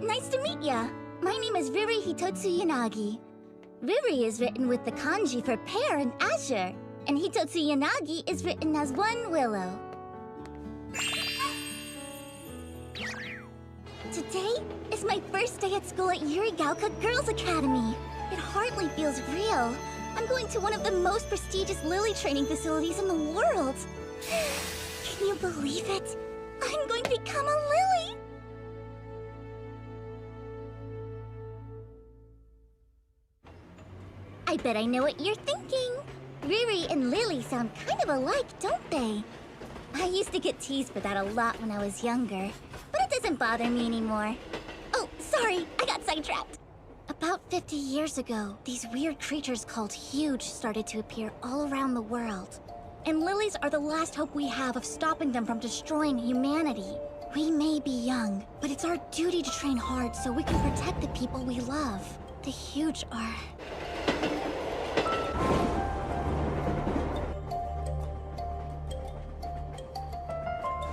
Nice to meet ya. My name is Riri Hitotsu Yanagi. Riri is written with the kanji for pear and azure, and Hitotsu Yanagi is written as one willow. Today is my first day at school at Yurigaoka Girls Academy. It hardly feels real. I'm going to one of the most prestigious lily training facilities in the world. Can you believe it? I'm going to become a lily! I bet I know what you're thinking. Riri and Lily sound kind of alike, don't they? I used to get teased for that a lot when I was younger, but it doesn't bother me anymore. Oh, sorry, I got sidetracked. About 50 years ago, these weird creatures called Huge started to appear all around the world. And lilies are the last hope we have of stopping them from destroying humanity. We may be young, but it's our duty to train hard so we can protect the people we love. The Huge are...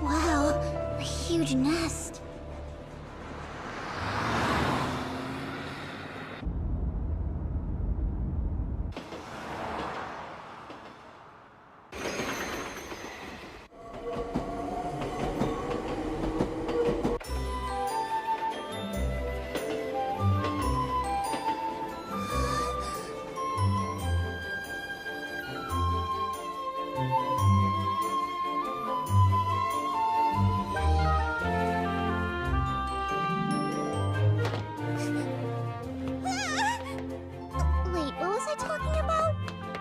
Wow, a huge nest. Wait, what was I talking about?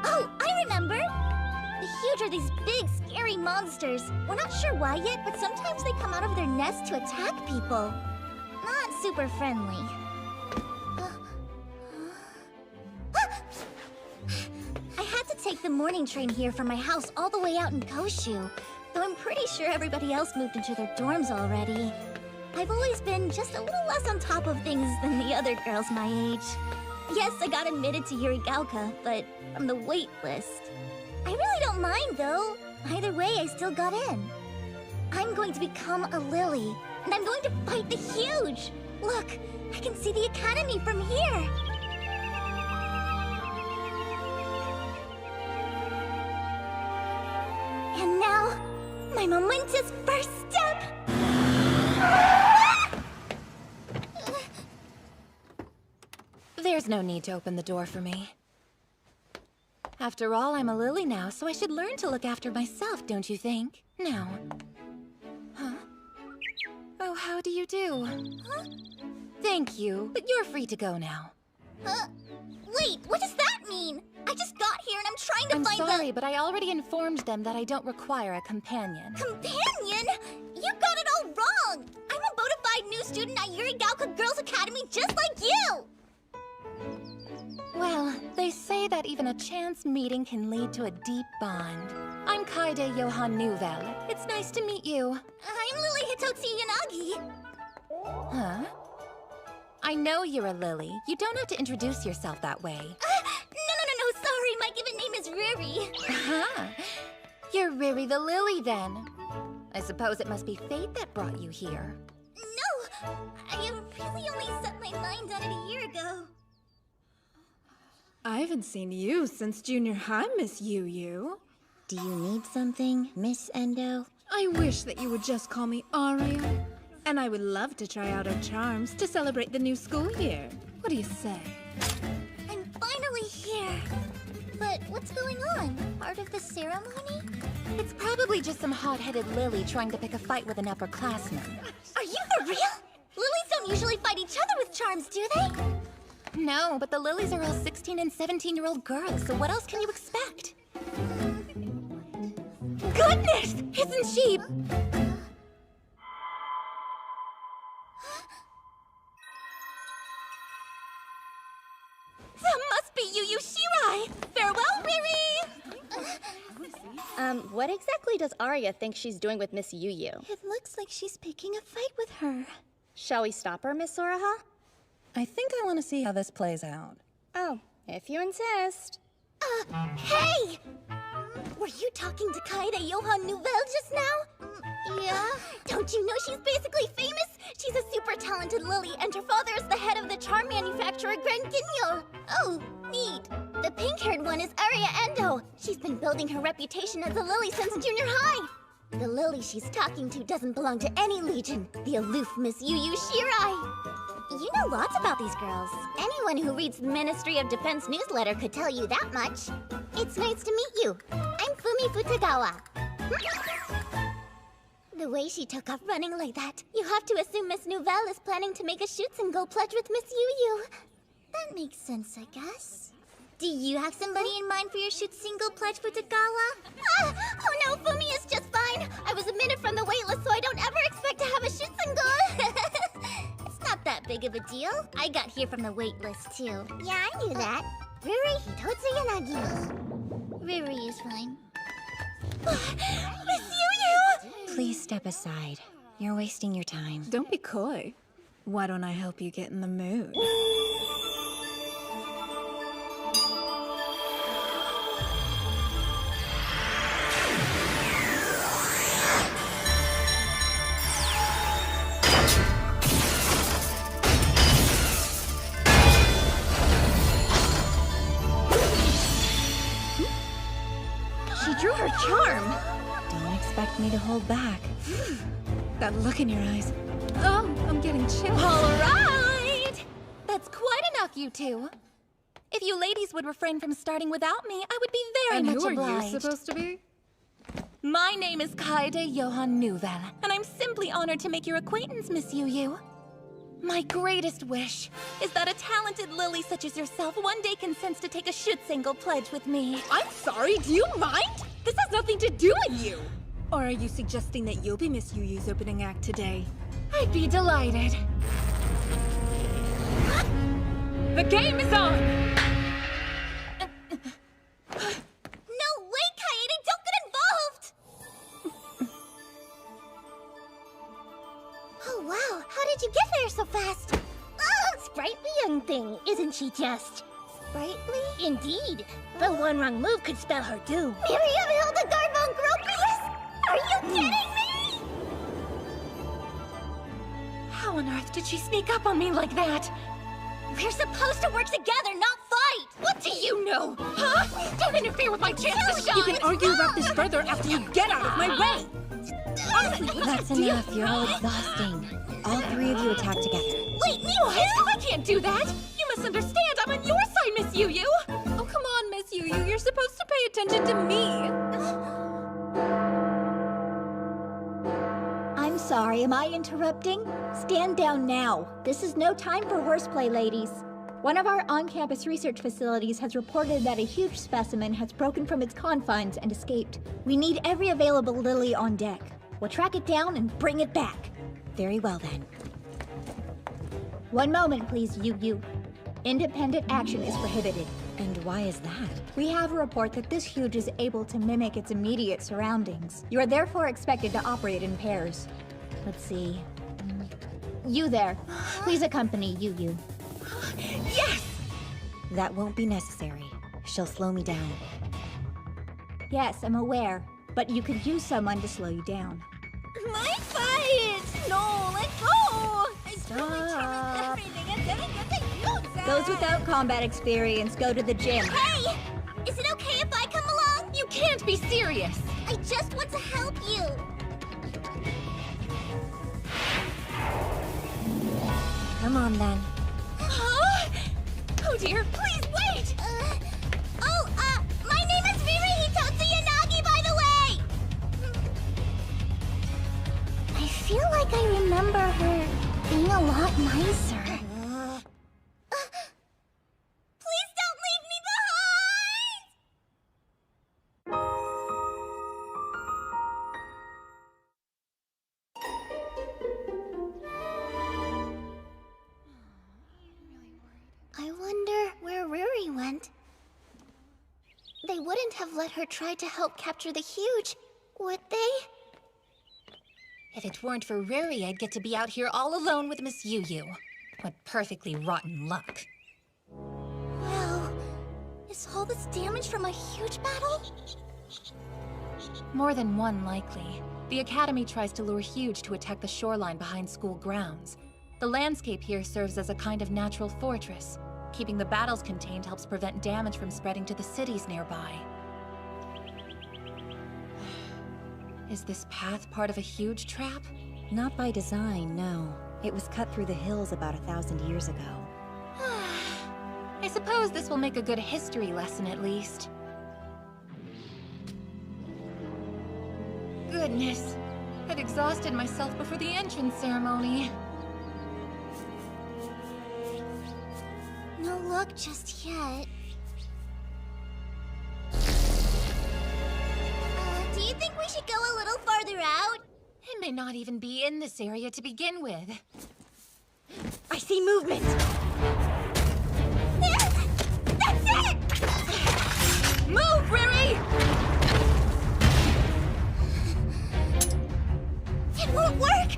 Oh, I remember! The Huge are these big, scary monsters. We're not sure why yet, but sometimes they come out of their nest to attack people. Not super friendly. I had to take the morning train here from my house all the way out in Koshu, though I'm pretty sure everybody else moved into their dorms already. I've always been just a little less on top of things than the other girls my age. Yes, I got admitted to Yurigaoka, but from the wait list. I really don't mind, though. Either way, I still got in. I'm going to become a lily, and I'm going to fight the Huge! Look, I can see the academy from here! And now, my momentous first step! There's no need to open the door for me. After all, I'm a lily now, so I should learn to look after myself, don't you think? Now. Huh? Oh, how do you do? Huh? Thank you, but you're free to go now. Wait, what does that mean? I just got here and I'm trying to I'm find sorry, but I already informed them that I don't require a companion. Companion? You got it all wrong! I'm a bona fide new student at Yurigaoka Girls Academy just like you! Well, they say that even a chance meeting can lead to a deep bond. I'm Kaede Johan Newell. It's nice to meet you. I'm Lily Hitotsu Yanagi. Huh? I know you're a lily. You don't have to introduce yourself that way. No, sorry. My given name is Riri. Uh-huh. You're Riri the Lily, then. I suppose it must be fate that brought you here. No! I really only set my mind on it a year ago. I haven't seen you since junior high, Miss Yu. Do you need something, Miss Endo? I wish that you would just call me Aria. And I would love to try out our charms to celebrate the new school year. What do you say? I'm finally here. But what's going on? Part of the ceremony? It's probably just some hot-headed lily trying to pick a fight with an upperclassman. Are you for real? Lilies don't usually fight each other with charms, do they? No, but the lilies are all 16 and 17-year-old girls, so what else can you expect? Goodness! Isn't she... That must be Yu Shirai! Farewell, Riri! What exactly does Arya think she's doing with Miss Yu? It looks like she's picking a fight with her. Shall we stop her, Miss Soraha? I think I want to see how this plays out. Oh, if you insist. Hey! Were you talking to Kaede Johann Nouvelle just now? Yeah. Don't you know she's basically famous? She's a super talented lily, and her father is the head of the charm manufacturer Grand Guignol. Oh, neat. The pink-haired one is Aria Endo. She's been building her reputation as a lily since junior high. The lily she's talking to doesn't belong to any legion. The aloof Miss Yu Yu Shirai. You know lots about these girls. Anyone who reads the Ministry of Defense newsletter could tell you that much. It's nice to meet you. I'm Fumi Futagawa. The way she took off running like that, you have to assume Miss Nouvelle is planning to make a shoot-and-go pledge with Miss Yu Yu. That makes sense, I guess. Do you have somebody in mind for your shoot-single pledge, Futagawa? Oh no, Fumi is just fine. I was a minute from the waitlist, so I don't ever expect to have a shoot-and-go. It's not that big of a deal. I got here from the waitlist, too. Yeah, I knew that. Riri Hitotsu Yanagi. Riri is fine. Miss Yu Yu! Please step aside. You're wasting your time. Don't be coy. Why don't I help you get in the mood? She drew her charm! Don't expect me to hold back. That look in your eyes. Oh, I'm getting chills. All right! That's quite enough, you two. If you ladies would refrain from starting without me, I would be very And much who are obliged. you supposed to be? My name is Kaede Johann Nouvelle, and I'm simply honored to make your acquaintance, Miss Yu Yu. My greatest wish is that a talented lily such as yourself one day consents to take a shoot-single pledge with me. I'm sorry, do you mind? This has nothing to do with you! Or are you suggesting that you'll be Miss Yu Yu's opening act today? I'd be delighted. The game is on! No way, Kaede! Don't get involved! Oh, wow. How did you get there so fast? Oh, Sprightly young thing, isn't she just? sprightly? Indeed. The one wrong move could spell her doom. Miriam Hildegard von Gropius? Are you kidding me? How on earth did she sneak up on me like that? We're supposed to work together, not fight! What do you know? Huh? Don't interfere with my chance to shine! You can argue about this further after you get out of my way! Honestly, what's That's your deal? enough. You're all exhausting. All three of you attack together. Wait, me What? I can't do that! You must understand, I'm on your side, Miss Yu Yu! Oh, come on, Miss Yu Yu. You're supposed to pay attention to me. I'm sorry, am I interrupting? Stand down now. This is no time for horseplay, ladies. One of our on-campus research facilities has reported that a huge specimen has broken from its confines and escaped. We need every available lily on deck. We'll track it down and bring it back. Very well then. One moment, please, Yu Yu. Independent action is prohibited. And why is that? We have a report that this huge is able to mimic its immediate surroundings. You are therefore expected to operate in pairs. Let's see. You there. Please accompany Yu Yu. Yes! That won't be necessary. She'll slow me down. Yes, I'm aware. But you could use someone to slow you down. My fight! No, let go! Stop. Everything and then it gets a huge Those without combat experience go to the gym. Hey! Is it okay if I come along? You can't be serious! I just want to help you. Come on then. Huh? Oh dear, please wait! My name is Riri Hitotsu Yanagi, by the way! I feel like I remember her being a lot nicer. Please don't leave me behind! I wonder where Riri went. They wouldn't have let her try to help capture the huge, would they? If it weren't for Riri, I'd get to be out here all alone with Miss Yu Yu. What perfectly rotten luck. Well, is Is all this damage from a huge battle? More than one, likely. The Academy tries to lure Huge to attack the shoreline behind school grounds. The landscape here serves as a kind of natural fortress. Keeping the battles contained helps prevent damage from spreading to the cities nearby. Is this path part of a huge trap? Not by design, no. It was cut through the hills about 1,000 years ago. I suppose this will make a good history lesson at least. Goodness, I'd exhausted myself before the entrance ceremony. No luck just yet. Do you think we should go a little farther out? It may not even be in this area to begin with. I see movement! That's it! Move, Riri! It won't work!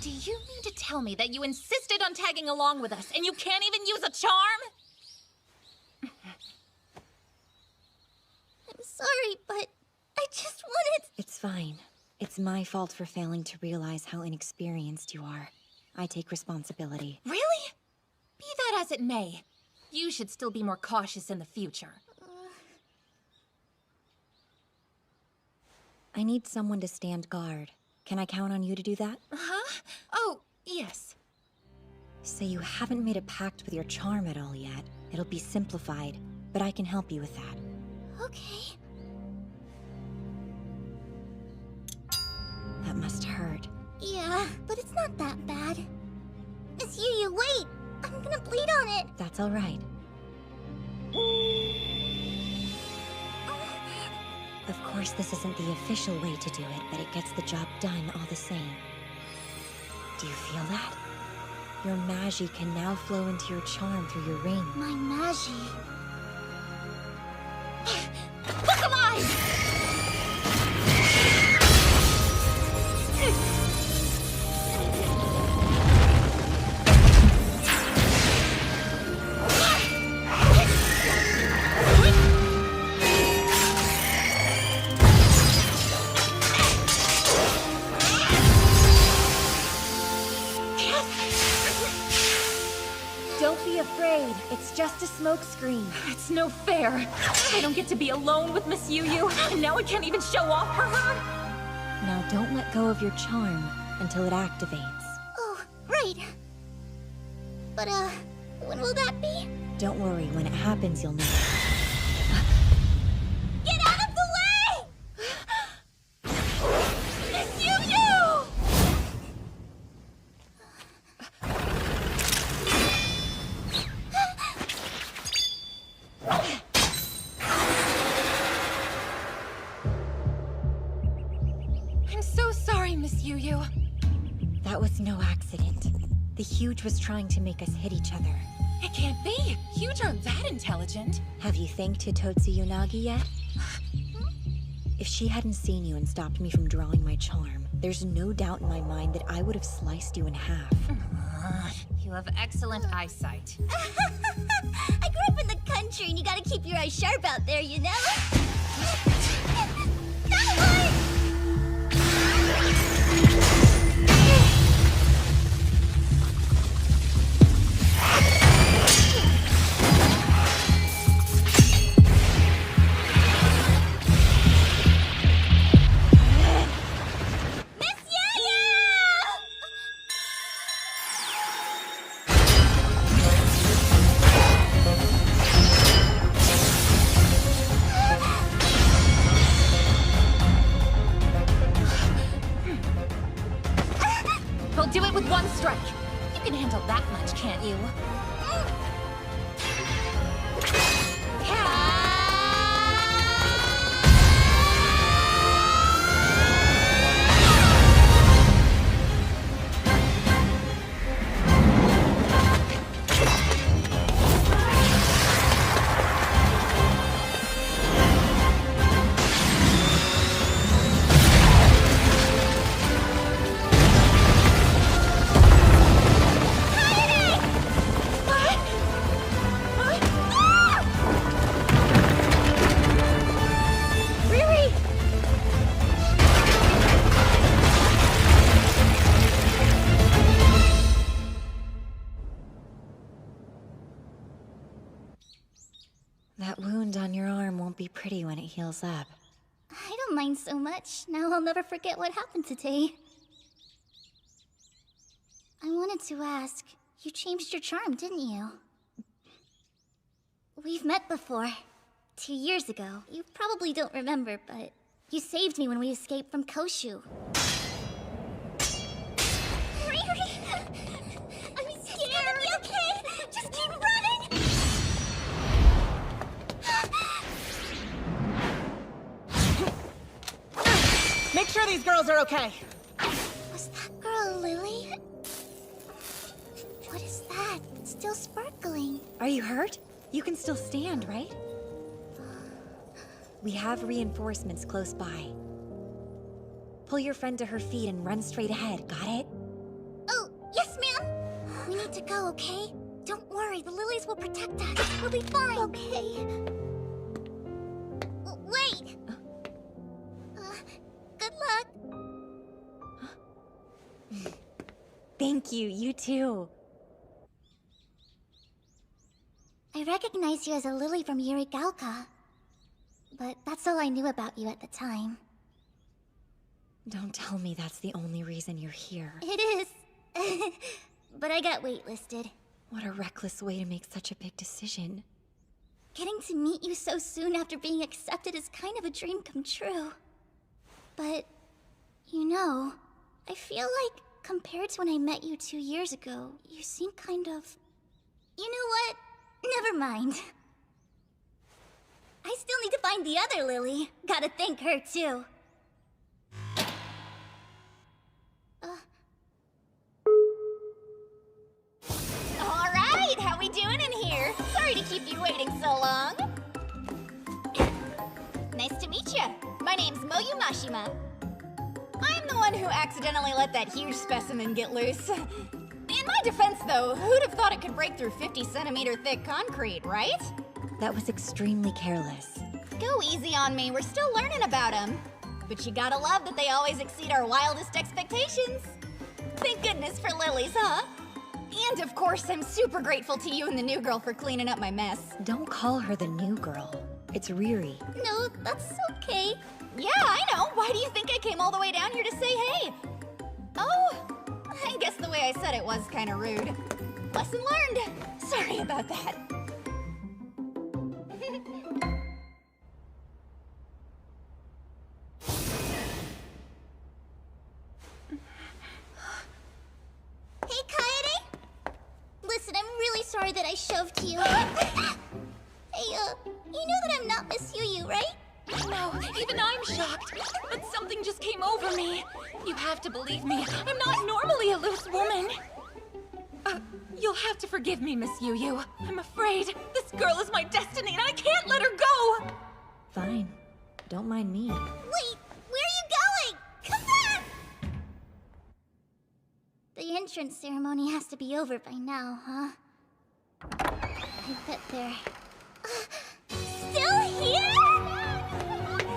Do you mean to tell me that you insisted on tagging along with us and you can't even use a charm? I'm sorry, but I just wanted... It's fine. It's my fault for failing to realize how inexperienced you are. I take responsibility. Really? Be that as it may, you should still be more cautious in the future. I need someone to stand guard. Can I count on you to do that? Huh? Oh, yes. So you haven't made a pact with your charm at all yet. It'll be simplified, but I can help you with that. Okay. That must hurt. Yeah, but it's not that bad. Miss Yu, wait! I'm gonna bleed on it! That's all right. Of course, this isn't the official way to do it, but it gets the job done all the same. Do you feel that? Your magi can now flow into your charm through your ring. My magi. Look alive! Don't be afraid. It's just a smoke screen. It's no fair. I don't get to be alone with Miss Yu, and now I can't even show off for her. Now don't let go of your charm until it activates. Oh, right. But, when will that be? Don't worry, when it happens, you'll know. Get out of the way! Miss Yu! I'm so sorry, Miss Yu. That was no accident. The Huge was trying to make us hit each other. It can't be. Huge aren't that intelligent. Have you thanked Hitotsu Yonagi yet? If she hadn't seen you and stopped me from drawing my charm, there's no doubt in my mind that I would have sliced you in half. You have excellent eyesight. I grew up in the country and you gotta keep your eyes sharp out there, you know? That one! He'll do it with one strike. You can handle that much, can't you? happy when it heals up. I don't mind so much. Now I'll never forget what happened today. I wanted to ask, you changed your charm, didn't you? We've met before. 2 years ago. You probably don't remember, but you saved me when we escaped from Koshu. Riri! I'm scared! Be okay! Just keep running! Make sure these girls are okay. Was that girl Lily? What is that? It's still sparkling. Are you hurt? You can still stand, right? We have reinforcements close by. Pull your friend to her feet and run straight ahead, got it? Oh, yes, ma'am. We need to go, okay? Don't worry, the lilies will protect us. We'll be fine. Okay. Wait! Good luck. Thank you, you too. I recognize you as a lily from Yurigalka. But that's all I knew about you at the time. Don't tell me that's the only reason you're here. It is. But I got waitlisted. What a reckless way to make such a big decision. Getting to meet you so soon after being accepted is kind of a dream come true. But, you know, I feel like compared to when I met you 2 years ago, you seem kind of... You know what? Never mind. I still need to find the other Lily. Gotta thank her, too. Alright, how we doing in here? Sorry to keep you waiting so long. Nice to meet you. My name's Moyu Mashima. I'm the one who accidentally let that huge specimen get loose. In my defense, though, who'd have thought it could break through 50-centimeter thick concrete, right? That was extremely careless. Go easy on me, we're still learning about them. But you gotta love that they always exceed our wildest expectations. Thank goodness for lilies, huh? And of course, I'm super grateful to you and the new girl for cleaning up my mess. Don't call her the new girl. It's Riri. No, that's okay. Yeah, I know. Why do you think I came all the way down here to say hey? Oh, I guess the way I said it was kind of rude. Lesson learned. Sorry about that. Hey, Kaede! Listen, I'm really sorry that I shoved you. Hey, you know that I'm not Miss Yu, right? No, even I'm shocked. But something just came over me. You have to believe me. I'm not normally a loose woman. You'll have to forgive me, Miss Yu. I'm afraid. This girl is my destiny and I can't let her go! Fine. Don't mind me. Wait, where are you going? Come back! The entrance ceremony has to be over by now, huh? I bet they're... Still here?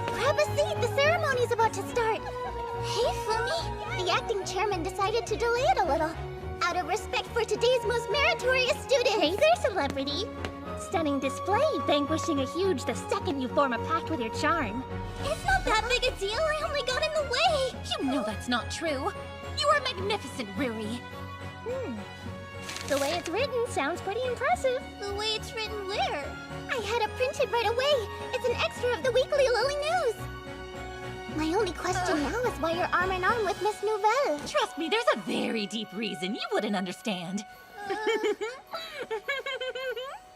Grab a seat, the ceremony's about to start. Hey, Fumi. The acting chairman decided to delay it a little. Out of respect for today's most meritorious student. Hey there, celebrity. Stunning display, vanquishing a huge the second you form a pact with your charm. It's not that big a deal, I only got in the way. You know that's not true. You are magnificent, Riri. The way it's written sounds pretty impressive. The way it's written where? I had it printed right away. It's an extra of the weekly Lily News. My only question now is why you're arm in arm with Miss Nouvelle. Trust me, there's a very deep reason you wouldn't understand.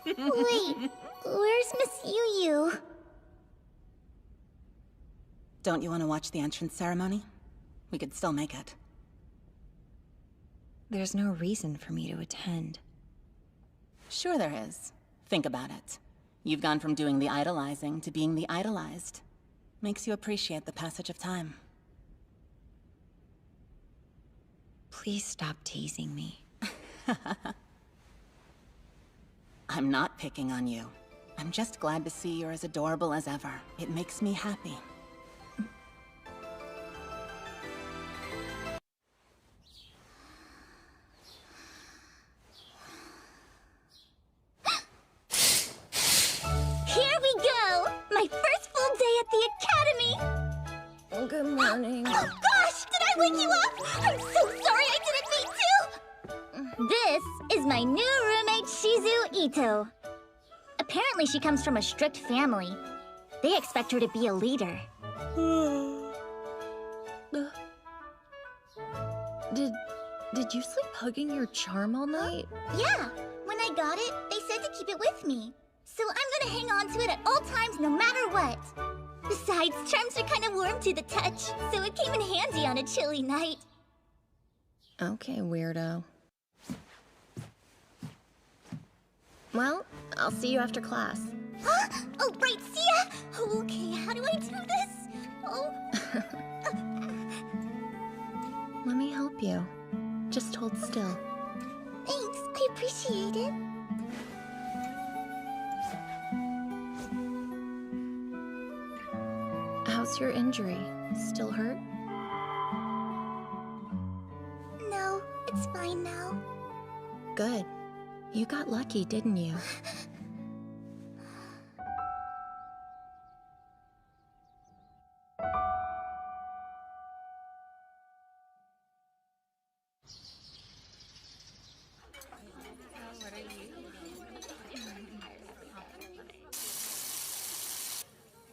Wait, where's Miss Yu? Don't you want to watch the entrance ceremony? We could still make it. There's no reason for me to attend. Sure there is. Think about it. You've gone from doing the idolizing to being the idolized. Makes you appreciate the passage of time. Please stop teasing me. I'm not picking on you. I'm just glad to see you're as adorable as ever. It makes me happy. Here we go! My first full at the academy! Good morning. Oh gosh! Did I wake you up? I'm so sorry I didn't mean to! This is my new roommate, Shizu Ito. Apparently she comes from a strict family. They expect her to be a leader. Did you sleep hugging your charm all night? Yeah, when I got it, they said to keep it with me. So I'm gonna hang on to it at all times, no matter what. Besides, charms are kind of warm to the touch, so it came in handy on a chilly night. Okay, weirdo. Well, I'll see you after class. Oh, right, see ya! Okay, how do I do this? Oh. Let me help you. Just hold still. Thanks, I appreciate it. How's your injury? Still hurt? No, it's fine now. Good. You got lucky, didn't you?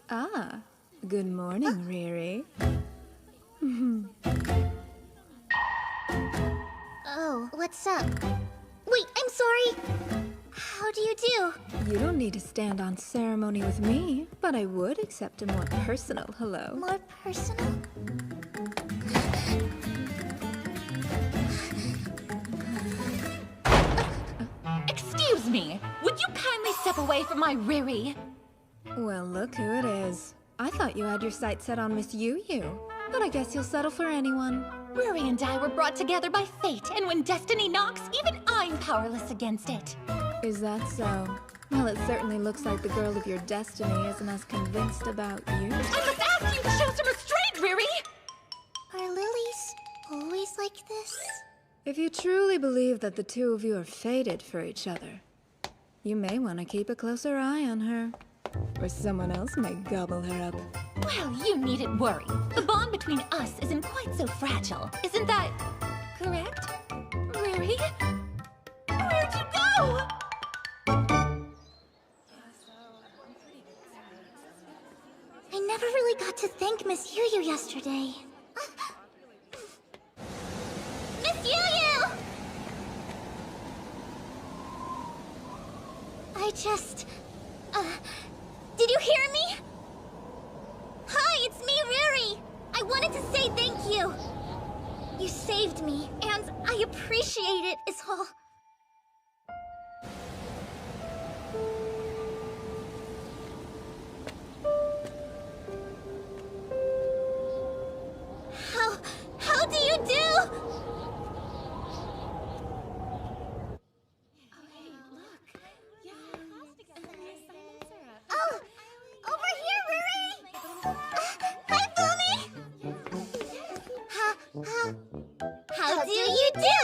Ah, good morning, Riri. Oh, what's up? Wait, I'm sorry. How do you do? You don't need to stand on ceremony with me, but I would accept a more personal hello. More personal? Excuse me! Would you kindly step away from my Riri? Well, look who it is. I thought you had your sights set on Miss Yu Yu, but I guess you'll settle for anyone. Riri and I were brought together by fate, and when destiny knocks, even I'm powerless against it. Is that so? Well, it certainly looks like the girl of your destiny isn't as convinced about you. I must ask you to show some restraint, Riri! Are lilies always like this? If you truly believe that the two of you are fated for each other, you may want to keep a closer eye on her. Or someone else may gobble her up. Well, you needn't worry. The bond between us isn't quite so fragile. Isn't that correct? Riri? Where'd you go? I never really got to thank Miss Yu Yu yesterday. Miss Yu Yu! Did you hear me? Hi, it's me, Riri! I wanted to say thank you! You saved me, and I appreciate it, is all. How do you do? Oh, over here, Riri! Hi, Fumi! How do you do?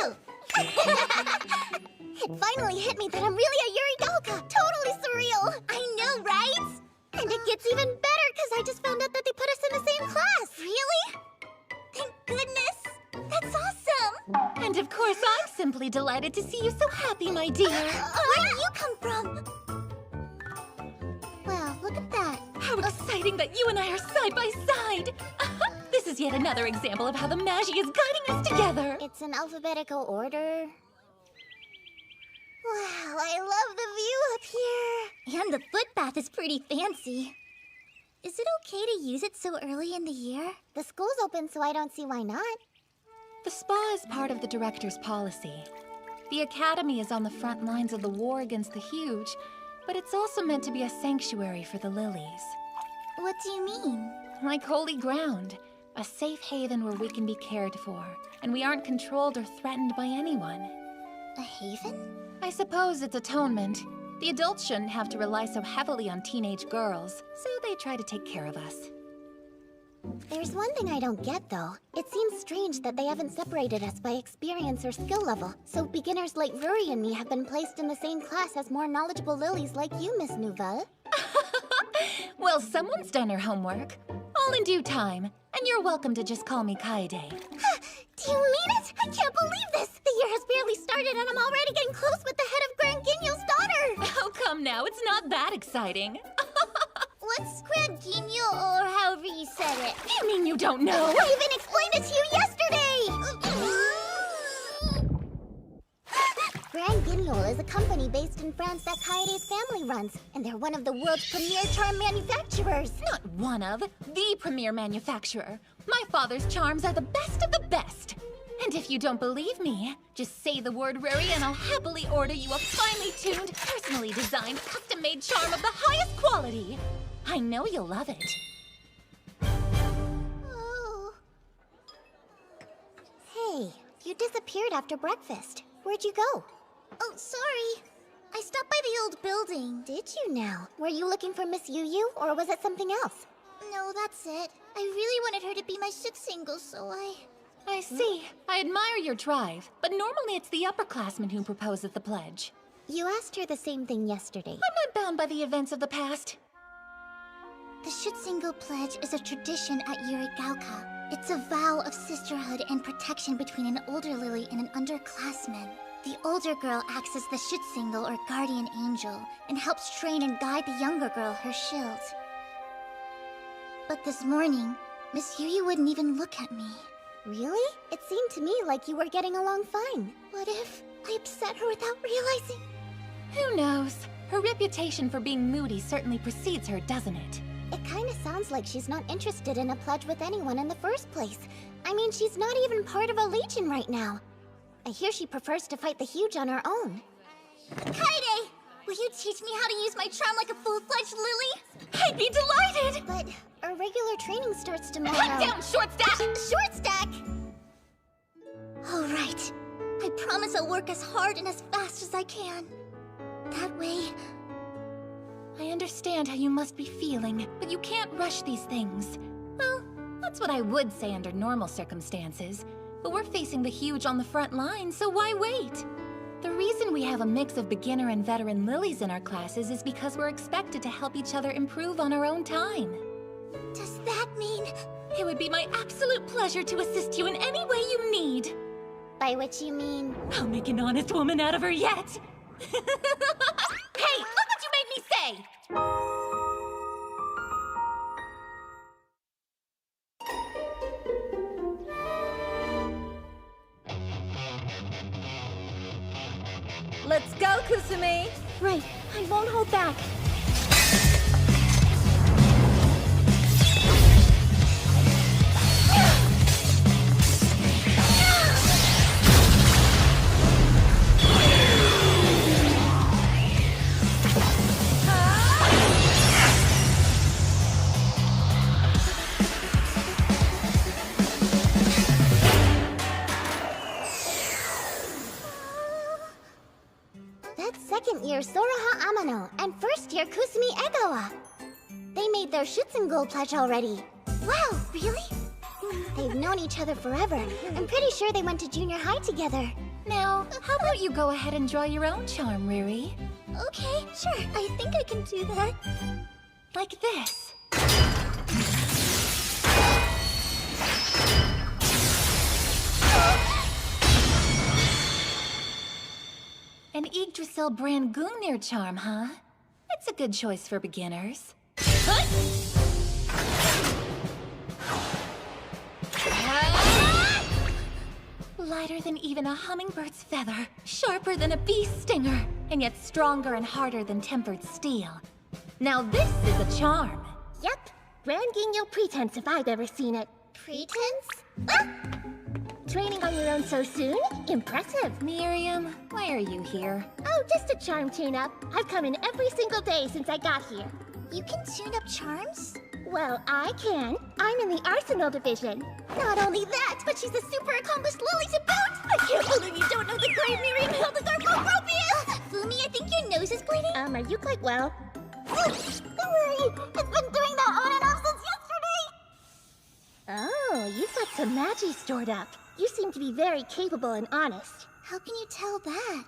It finally hit me that I'm really a Yuridoka! Totally surreal! I know, right? And it gets even better because I just found out that they put us in the same class! Really? Thank goodness! That's awesome! And of course, I'm simply delighted to see you so happy, my dear. Where do you come from? Wow, look at that. How exciting that you and I are side by side! This is yet another example of how the Magi is guiding us together. It's in alphabetical order. Wow, I love the view up here. And the footbath is pretty fancy. Is it okay to use it so early in the year? The school's open, so I don't see why not. The spa is part of the director's policy. The academy is on the front lines of the war against the Huge, but it's also meant to be a sanctuary for the lilies. What do you mean? Like holy ground, a safe haven where we can be cared for, and we aren't controlled or threatened by anyone. A haven? I suppose it's atonement. The adults shouldn't have to rely so heavily on teenage girls, so they try to take care of us. There's one thing I don't get, though. It seems strange that they haven't separated us by experience or skill level, so beginners like Ruri and me have been placed in the same class as more knowledgeable lilies like you, Miss Nouvelle. Well, someone's done her homework. All in due time. And you're welcome to just call me Kaede. Do you mean it? I can't believe this! The year has barely started and I'm already getting close with the head of Grand Guignol's daughter! Oh, come now. It's not that exciting. What's Grand Guignol, or however you said it? You mean you don't know? I even explained it to you yesterday! Grand Guignol is a company based in France that Kaede's family runs, and they're one of the world's premier charm manufacturers. Not one of, the premier manufacturer. My father's charms are the best of the best. And if you don't believe me, just say the word Ruri and I'll happily order you a finely tuned, personally designed, custom-made charm of the highest quality. I know you'll love it. Oh. Hey, you disappeared after breakfast. Where'd you go? Oh, sorry. I stopped by the old building. Did you now? Were you looking for Miss Yu, or was it something else? No, that's it. I really wanted her to be my ship single, so I see. I admire your drive, but normally it's the upperclassmen who proposes the pledge. You asked her the same thing yesterday. I'm not bound by the events of the past. The Schutzingle Pledge is a tradition at Yurigauka. It's a vow of sisterhood and protection between an older Lily and an underclassman. The older girl acts as the Schutzingle or guardian angel and helps train and guide the younger girl, her shield. But this morning, Miss Yu wouldn't even look at me. Really? It seemed to me like you were getting along fine. What if I upset her without realizing? Who knows? Her reputation for being moody certainly precedes her, doesn't it? It kinda sounds like she's not interested in a pledge with anyone in the first place. I mean, she's not even part of a legion right now. I hear she prefers to fight the huge on her own. Kaede! Will you teach me how to use my charm like a full-fledged Lily? I'd be delighted! But our regular training starts tomorrow. Cut down, Short Stack! Short Stack! All right. I promise I'll work as hard and as fast as I can. That way... I understand how you must be feeling, but you can't rush these things. Well, that's what I would say under normal circumstances. But we're facing the huge on the front line, so why wait? The reason we have a mix of beginner and veteran lilies in our classes is because we're expected to help each other improve on our own time. Does that mean... It would be my absolute pleasure to assist you in any way you need. By which you mean... I'll make an honest woman out of her yet. Hey, look what you made me say! Let's go, Kusumi! Right, I won't hold back. Second year Soraha Amano and first year Kusumi Egawa. They made their Schutzingle pledge already. Wow, really? They've known each other forever. I'm pretty sure they went to junior high together. Now, how about you go ahead and draw your own charm, Ruri? Okay, sure. I think I can do that. Like this. An Yggdrasil brand Gungnir charm, huh? It's a good choice for beginners. Lighter than even a hummingbird's feather, sharper than a bee's stinger, and yet stronger and harder than tempered steel. Now this is a charm. Yep, Grand Guignol pretense if I've ever seen it. Pretense? Training on your own so soon? Impressive. Miriam, why are you here? Oh, just a charm tune-up. I've come in every single day since I got here. You can tune up charms? Well, I can. I'm in the Arsenal division. Not only that, but she's a super accomplished Lily to boot! I can't believe you don't know the great Miriam Hildegard von Gropius! Fumi, I think your nose is bleeding. Are you quite well? Don't worry, it's been doing that on and off since yesterday! Oh, you've got some magi stored up. You seem to be very capable and honest. How can you tell that?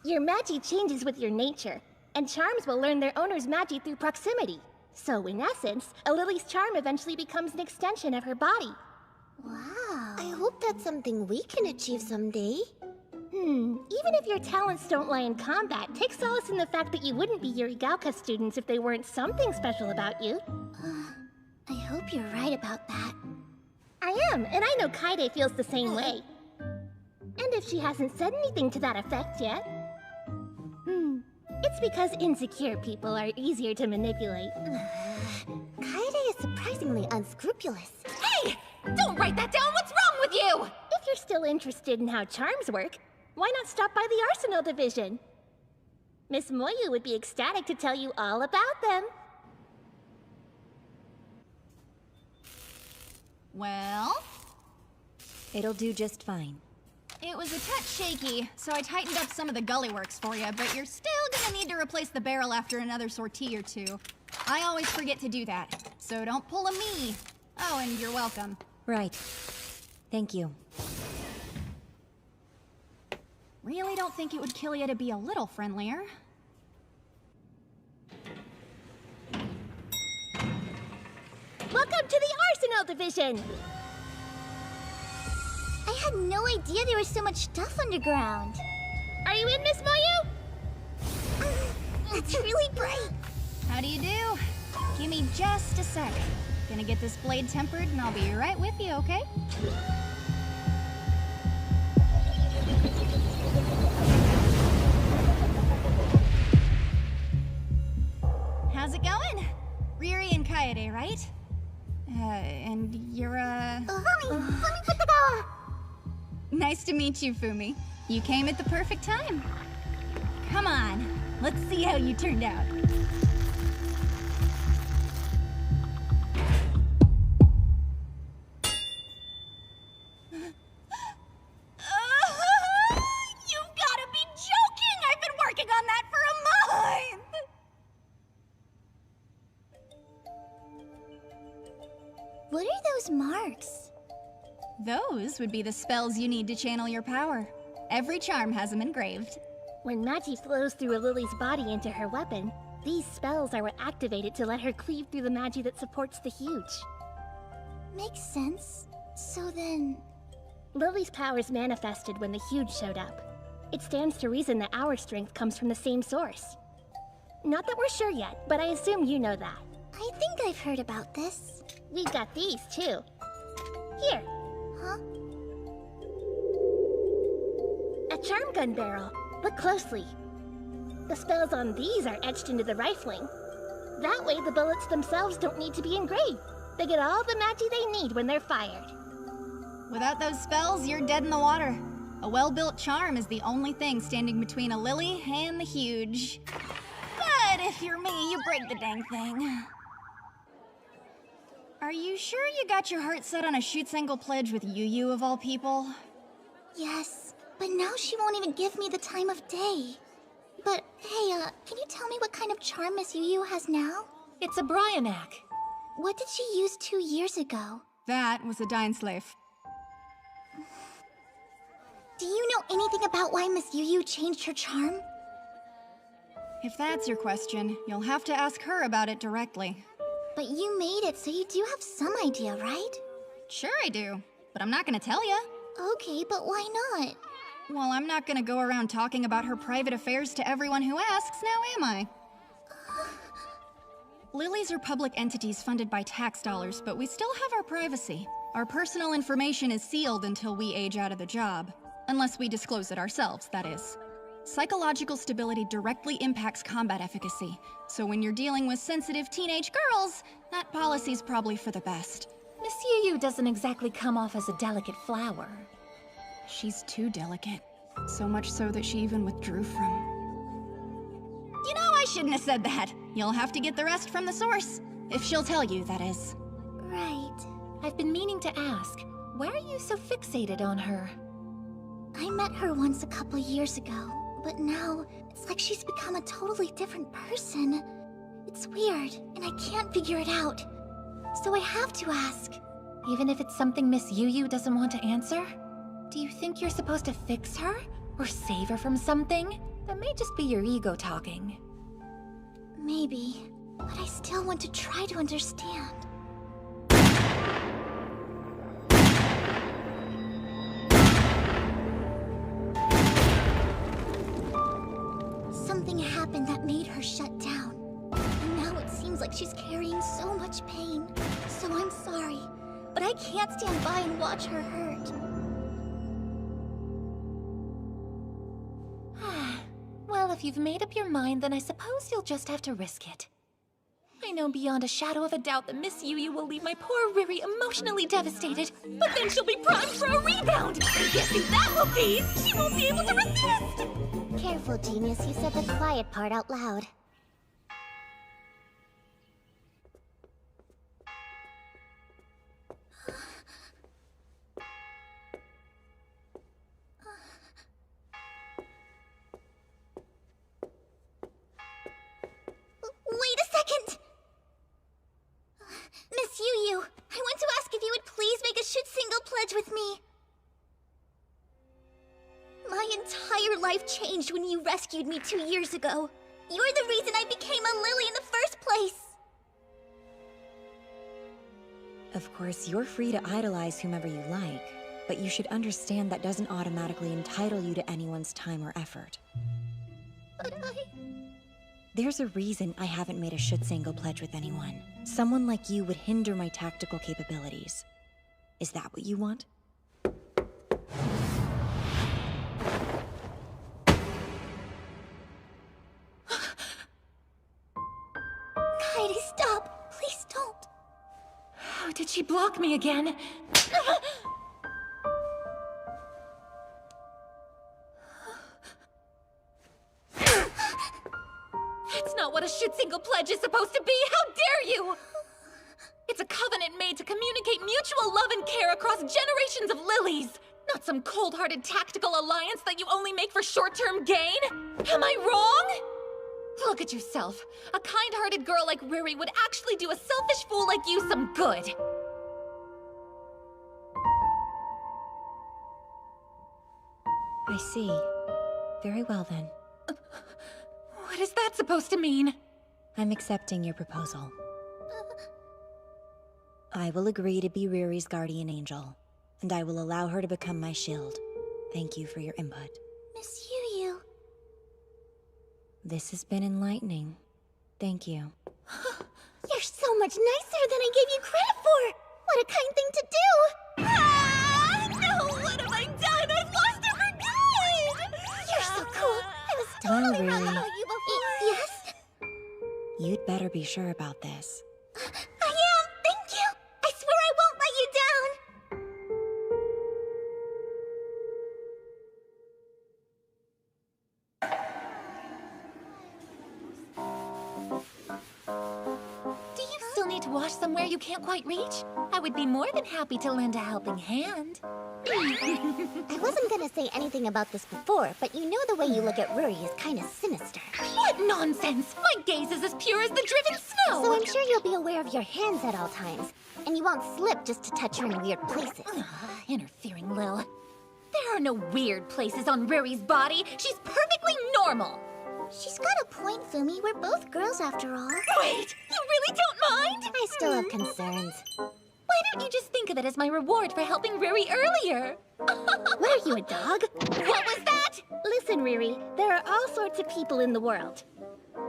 Your magi changes with your nature, and charms will learn their owner's magi through proximity. So, in essence, a Lily's charm eventually becomes an extension of her body. Wow. I hope that's something we can achieve someday. Even if your talents don't lie in combat, take solace in the fact that you wouldn't be Yurigauka students if they weren't something special about you. I hope you're right about that. I am, and I know Kaede feels the same way. And if she hasn't said anything to that effect yet... It's because insecure people are easier to manipulate. Kaede is surprisingly unscrupulous. Hey! Don't write that down! What's wrong with you? If you're still interested in how charms work, why not stop by the Arsenal Division? Miss Moyu would be ecstatic to tell you all about them. Well, It'll do just fine. it was a touch shaky, so I tightened up some of the gully works for you, but you're still gonna need to replace the barrel after another sortie or two. I always forget to do that, so don't pull a me. Oh, and you're welcome. Right. Thank you. Really don't think it would kill you to be a little friendlier. Welcome to the Arsenal Division! I had no idea there was so much stuff underground. Are you in, Miss Moyu? It's really bright. How do you do? Give me just a sec. Gonna get this blade tempered and I'll be right with you, okay? How's it going? Riri and Kaede, right? And you're, Let me put the door. Nice to meet you, Fumi. You came at the perfect time. Come on, let's see how you turned out. You've gotta be joking! I've been working on that for a month! What are those marks? Those would be the spells you need to channel your power. Every charm has them engraved. When Magi flows through a Lily's body into her weapon, these spells are what activate it to let her cleave through the Magi that supports the Huge. Makes sense. So then... Lily's powers manifested when the Huge showed up. It stands to reason that our strength comes from the same source. Not that we're sure yet, but I assume you know that. I think I've heard about this. We've got these, too. Here, Huh? a charm gun barrel. Look closely. The spells on these are etched into the rifling. That way, the bullets themselves don't need to be engraved. They get all the Magi they need when they're fired. Without those spells, you're dead in the water. A well-built charm is the only thing standing between a lily and the Huge. But if you're me, you break the dang thing. Are you sure you got your heart set on a Schutzengel pledge with Yu of all people? Yes, but now she won't even give me the time of day. But hey, can you tell me what kind of charm Miss Yu has now? It's a Bryanak. What did she use 2 years ago? That was a Dying Slave. Do you know anything about why Miss Yu changed her charm? If that's your question, you'll have to ask her about it directly. But you made it, so you do have some idea, right? Sure I do, but I'm not gonna tell ya. Okay, but why not? Well, I'm not gonna go around talking about her private affairs to everyone who asks, now am I? Lilies are public entities funded by tax dollars, but we still have our privacy. Our personal information is sealed until we age out of the job. Unless we disclose it ourselves, that is. Psychological stability directly impacts combat efficacy, so when you're dealing with sensitive teenage girls, that policy's probably for the best. Miss Yu doesn't exactly come off as a delicate flower. She's too delicate. So much so that she even withdrew from... You know, I shouldn't have said that. You'll have to get the rest from the source. If she'll tell you, that is. Right. I've been meaning to ask, why are you so fixated on her? I met her once a couple years ago, but now it's like she's become a totally different person. It's weird, and I can't figure it out. So I have to ask. Even if it's something Miss Yu doesn't want to answer? Do you think you're supposed to fix her? Or save her from something? That may just be your ego talking. Maybe. But I still want to try to understand. Something happened that made her shut down. And now it seems like she's carrying so much pain. So I'm sorry, but I can't stand by and watch her hurt. Well, if you've made up your mind, then I suppose you'll just have to risk it. I know beyond a shadow of a doubt that Miss Yu Yu will leave my poor Riri emotionally devastated, but then she'll be primed for a rebound! And guess who that will be? She won't be able to resist! Careful, genius, you said the quiet part out loud. Wait a second! Miss Yu Yu, I want to ask if you would please make a shoot single pledge with me. My entire life changed when you rescued me 2 years ago. You're the reason I became a lily in the first place. Of course, you're free to idolize whomever you like, but you should understand that doesn't automatically entitle you to anyone's time or effort. But There's a reason I haven't made a Schutzingo pledge with anyone. Someone like you would hinder my tactical capabilities. Is that what you want? Kaede, stop! Please don't! Oh, did she block me again? That's not what a Schutzingo pledge is supposed to be! How dare you! It's a covenant made to communicate mutual love and care across generations of lilies! Not some cold-hearted tactical alliance that you only make for short-term gain! Am I wrong? Look at yourself. A kind-hearted girl like Riri would actually do a selfish fool like you some good. I see. Very well then. What is that supposed to mean? I'm accepting your proposal. I will agree to be Riri's guardian angel, and I will allow her to become my shield. Thank you for your input. Miss Yu Yu. This has been enlightening. Thank you. You're so much nicer than I gave you credit for! What a kind thing to do! Ah! No, what have I done? I've lost it for good! You're so cool! I was totally wrong about you before! Yes? You'd better be sure about this. I am! Thank you! I swear I won't let you down! Do you still need to wash somewhere you can't quite reach? I would be more than happy to lend a helping hand. I wasn't gonna say anything about this before, but you know the way you look at Ruri is kinda sinister. What nonsense! My gaze is as pure as the driven snow! So I'm sure you'll be aware of your hands at all times, and you won't slip just to touch her in weird places. Interfering Lil. There are no weird places on Riri's body. She's perfectly normal. She's got a point, Fumi. We're both girls after all. Wait, you really don't mind? I still have concerns. Why don't you just think of it as my reward for helping Riri earlier? What are you, a dog? What was that? Listen, Riri, there are all sorts of people in the world.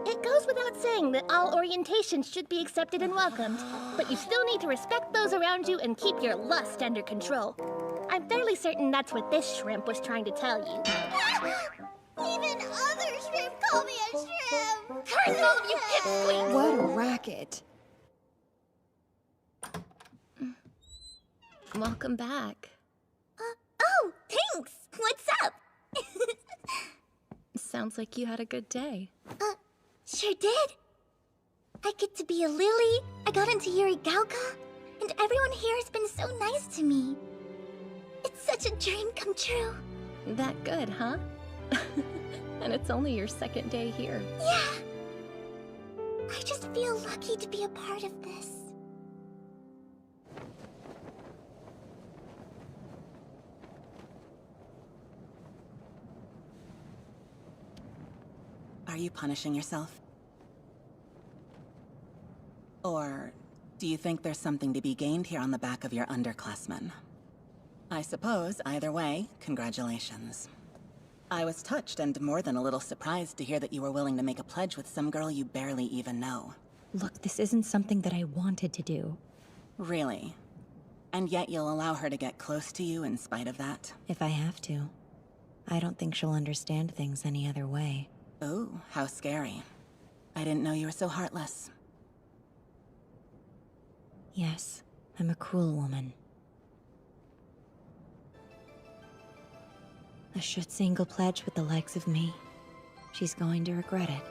It goes without saying that all orientations should be accepted and welcomed, but you still need to respect those around you and keep your lust under control. I'm fairly certain that's what this shrimp was trying to tell you. Even other shrimp call me a shrimp! Curse all of you pipsqueaks! What a racket. Welcome back. Oh, thanks! What's up? Sounds like you had a good day. Sure did. I get to be a lily, I got into Yurigaoka, and everyone here has been so nice to me. It's such a dream come true. That good, huh? And it's only your second day here. Yeah. I just feel lucky to be a part of this. Are you punishing yourself? Or do you think there's something to be gained here on the back of your underclassmen? I suppose, either way, congratulations. I was touched and more than a little surprised to hear that you were willing to make a pledge with some girl you barely even know. Look, this isn't something that I wanted to do. Really? And yet you'll allow her to get close to you in spite of that? If I have to. I don't think she'll understand things any other way. Ooh, how scary. I didn't know you were so heartless. Yes, I'm a cruel woman. A Schutzengel pledge with the likes of me. She's going to regret it.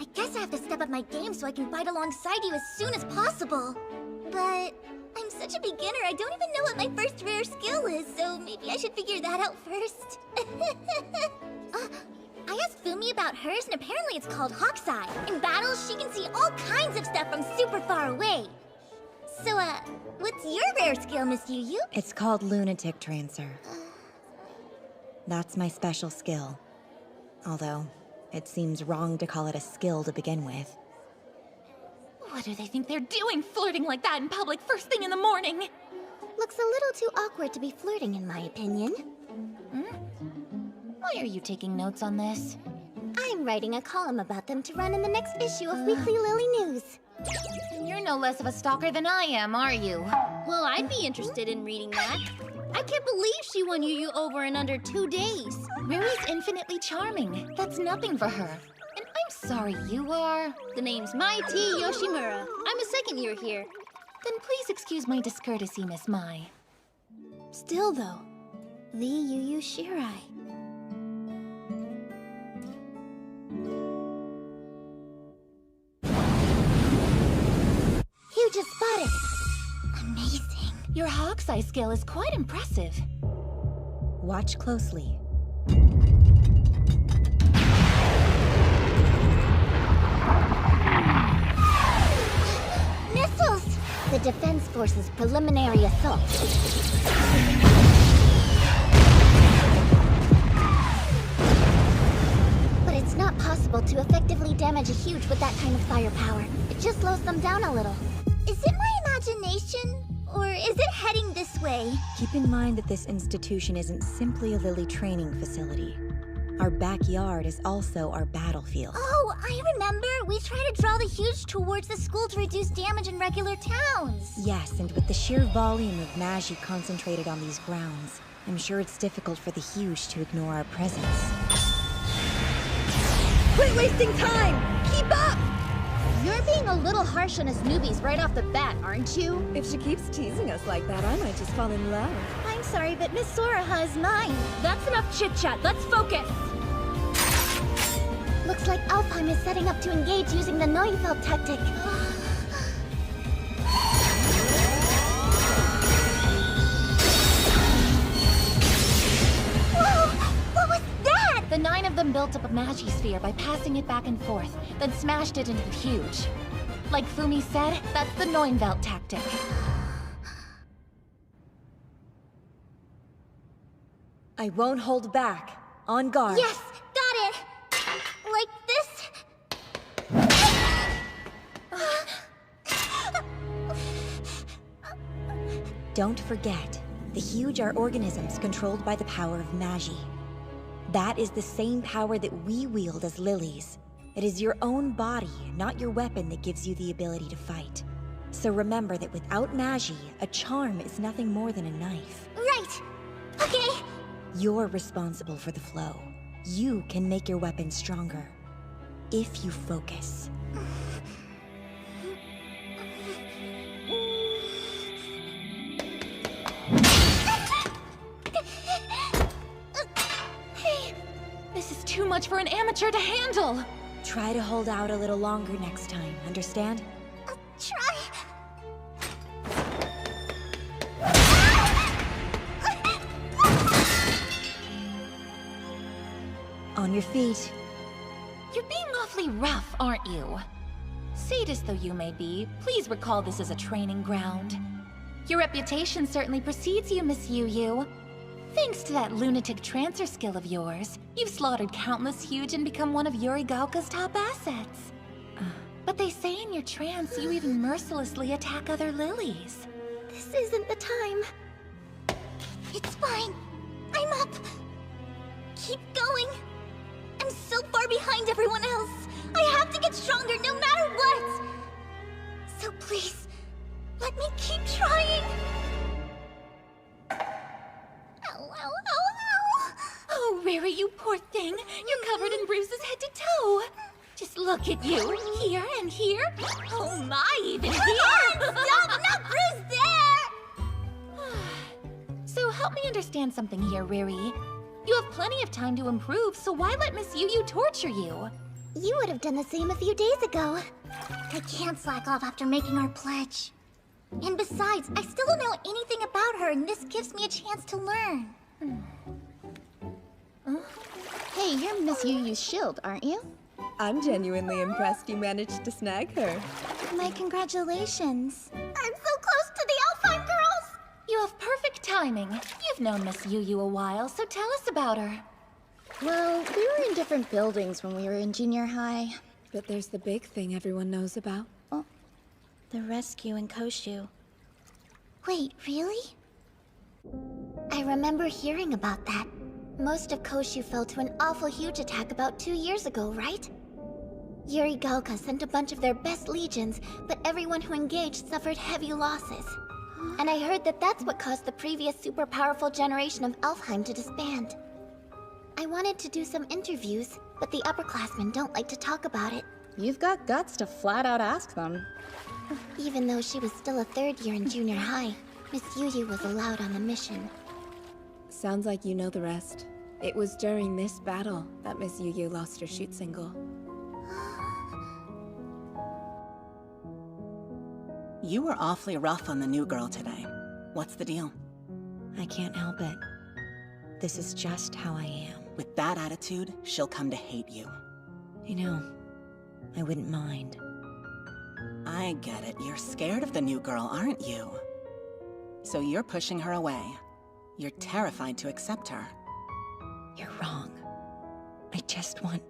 I guess I have to step up my game so I can fight alongside you as soon as possible. But I'm such a beginner, I don't even know what my first rare skill is, so maybe I should figure that out first. I asked Fumi about hers, and apparently it's called Hawk's-Eye. In battles, she can see all kinds of stuff from super far away. So, what's your rare skill, Miss Yu? It's called Lunatic Trancer. That's my special skill. Although, it seems wrong to call it a skill to begin with. What do they think they're doing, flirting like that in public first thing in the morning? Looks a little too awkward to be flirting, in my opinion. Why are you taking notes on this? I'm writing a column about them to run in the next issue of Weekly Lily News. You're no less of a stalker than I am, are you? Well, I'd be interested in reading that. I can't believe she won Yu over in under 2 days. Ruri's infinitely charming. That's nothing for her. And I'm sorry you are... The name's Mai T. Yoshimura. I'm a second year here. Then please excuse my discourtesy, Miss Mai. Still, though, the Yu Shirai. You just spotted it. Amazing. Your Hawk's-Eye skill is quite impressive. Watch closely. Missiles! The Defense Force's preliminary assault. But it's not possible to effectively damage a huge with that kind of firepower. It just slows them down a little. Is it my imagination? Or is it heading this way? Keep in mind that this institution isn't simply a Lily training facility. Our backyard is also our battlefield. Oh, I remember. We try to draw the huge towards the school to reduce damage in regular towns. Yes, and with the sheer volume of Magi concentrated on these grounds, I'm sure it's difficult for the huge to ignore our presence. Quit wasting time! Keep up! You're being a little harsh on us newbies right off the bat, aren't you? If she keeps teasing us like that, I might just fall in love. I'm sorry, but Miss Soraha is mine. That's enough chit-chat. Let's focus. Looks like Alfheim is setting up to engage using the Neufeld tactic. Whoa! What was that? The 9 of them built up a Magisphere by passing it back and forth, then smashed it into the huge. Like Fumi said, that's the Neufeld tactic. I won't hold back. On guard. Yes, got it. Like this. Don't forget, the huge are organisms controlled by the power of Magi. That is the same power that we wield as lilies. It is your own body, not your weapon, that gives you the ability to fight. So remember that without Magi, a charm is nothing more than a knife. Right. Okay. You're responsible for the flow. You can make your weapon stronger. If you focus. This is too much for an amateur to handle! Try to hold out a little longer next time, understand? I'll try. On your feet. You're being awfully rough, aren't you? Sadist though you may be, please recall this as a training ground. Your reputation certainly precedes you, Miss Yu. Thanks to that lunatic trancer skill of yours, you've slaughtered countless huge and become one of Yurigaoka's top assets. But they say in your trance you even mercilessly attack other lilies. This isn't the time. It's fine. I'm up. Keep going. I'm so far behind everyone else. I have to get stronger no matter what. So please, let me keep trying. Ow, ow, ow, ow. Oh, Riri, you poor thing. You're covered in bruises head to toe. Just look at you. Here and here. Oh my, even here. Stop, not bruised there. So help me understand something here, Riri. You have plenty of time to improve, so why let Miss Yu torture you? You would have done the same a few days ago. I can't slack off after making our pledge. And besides, I still don't know anything about her, and this gives me a chance to learn. Hey, you're Miss Yu's shield, aren't you? I'm genuinely impressed you managed to snag her. My congratulations. I'm so close to the Alpine girls! You have perfect timing. You've known Miss Yu a while, so tell us about her. Well, we were in different buildings when we were in junior high. But there's the big thing everyone knows about. The rescue in Koshu. Wait, really? I remember hearing about that. Most of Koshu fell to an awful huge attack about 2 years ago, right? Yuri Gaoka sent a bunch of their best legions, but everyone who engaged suffered heavy losses. And I heard that that's what caused the previous super powerful generation of Alfheim to disband. I wanted to do some interviews, but the upperclassmen don't like to talk about it. You've got guts to flat out ask them. Even though she was still a third year in junior high, Miss Yu was allowed on the mission. Sounds like you know the rest. It was during this battle that Miss Yu lost her shoot single. You were awfully rough on the new girl today. What's the deal? I can't help it. This is just how I am. With that attitude, she'll come to hate you. I know. I wouldn't mind. I get it. You're scared of the new girl, aren't you? So you're pushing her away. You're terrified to accept her. You're wrong. I just want...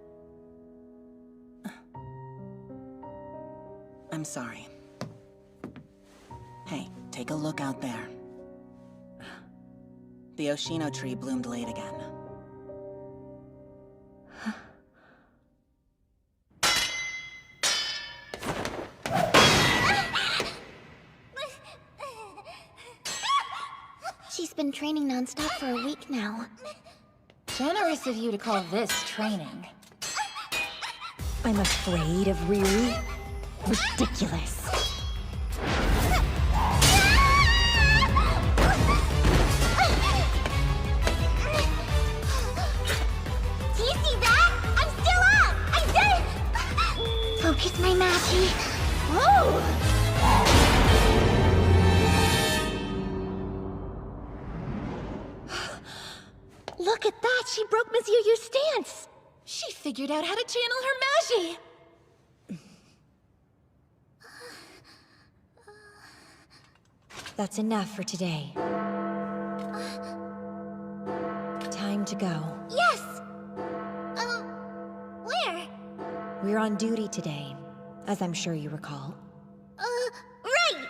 I'm sorry. Hey, take a look out there. The Oshino tree bloomed late again. She's been training non-stop for a week now. Generous of you to call this training. I'm afraid of Riri? Ridiculous. Do you see that? I'm still up! I did it! Focus my Magi. Whoa! Look at that! She broke Miss Yu's stance! She figured out how to channel her Magi! That's enough for today. Time to go. Yes! Where? We're on duty today, as I'm sure you recall. Right!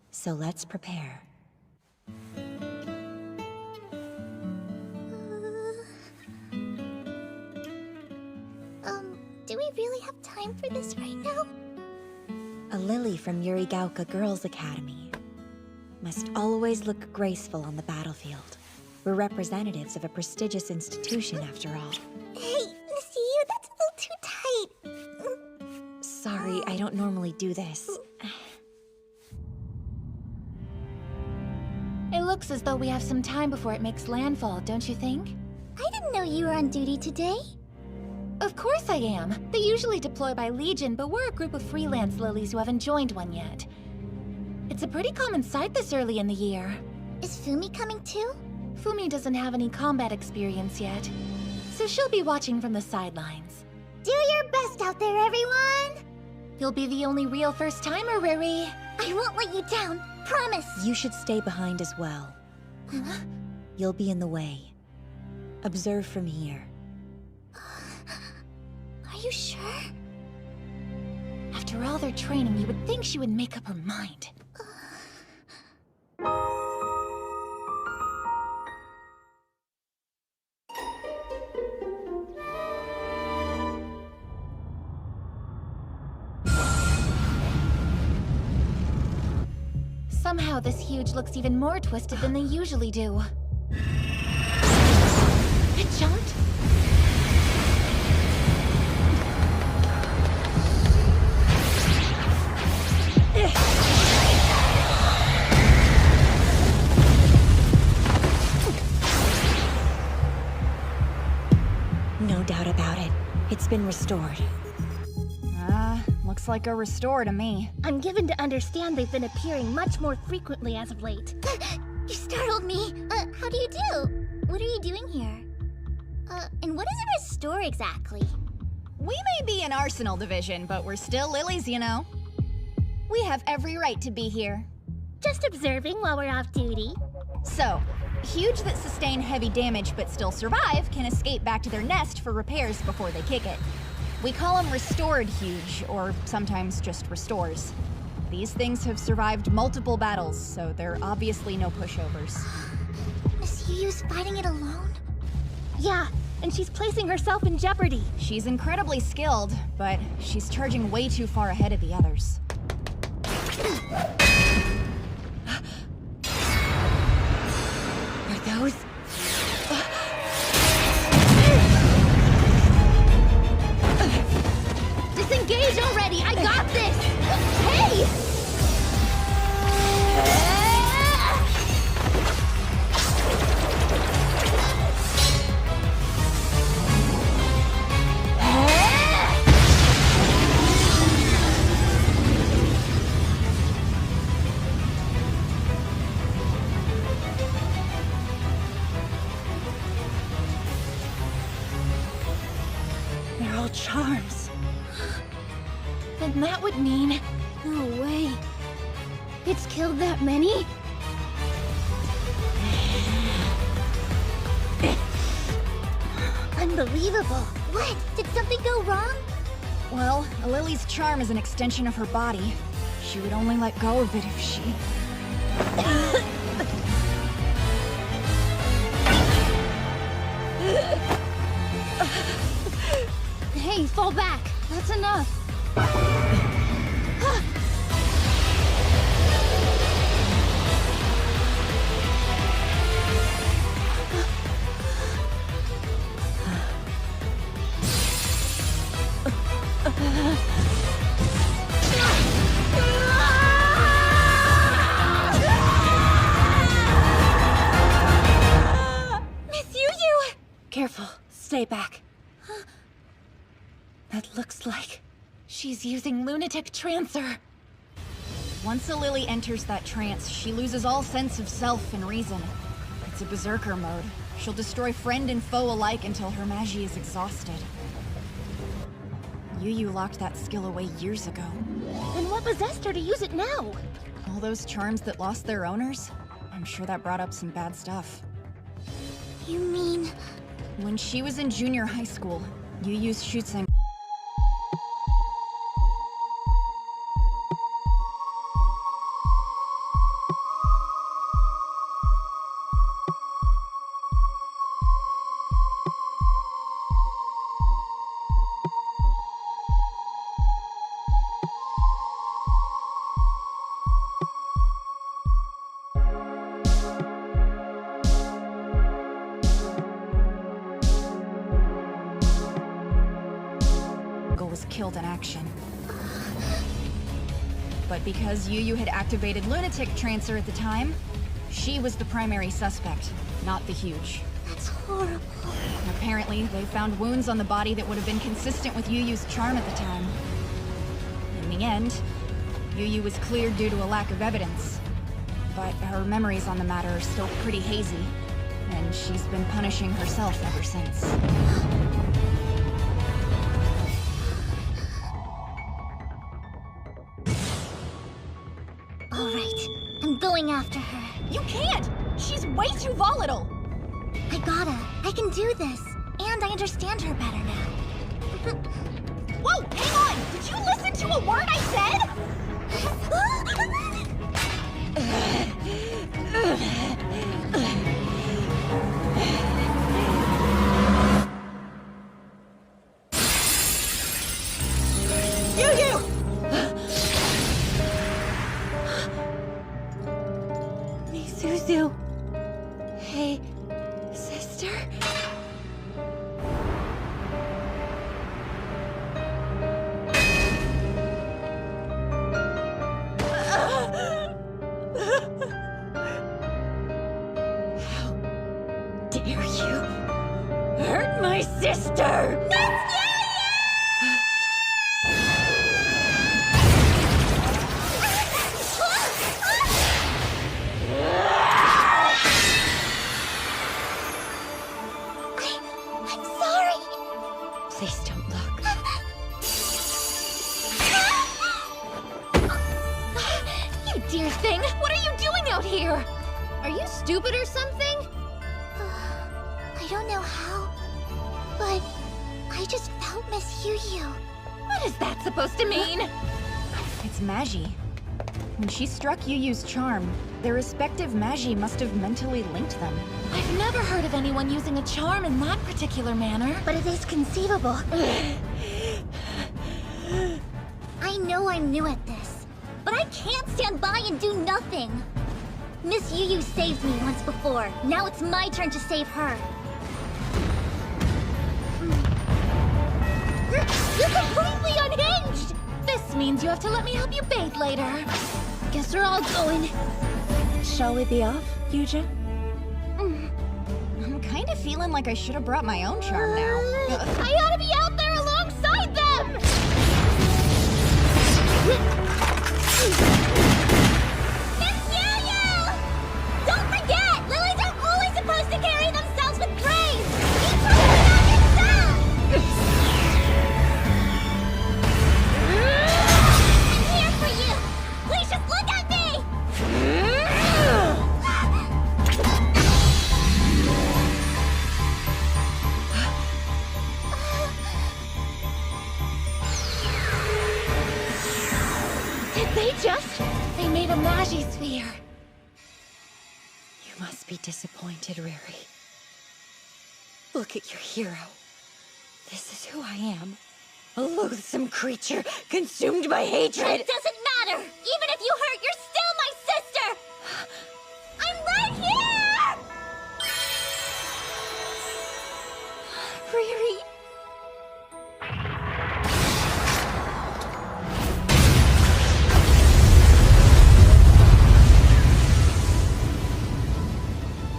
So let's prepare. Do we really have time for this right now? A lily from Yuri Gaoka Girls Academy must always look graceful on the battlefield. We're representatives of a prestigious institution, after all. Hey, Miss Yu, that's a little too tight. Sorry, I don't normally do this. It looks as though we have some time before it makes landfall, don't you think? I didn't know you were on duty today. Of course I am. They usually deploy by Legion, but we're a group of freelance lilies who haven't joined one yet. It's a pretty common sight this early in the year. Is Fumi coming too? Fumi doesn't have any combat experience yet, so she'll be watching from the sidelines. Do your best out there, everyone! You'll be the only real first-timer, Riri. I won't let you down, promise! You should stay behind as well. You'll be in the way. Observe from here. Are you sure? After all their training, you would think she would make up her mind. Somehow this huge looks even more twisted than they usually do. It jumped? No doubt about it. It's been restored. Looks like a restore to me. I'm given to understand they've been appearing much more frequently as of late. You startled me. How do you do? What are you doing here? And what is a restore exactly? We may be an arsenal division, but we're still lilies, you know. We have every right to be here. Just observing while we're off duty. So, huge that sustain heavy damage but still survive can escape back to their nest for repairs before they kick it. We call them restored huge, or sometimes just restores. These things have survived multiple battles, so they're obviously no pushovers. Miss Yuyu's fighting it alone? Yeah, and she's placing herself in jeopardy. She's incredibly skilled, but she's charging way too far ahead of the others. Are those? Disengage already! I got this! Hey! They're all charms. Then that would mean... No way. It's killed that many? Unbelievable. What? Did something go wrong? Well, a lily's charm is an extension of her body. She would only let go of it if she... Hey, fall back. That's enough. Miss Yuyu! Careful. Stay back. That looks like... she's using Lunatic Trancer. Once a lily enters that trance, she loses all sense of self and reason. It's a berserker mode. She'll destroy friend and foe alike until her magie is exhausted. Yuyu locked that skill away years ago. Then what possessed her to use it now? All those charms that lost their owners? I'm sure that brought up some bad stuff. You mean... When she was in junior high school, Yuyu's Shutseng was killed in action. But because Yuyu had activated Lunatic Trancer at the time, she was the primary suspect, not the Huge. That's horrible. Apparently, they found wounds on the body that would have been consistent with Yuyu's charm at the time. In the end, Yuyu was cleared due to a lack of evidence. But her memories on the matter are still pretty hazy, and she's been punishing herself ever since. All right, I'm going after her. You can't! She's way too volatile! I gotta. I can do this. And I understand her better now. Whoa! Hang on! on! Did you listen to a word I said? Misuzu. Hey, sister? How dare you hurt my sister? I'm sorry. Please don't look. You dear thing! What are you doing out here? Are you stupid or something? I don't know how, but I just felt Miss Yu. What is that supposed to mean? It's Magi. When she struck Yu's charm, their respective Magi must have mentally linked them. I've never heard of anyone using a charm in that particular manner. But it is conceivable. I know I'm new at this, but I can't stand by and do nothing. Miss Yu saved me once before. Now it's my turn to save her. You're completely unhinged! This means you have to let me help you bathe later. Guess we're all going. Shall we be off, Yuja? I'm kind of feeling like I should have brought my own charm now. I ought to be out there alongside them! Miss Yu! Don't forget, lilies are always supposed to carry themselves with grace! Be confident on yourself! I'm here for you! Please just look at me! Did they just? They made a Magi sphere. You must be disappointed, Riri. Look at your hero. This is who I am. A loathsome creature consumed by hatred. It doesn't matter! Even if you hurt, you're still my sister! I'm right here! Riri.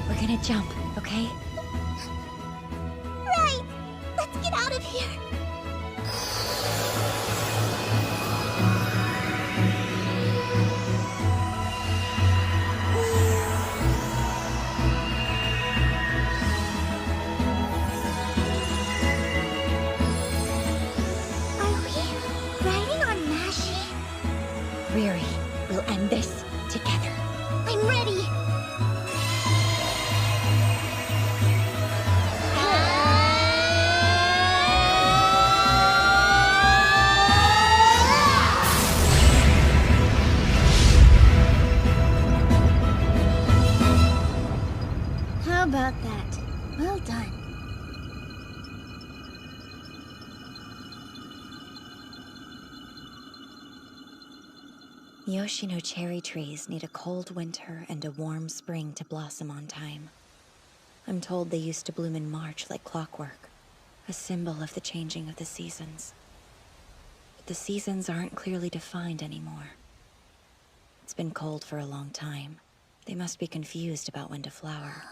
We're gonna jump, okay? Right! Let's get out of here! Are we riding on Magi? Riri, we'll end this together. I'm ready! How about that? Well done. Yoshino cherry trees need a cold winter and a warm spring to blossom on time. I'm told they used to bloom in March like clockwork, a symbol of the changing of the seasons. But the seasons aren't clearly defined anymore. It's been cold for a long time. They must be confused about when to flower.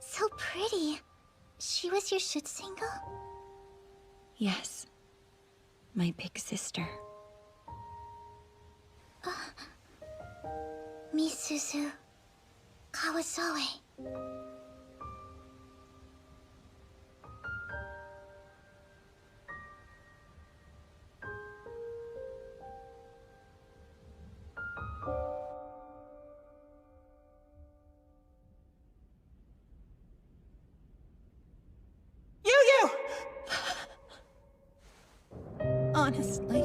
So pretty. She was your Shutsengo? Yes, my big sister. Misuzu Kawasoe. Honestly,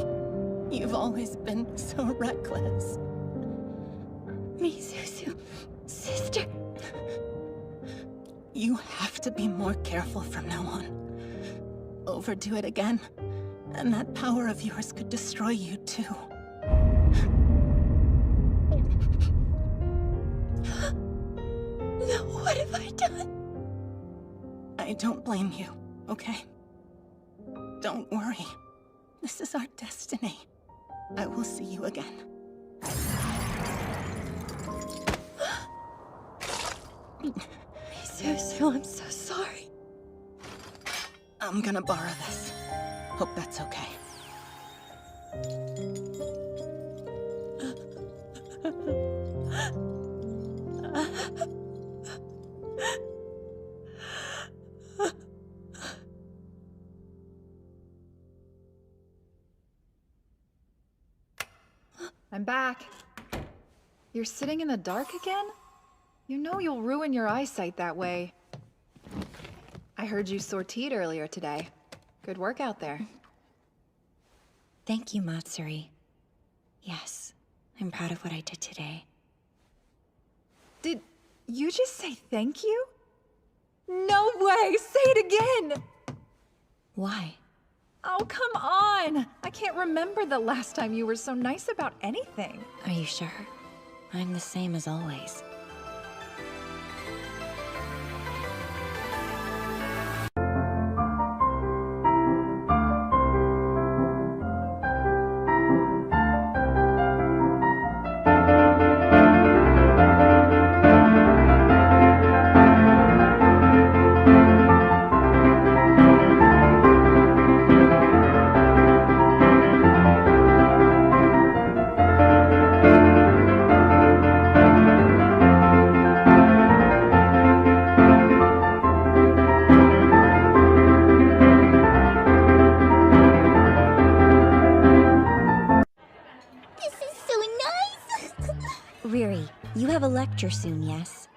you've always been so reckless. Misuzu, sister. You have to be more careful from now on. Overdo it again, and that power of yours could destroy you too. No, what have I done? I don't blame you, okay? Don't worry. This is our destiny. I will see you again. Misuzu, I'm so sorry. I'm gonna borrow this. Hope that's okay. I'm back. You're sitting in the dark again? You know you'll ruin your eyesight that way. I heard you sortied earlier today. Good work out there. Thank you, Matsuri. Yes, I'm proud of what I did today. Did you just say thank you? No way! Say it again! Why? Oh, come on! I can't remember the last time you were so nice about anything. Are you sure? I'm the same as always. Riri, you have a lecture soon, yes?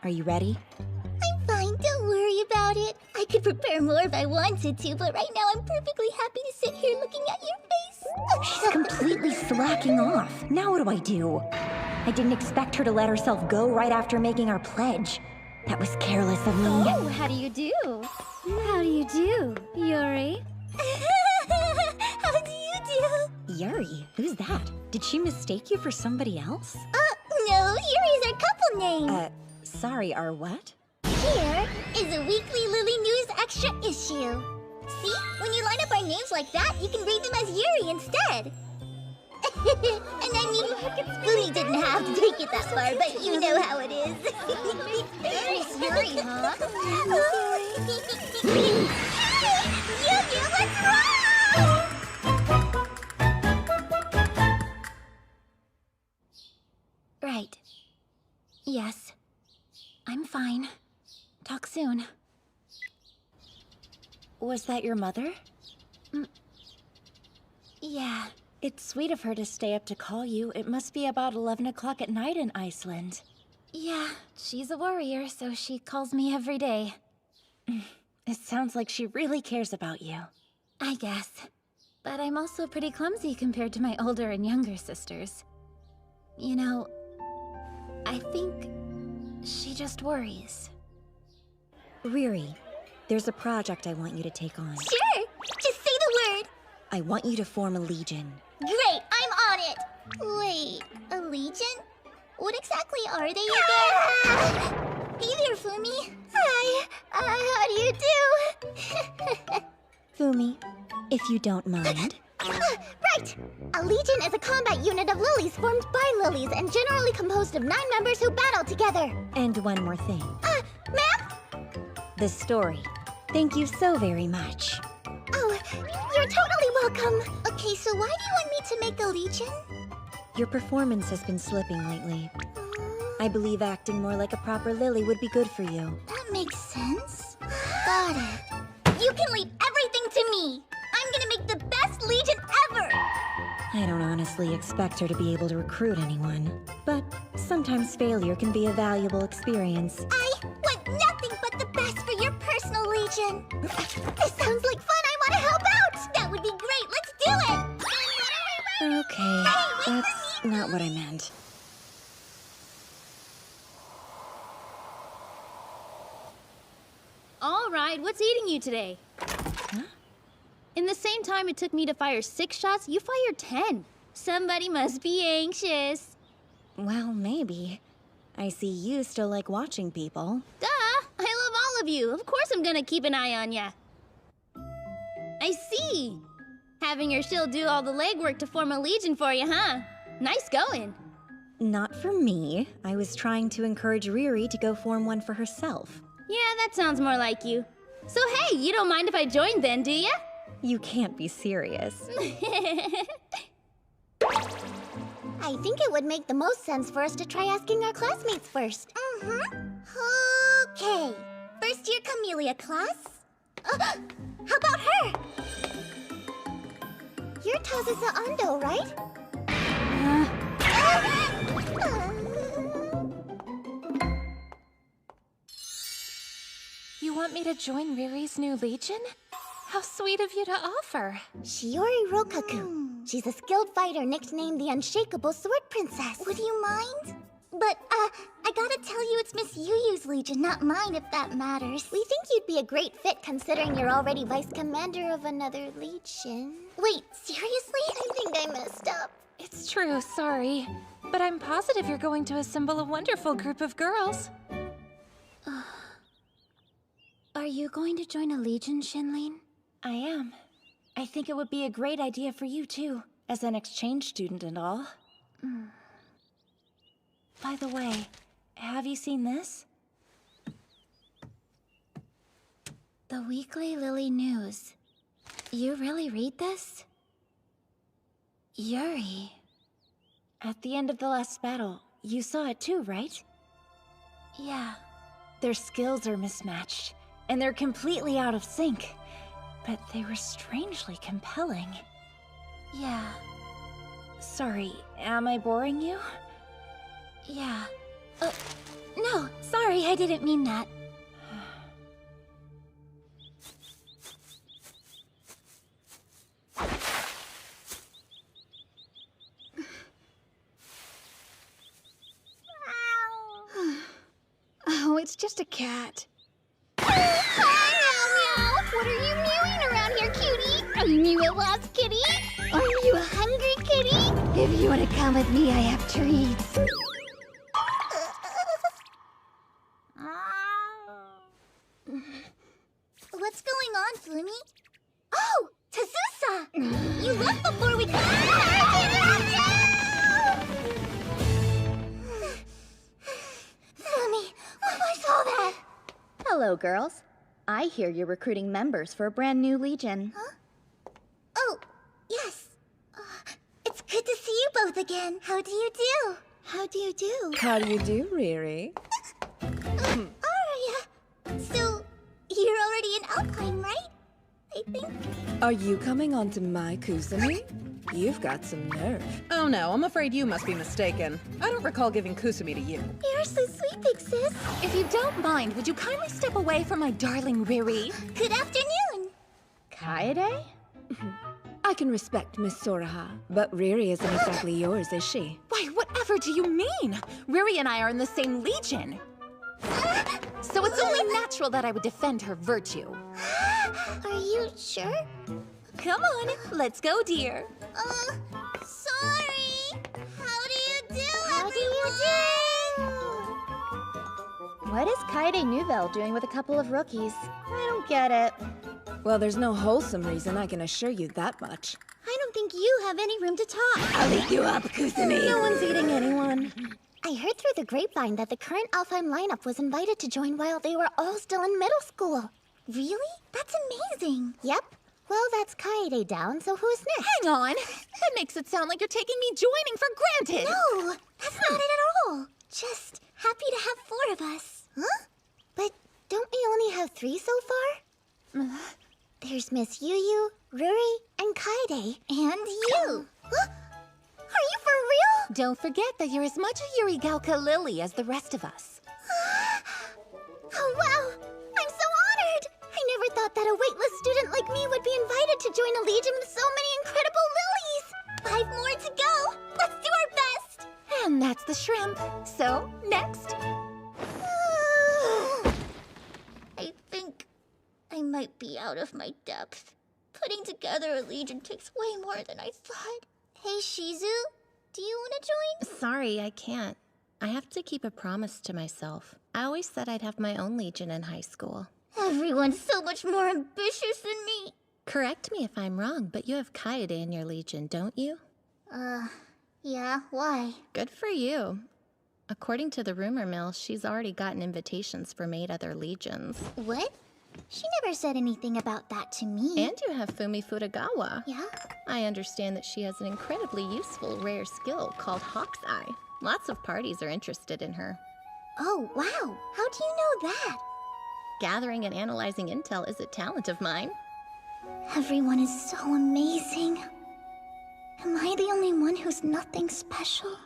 Are you ready? I'm fine, don't worry about it. I could prepare more if I wanted to, but right now I'm perfectly happy to sit here looking at your face. She's completely slacking off. Now what do? I didn't expect her to let herself go right after making our pledge. That was careless of me. Oh, how do you do? How do you do, Yuri? How do you do? Yuri? Who's that? Did she mistake you for somebody else? No, Yuri's our couple name. Sorry, our what? Here is a weekly Lily News extra issue. See? When you line up our names like that, you can read them as Yuri instead. And I mean, Fumi didn't have to take it that far, but you know how it is. It's Yuri, huh? Yuri, what's wrong? Right. Yes. I'm fine. Talk soon. Was that your mother? Yeah. It's sweet of her to stay up to call you. It must be about 11 o'clock at night in Iceland. Yeah, she's a warrior, so she calls me every day. It sounds like she really cares about you. I guess. But I'm also pretty clumsy compared to my older and younger sisters. You know, I think she just worries. Riri, there's a project I want you to take on. Sure! Just say the word! I want you to form a legion. Great, I'm on it! Wait, a legion? What exactly are they again? Hey there, Fumi. Hi, how do you do? Fumi, if you don't mind. Right! A legion is a combat unit of lilies formed by lilies and generally composed of 9 members who battle together. And one more thing. Ma'am? The story. Thank you so very much. Oh, you're totally welcome. Okay, so why do you want me to make a legion? Your performance has been slipping lately. I believe acting more like a proper lily would be good for you. That makes sense. Got it. You can leave everything to me. I'm gonna make the best legion ever. I don't honestly expect her to be able to recruit anyone, but sometimes failure can be a valuable experience. I want nothing but the best for your personal legion. This sounds like fun. I want to help out. That would be great. Let's do it. Okay, that's not what I meant. All right, what's eating you today? Huh? In the same time it took me to fire 6 shots, you fired 10. Somebody must be anxious. Well, maybe. I see you still like watching people. Duh! I love all of you. Of course I'm gonna keep an eye on ya. I see. Having your shield do all the legwork to form a legion for you, huh? Nice going. Not for me. I was trying to encourage Riri to go form one for herself. Yeah, that sounds more like you. So hey, you don't mind if I join then, do ya? You can't be serious. I think it would make the most sense for us to try asking our classmates first. Okay. First year Camellia class. How about her? You're Tazusa Ando, right? You want me to join Riri's new legion? How sweet of you to offer. Shiori Rokaku. She's a skilled fighter nicknamed the Unshakable Sword Princess. Would you mind? But, I gotta tell you it's Miss Yuyu's legion, not mine, if that matters. We think you'd be a great fit considering you're already vice commander of another legion. Wait, seriously? I think I messed up. It's true, sorry. But I'm positive you're going to assemble a wonderful group of girls. Are you going to join a legion, Shinlin? I am. I think it would be a great idea for you, too, as an exchange student and all. By the way, have you seen this? The Weekly Lily News. You really read this? Yuri. At the end of the last battle, you saw it too, right? Yeah. Their skills are mismatched, and they're completely out of sync. But they were strangely compelling. Yeah. Sorry, am I boring you? Yeah. No, sorry, I didn't mean that. Oh, it's just a cat. Hi, Meow Meow! What are you mewing around here, cutie? Are you a lost kitty? Are you a hungry kitty? If you want to come with me, I have treats. What's going on, Flumi? Oh, Tazusa! You left before we Flumi, what was all that? Hello, girls. I hear you're recruiting members for a brand new legion. Huh? Oh, yes. It's good to see you both again. How do you do? How do you do? How do you do, Riri? Aria. So, you're already in Alpine, right? I think. Are you coming onto my Kusumi? You've got some nerve. Oh no, I'm afraid you must be mistaken. I don't recall giving Kusumi to you. You're so sweet, big sis. If you don't mind, would you kindly step away from my darling Riri? Good afternoon. Kaede? I can respect Miss Soraha, but Riri isn't exactly yours, is she? Why, whatever do you mean? Riri and I are in the same legion. So it's only natural that I would defend her virtue. Are you sure? Come on, let's go, dear. Sorry. How do you do, How do you do? What is Kaede Nouvelle doing with a couple of rookies? I don't get it. Well, there's no wholesome reason, I can assure you that much. I don't think you have any room to talk. I'll eat you up, Kusumi! No one's eating anyone. I heard through the grapevine that the current Alfheim lineup was invited to join while they were all still in middle school. Really? That's amazing. Yep. Well, that's Kaede down, so who's next? Hang on. That makes it sound like you're taking me joining for granted. No, that's not it at all. Just happy to have 4 of us. Huh? But don't we only have 3 so far? There's Miss Yuyu, Ruri, and Kaede. And you. Huh? Are you for real? Don't forget that you're as much a Yurigalka Lily as the rest of us. Oh, wow! I'm so honored! I never thought that a waitlist student like me would be invited to join a legion with so many incredible lilies! 5 more to go! might be out of my depth. Putting together a legion takes way more than I thought. Hey, Shizu, do you want to join? Sorry, I can't. I have to keep a promise to myself. I always said I'd have my own legion in high school. Everyone's so much more ambitious than me. Correct me if I'm wrong, but you have Kaede in your legion, don't you? Yeah, why? Good for you. According to the rumor mill, she's already gotten invitations for 8 other legions. What? She never said anything about that to me. And you have Fumi Futagawa. Yeah? I understand that she has an incredibly useful rare skill called Hawk's Eye. Lots of parties are interested in her. Oh, wow. How do you know that? Gathering and analyzing intel is a talent of mine. Everyone is so amazing. Am I the only one who's nothing special?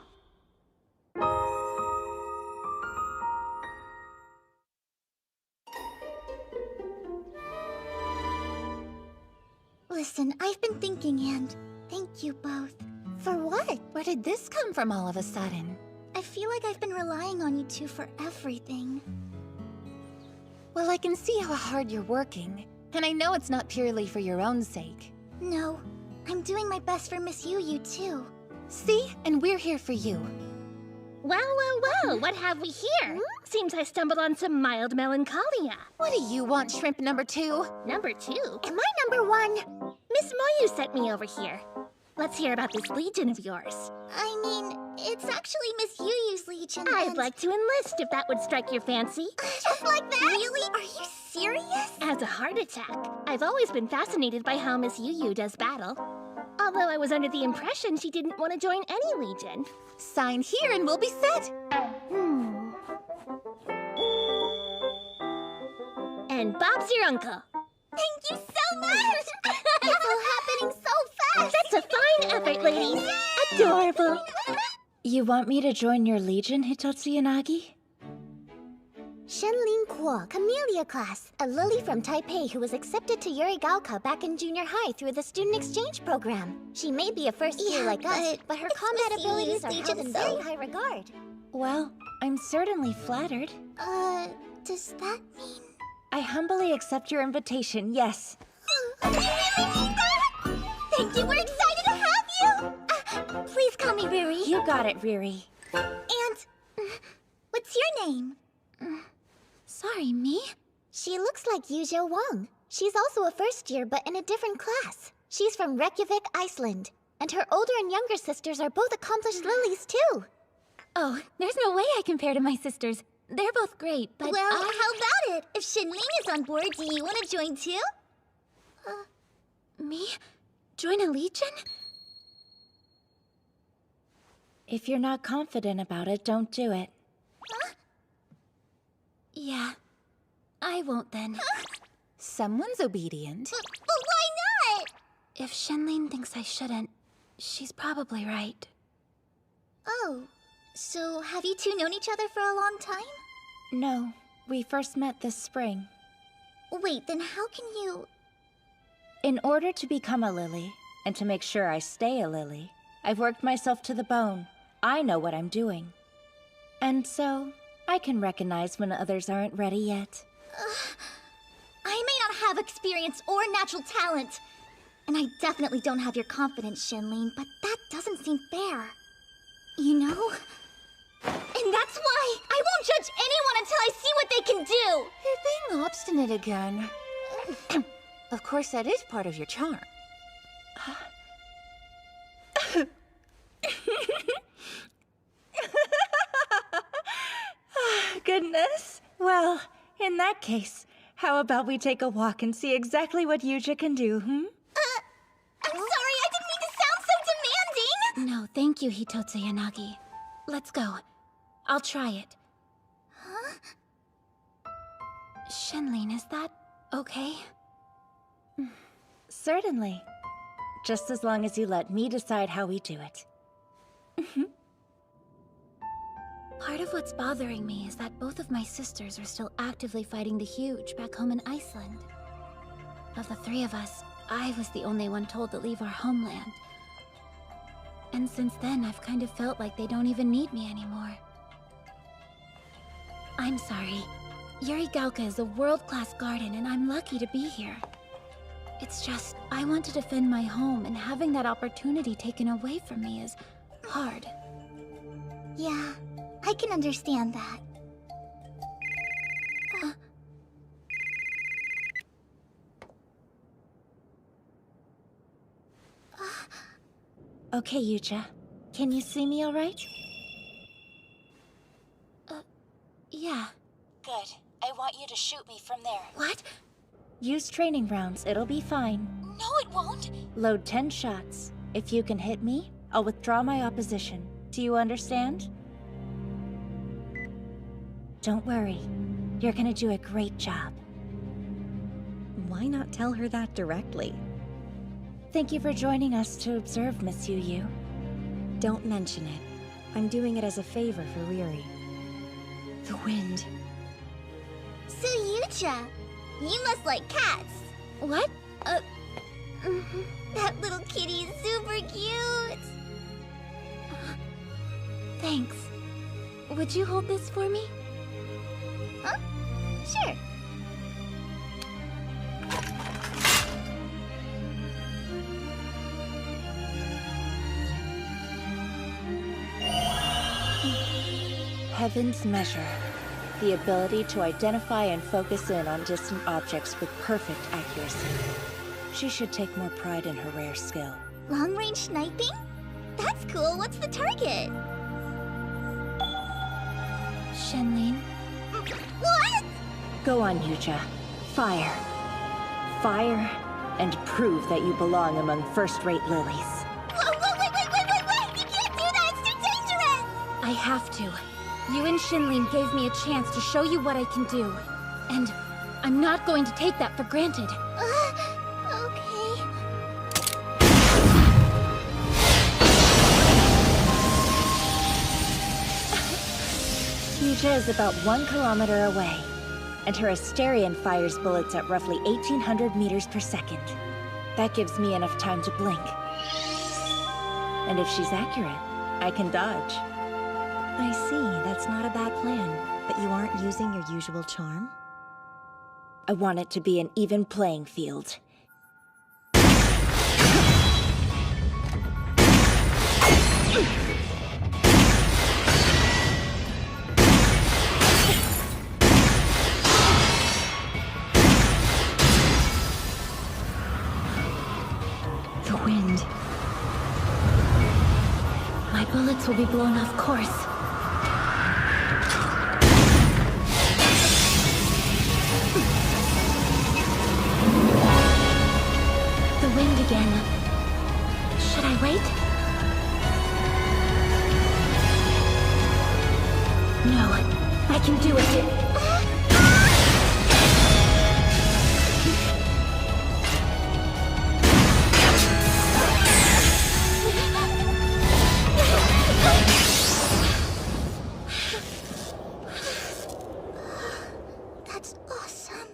Listen, I've been thinking, and thank you both. For what? Where did this come from all of a sudden? I feel like I've been relying on you two for everything. Well, I can see how hard you're working, and I know it's not purely for your own sake. No, I'm doing my best for Miss Yu too. See? And we're here for you. Well, well, well, what have we here? Seems I stumbled on some mild melancholia. What do you want, shrimp number 2? Number 2? Am I number 1? Miss Moyu sent me over here. Let's hear about this legion of yours. I mean, it's actually Miss Yu's legion. I'd like to enlist if that would strike your fancy. Just like that? Really? Are you serious? As a heart attack, I've always been fascinated by how Miss Yu does battle. Although I was under the impression she didn't want to join any legion. Sign here and we'll be set. And Bob's your uncle. Thank you so much! It's all happening so fast! That's a fine effort, ladies. Adorable. You want me to join your legion, Hitotsu Yanagi? Shenlin Kuo, Camellia class, a lily from Taipei who was accepted to Yurigaoka back in junior high through the student exchange program. She may be a first year like us, but her combat abilities are held in very high regard. Well, I'm certainly flattered. Does that mean... I humbly accept your invitation, yes. Thank you, we're excited to have you! Please call me Riri. You got it, Riri. And... what's your name? Sorry, me? She looks like Yujo Wang. She's also a first year, but in a different class. She's from Reykjavik, Iceland. And her older and younger sisters are both accomplished lilies, too. Oh, there's no way I compare to my sisters. They're both great, but well, how about it? If Shinling is on board, do you want to join too? Me? Join a legion? If you're not confident about it, don't do it. Huh? Yeah, I won't then. Someone's obedient. But why not? If Shenlin thinks I shouldn't, she's probably right. Oh, so have you two known each other for a long time? No, we first met this spring. Wait, then how can you... In order to become a lily, and to make sure I stay a lily, I've worked myself to the bone. I know what I'm doing. And so, I can recognize when others aren't ready yet. I may not have experience or natural talent. And I definitely don't have your confidence, Shenlin, but that doesn't seem fair. You know? And that's why I won't judge anyone until I see what they can do! You're being obstinate again. Of course, that is part of your charm. Goodness. Well, in that case, how about we take a walk and see exactly what Yuja can do, I'm sorry, I didn't mean to sound so demanding! No, thank you, Hitotsu Yanagi. Let's go. I'll try it. Huh? Shenlin, is that okay? Certainly. Just as long as you let me decide how we do it. Part of what's bothering me is that both of my sisters are still actively fighting the Huge back home in Iceland. Of the 3 of us, I was the only one told to leave our homeland. And since then, I've kind of felt like they don't even need me anymore. I'm sorry. Yurigaoka is a world-class garden, and I'm lucky to be here. It's just, I want to defend my home, and having that opportunity taken away from me is hard. Yeah, I can understand that. Okay, Yuja. Can you see me all right? Yeah. Good. I want you to shoot me from there. What? Use training rounds. It'll be fine. No, it won't. Load 10 shots. If you can hit me, I'll withdraw my opposition. Do you understand? Don't worry. You're gonna do a great job. Why not tell her that directly? Thank you for joining us to observe, Miss Yu. Don't mention it. I'm doing it as a favor for Riri. The wind. So, Yuja, you must like cats. What? That little kitty is super cute. Thanks. Would you hold this for me? Huh? Sure. Heaven's Measure. The ability to identify and focus in on distant objects with perfect accuracy. She should take more pride in her rare skill. Long-range sniping? That's cool. What's the target? Shenlin. What? Go on, Yuja. Fire. Fire, and prove that you belong among first-rate lilies. Whoa, wait! You can't do that! It's too dangerous! I have to. You and Shenlin gave me a chance to show you what I can do. And I'm not going to take that for granted. Okay. Yuja is about 1 kilometer away, and her Asterion fires bullets at roughly 1,800 meters per second. That gives me enough time to blink. And if she's accurate, I can dodge. I see, that's not a bad plan. But you aren't using your usual charm? I want it to be an even playing field. The wind. My bullets will be blown off course. The wind again. Should I wait? No, I can do it. That's awesome.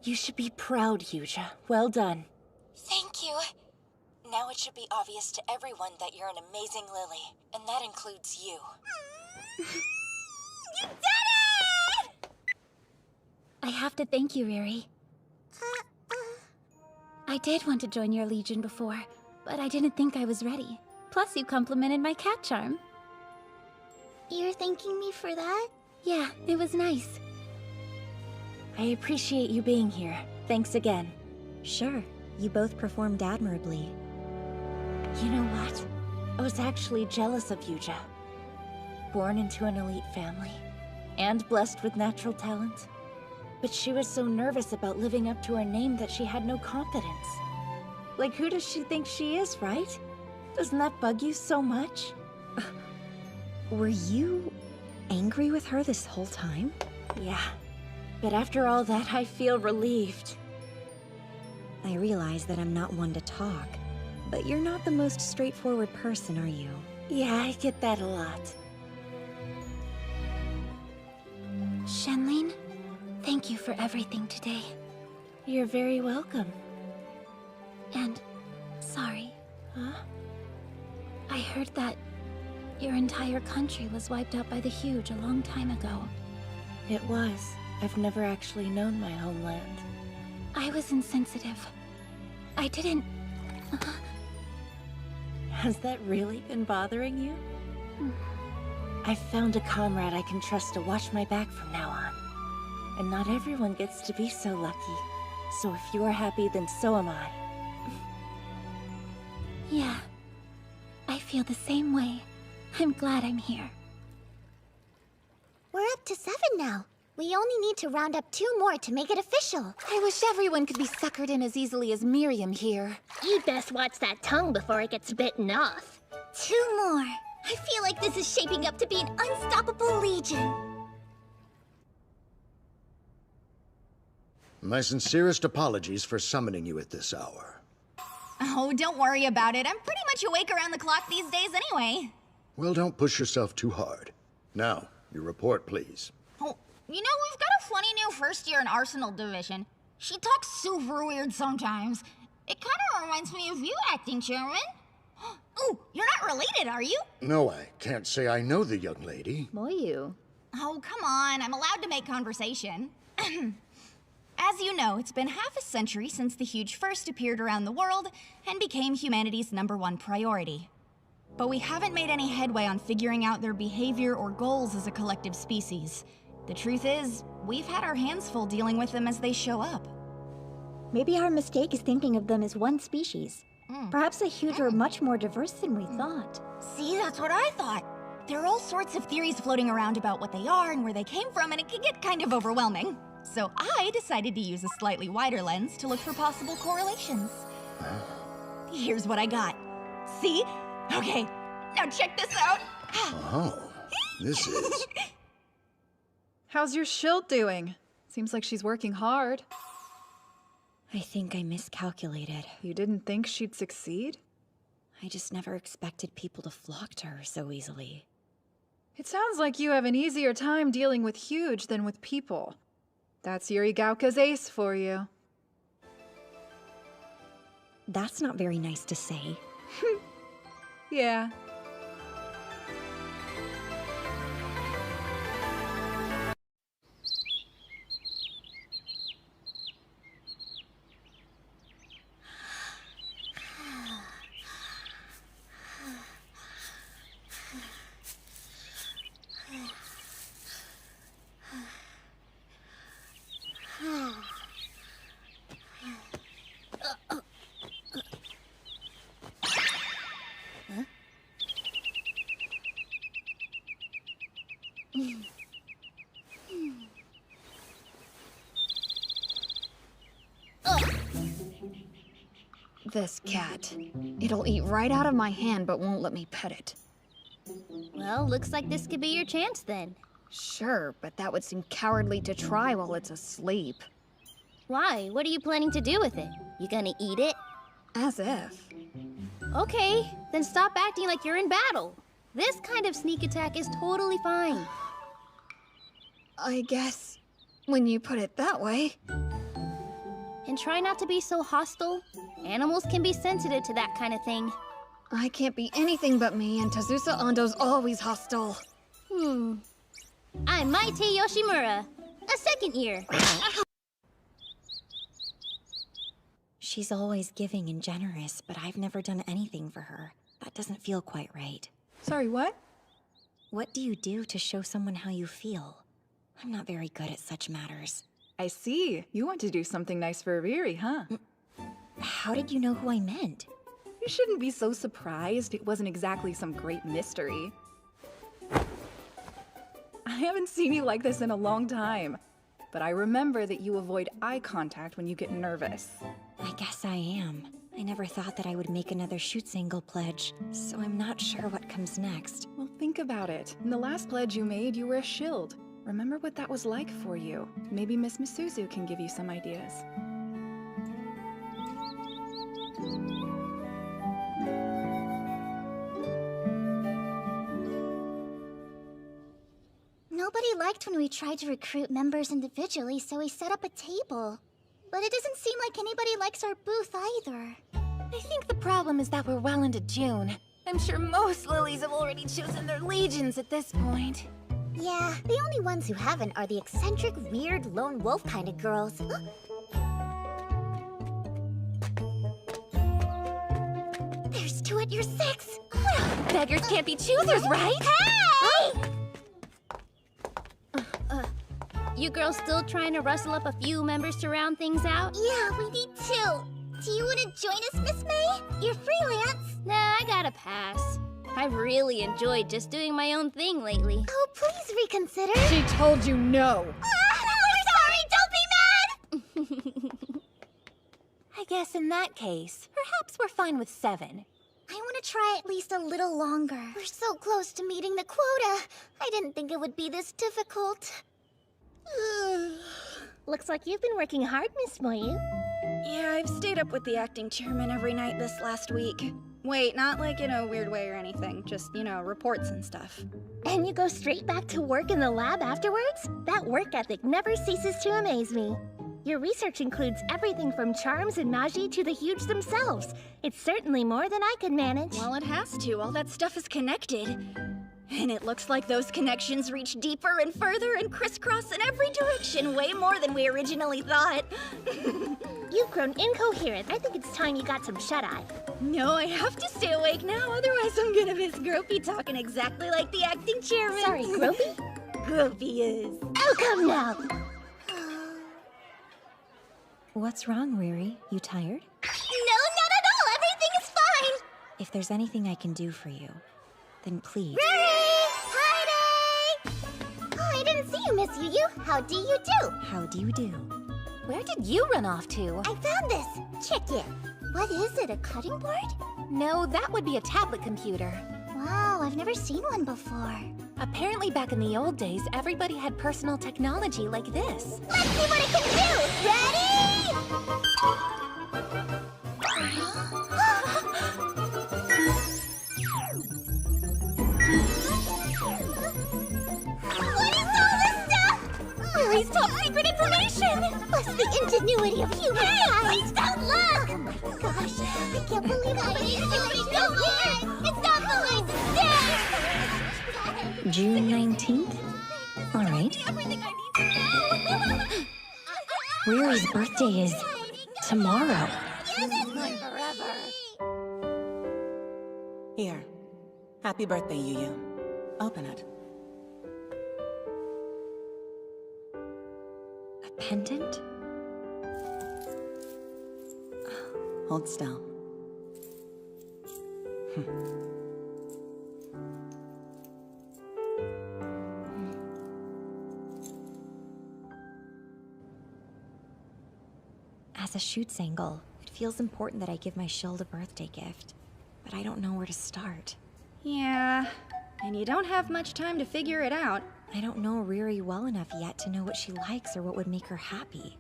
You should be proud, Yuja. Well done. Thank you. Now it should be obvious to everyone that you're an amazing lily, and that includes you. You did it! I have to thank you, Riri. I did want to join your legion before, but I didn't think I was ready. Plus, you complimented my cat charm. You're thanking me for that? Yeah, it was nice. I appreciate you being here. Thanks again. Sure, you both performed admirably. You know what? I was actually jealous of Yuja. Born into an elite family, and blessed with natural talent. But she was so nervous about living up to her name that she had no confidence. Like, who does she think she is, right? Doesn't that bug you so much? Were you angry with her this whole time? Yeah. But after all that, I feel relieved. I realize that I'm not one to talk, but you're not the most straightforward person, are you? Yeah, I get that a lot. Shenlin, thank you for everything today. You're very welcome. And sorry. Huh? I heard that Your entire country was wiped out by the Huge a long time ago. It was. I've never actually known my homeland. I was insensitive. I didn't... Has that really been bothering you? I've found a comrade I can trust to watch my back from now on. And not everyone gets to be so lucky. So if you're happy, then so am I. Yeah. I feel the same way. I'm glad I'm here. We're up to 7 now. We only need to round up 2 more to make it official. I wish everyone could be suckered in as easily as Miriam here. You'd best watch that tongue before it gets bitten off. 2 more. I feel like this is shaping up to be an unstoppable legion. My sincerest apologies for summoning you at this hour. Oh, don't worry about it. I'm pretty much awake around the clock these days anyway. Well, don't push yourself too hard. Now, your report, please. Oh, you know, we've got a funny new first year in Arsenal Division. She talks super weird sometimes. It kind of reminds me of you, Acting Chairman. Oh, you're not related, are you? No, I can't say I know the young lady. Moyu. Oh, come on. I'm allowed to make conversation. As you know, it's been half a century since the Huge first appeared around the world and became humanity's #1 priority. But we haven't made any headway on figuring out their behavior or goals as a collective species. The truth is, we've had our hands full dealing with them as they show up. Maybe our mistake is thinking of them as one species. Perhaps the Huge are much more diverse than we thought. See, that's what I thought. There are all sorts of theories floating around about what they are and where they came from, and it can get kind of overwhelming. So I decided to use a slightly wider lens to look for possible correlations. Here's what I got. See? Okay, now check this out. Oh, this is... How's your shield doing? Seems like she's working hard. I think I miscalculated. You didn't think she'd succeed? I just never expected people to flock to her so easily. It sounds like you have an easier time dealing with Huge than with people. That's Yuri Gauka's ace for you. That's not very nice to say. Yeah. This cat. It'll eat right out of my hand, but won't let me pet it. Well, looks like this could be your chance then. Sure, but that would seem cowardly to try while it's asleep. Why? What are you planning to do with it? You gonna eat it? As if. Okay, then stop acting like you're in battle. This kind of sneak attack is totally fine. I guess when you put it that way. And try not to be so hostile. Animals can be sensitive to that kind of thing. I can't be anything but me, and Tazusa Ando's always hostile. I'm Maite Yoshimura, a second year. She's always giving and generous, but I've never done anything for her. That doesn't feel quite right. Sorry, what? What do you do to show someone how you feel? I'm not very good at such matters. I see. You want to do something nice for Riri, huh? How did you know who I meant? You shouldn't be so surprised. It wasn't exactly some great mystery. I haven't seen you like this in a long time, but I remember that you avoid eye contact when you get nervous. I guess I am. I never thought that I would make another Shoot-Single pledge, so I'm not sure what comes next. Well, think about it. In the last pledge you made, you were a shield. Remember what that was like for you. Maybe Miss Misuzu can give you some ideas. Nobody liked when we tried to recruit members individually, so we set up a table. But it doesn't seem like anybody likes our booth either. I think the problem is that we're well into June. I'm sure most lilies have already chosen their legions at this point. Yeah, the only ones who haven't are the eccentric, weird, lone wolf kind of girls. There's two at your 6. Well, beggars can't be choosers, right? Hey! You girls still trying to rustle up a few members to round things out? Yeah, we need 2. Do you want to join us, Miss May? You're freelance. Nah, I gotta pass. I've really enjoyed just doing my own thing lately. Oh, please reconsider. She told you no. We're sorry, don't be mad! I guess in that case, perhaps we're fine with 7. I want to try at least a little longer. We're so close to meeting the quota. I didn't think it would be this difficult. Looks like you've been working hard, Miss Moyu. Yeah, I've stayed up with the acting chairman every night this last week. Wait, not like in a weird way or anything. Just, reports and stuff. And you go straight back to work in the lab afterwards? That work ethic never ceases to amaze me. Your research includes everything from charms and magi to the huge themselves. It's certainly more than I could manage. Well, it has to. All that stuff is connected. And it looks like those connections reach deeper and further and crisscross in every direction, way more than we originally thought. You've grown incoherent. I think it's time you got some shut-eye. No, I have to stay awake now, otherwise I'm gonna miss Gropey talking exactly like the acting chairman. Sorry, Gropey? Gropey is. Oh, come now! What's wrong, Riri? You tired? No, not at all. Everything is fine. If there's anything I can do for you, then please. Riri! Heidi! Oh, I didn't see you, Miss Yu. How do you do? How do you do? Where did you run off to? I found this. Check it. What is it, a cutting board? No, that would be a tablet computer. Wow, I've never seen one before. Apparently back in the old days, everybody had personal technology like this. Let's see what it can do! Ready? What is all this stuff? Riri's top secret information! Plus the ingenuity of humankind! Don't look! Oh my gosh, I can't believe how many information is here! It's not behind the stairs! June 19th? All right. Everything I need to know! Riri's birthday is tomorrow. Here. Happy birthday, Yu. Open it. A pendant? Hold still. As a shoots angle, it feels important that I give my shield a birthday gift. But I don't know where to start. Yeah, and you don't have much time to figure it out. I don't know Riri well enough yet to know what she likes or what would make her happy.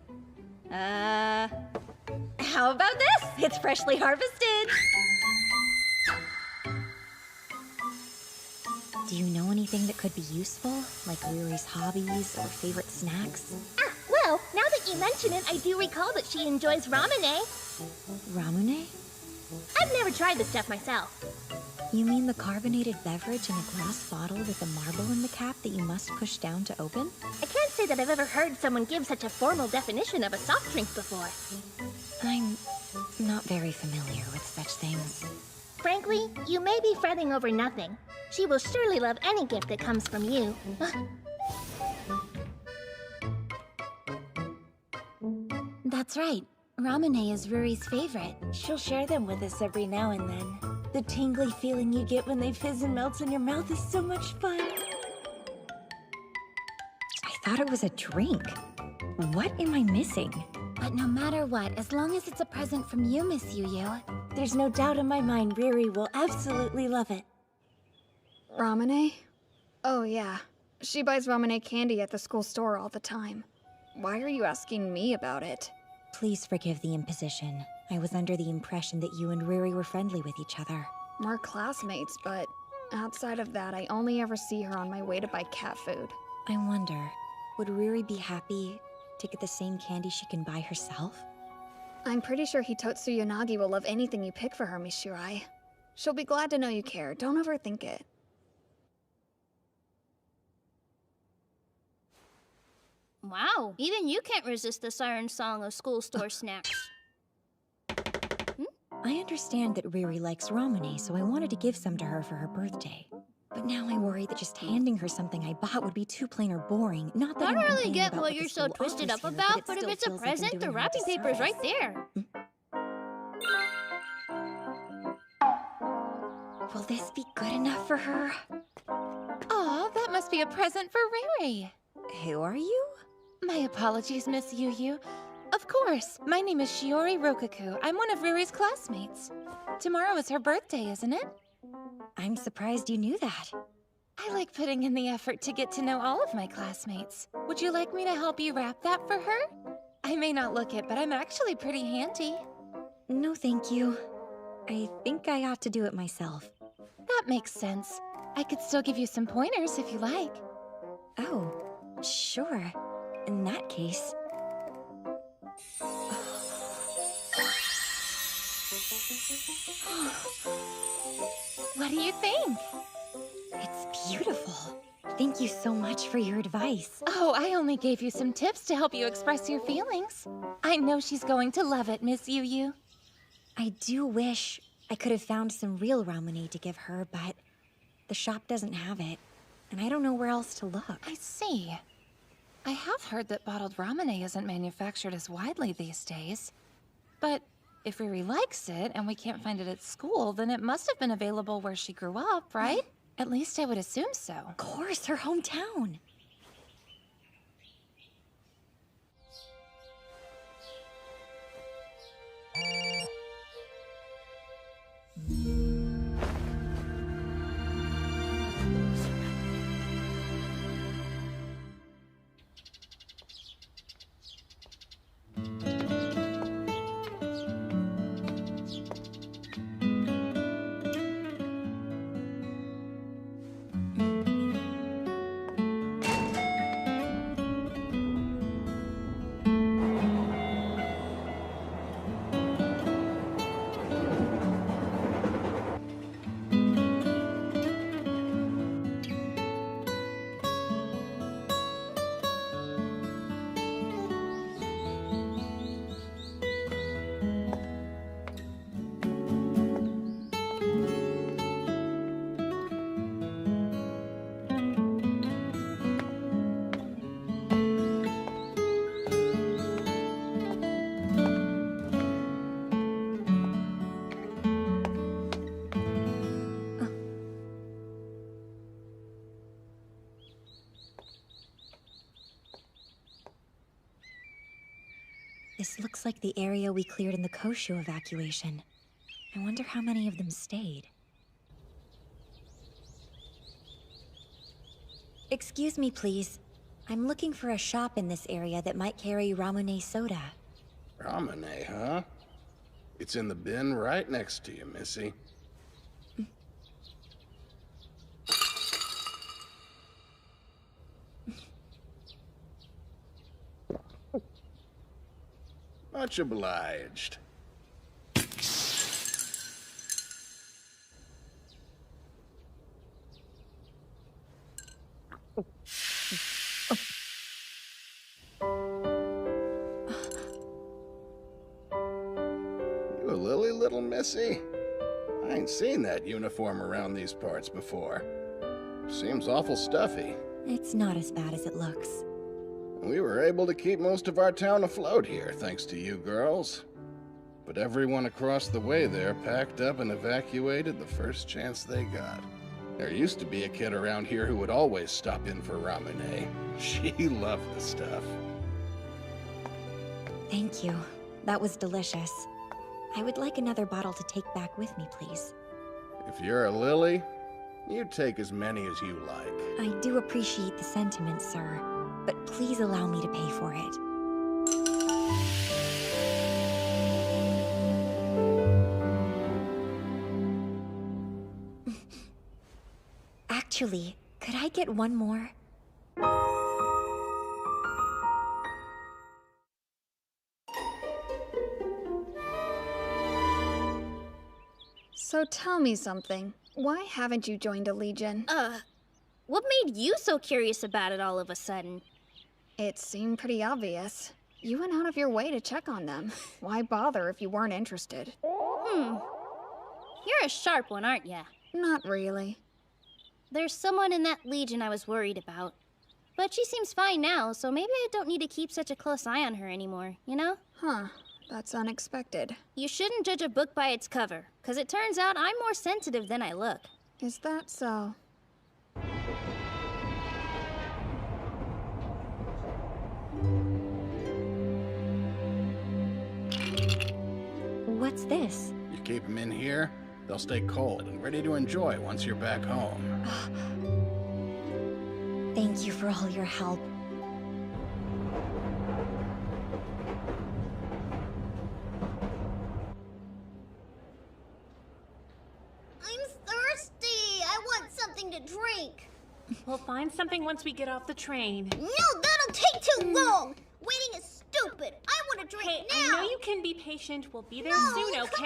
How about this? It's freshly harvested! Do you know anything that could be useful? Like Riri's hobbies or favorite snacks? Ah, well, now that you mention it, I do recall that she enjoys ramune. Ramune? I've never tried the stuff myself. You mean the carbonated beverage in a glass bottle with a marble in the cap that you must push down to open? I can't say that I've ever heard someone give such a formal definition of a soft drink before. I'm not very familiar with such things. Frankly, you may be fretting over nothing. She will surely love any gift that comes from you. That's right. Ramune is Riri's favorite. She'll share them with us every now and then. The tingly feeling you get when they fizz and melt in your mouth is so much fun. I thought it was a drink. What am I missing? But no matter what, as long as it's a present from you, Miss Yu, there's no doubt in my mind Riri will absolutely love it. Ramune? Oh yeah. She buys Ramune candy at the school store all the time. Why are you asking me about it? Please forgive the imposition. I was under the impression that you and Riri were friendly with each other. We're classmates, but outside of that, I only ever see her on my way to buy cat food. I wonder, would Riri be happy to get the same candy she can buy herself? I'm pretty sure Hitotsu Yanagi will love anything you pick for her, Miss Shirai. She'll be glad to know you care. Don't overthink it. Wow, even you can't resist the siren song of school store snacks. I understand that Riri likes Ramune, so I wanted to give some to her for her birthday. But now I worry that just handing her something I bought would be too plain or boring. Not that I I'm don't really complaining get about what the you're so school twisted up offers here, about, it but if still it's a feels like I'm present, the doing her a wrapping paper's right disservice. there. Will this be good enough for her? Aw, that must be a present for Riri. Who are you? My apologies, Miss Yu. Of course, my name is Shiori Rokaku. I'm one of Riri's classmates. Tomorrow is her birthday, isn't it? I'm surprised you knew that. I like putting in the effort to get to know all of my classmates. Would you like me to help you wrap that for her? I may not look it, but I'm actually pretty handy. No, thank you. I think I ought to do it myself. That makes sense. I could still give you some pointers if you like. Oh, sure. In that case... What do you think? It's beautiful. Thank you so much for your advice. Oh, I only gave you some tips to help you express your feelings. I know she's going to love it, Miss Yu. I do wish I could have found some real Ramune to give her, but the shop doesn't have it, and I don't know where else to look. I see. I have heard that bottled Ramune isn't manufactured as widely these days. But if Riri likes it and we can't find it at school, then it must have been available where she grew up, right? At least I would assume so. Of course, her hometown. This looks like the area we cleared in the Koshu evacuation. I wonder how many of them stayed. Excuse me, please. I'm looking for a shop in this area that might carry Ramune soda. Ramune, huh? It's in the bin right next to you, Missy. Much obliged. You a Lily, little Missy? I ain't seen that uniform around these parts before. Seems awful stuffy. It's not as bad as it looks. We were able to keep most of our town afloat here, thanks to you girls. But everyone across the way there packed up and evacuated the first chance they got. There used to be a kid around here who would always stop in for Ramune. She loved the stuff. Thank you. That was delicious. I would like another bottle to take back with me, please. If you're a Lily, you take as many as you like. I do appreciate the sentiment, sir, but please allow me to pay for it. Actually, could I get one more? So tell me something. Why haven't you joined a legion? What made you so curious about it all of a sudden? It seemed pretty obvious. You went out of your way to check on them. Why bother if you weren't interested? You're a sharp one, aren't ya? Not really. There's someone in that legion I was worried about. But she seems fine now, so maybe I don't need to keep such a close eye on her anymore, you know? Huh. That's unexpected. You shouldn't judge a book by its cover, because it turns out I'm more sensitive than I look. Is that so? What's this? You keep them in here, they'll stay cold and ready to enjoy once you're back home. Thank you for all your help. I'm thirsty. I want something to drink. We'll find something once we get off the train. No, that'll take too long. Waiting is stupid. I want to drink Hey, now. I know you can be patient. We'll be there No, soon, okay? Come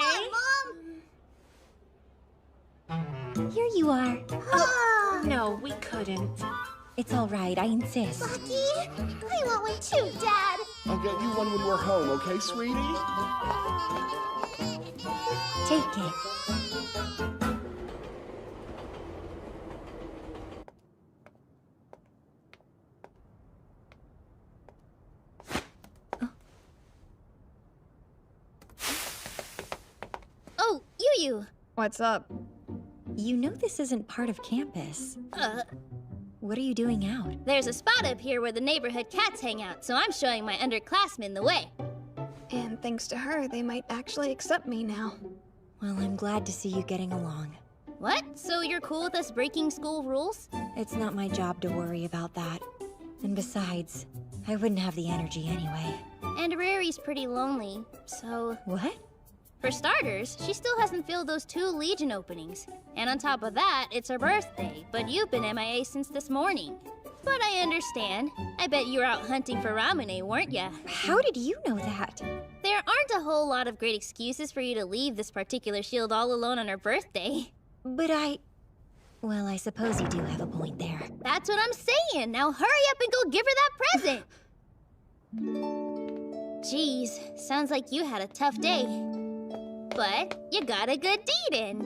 on, Mom. Here you are. No, we couldn't. It's all right, I insist. Lucky, I want one too, Dad. I'll get you one when we're home, okay, sweetie? Take it. Oh, Yu. What's up? You know this isn't part of campus. What are you doing out? There's a spot up here where the neighborhood cats hang out, so I'm showing my underclassmen the way. And thanks to her, they might actually accept me now. Well, I'm glad to see you getting along. What? So you're cool with us breaking school rules? It's not my job to worry about that. And besides, I wouldn't have the energy anyway. And Rary's pretty lonely, so... What? For starters, she still hasn't filled those 2 Legion openings. And on top of that, it's her birthday, but you've been MIA since this morning. But I understand. I bet you were out hunting for Ramune, weren't ya? How did you know that? There aren't a whole lot of great excuses for you to leave this particular shield all alone on her birthday. But well, I suppose you do have a point there. That's what I'm saying. Now hurry up and go give her that present. Jeez, sounds like you had a tough day. But you got a good deed in.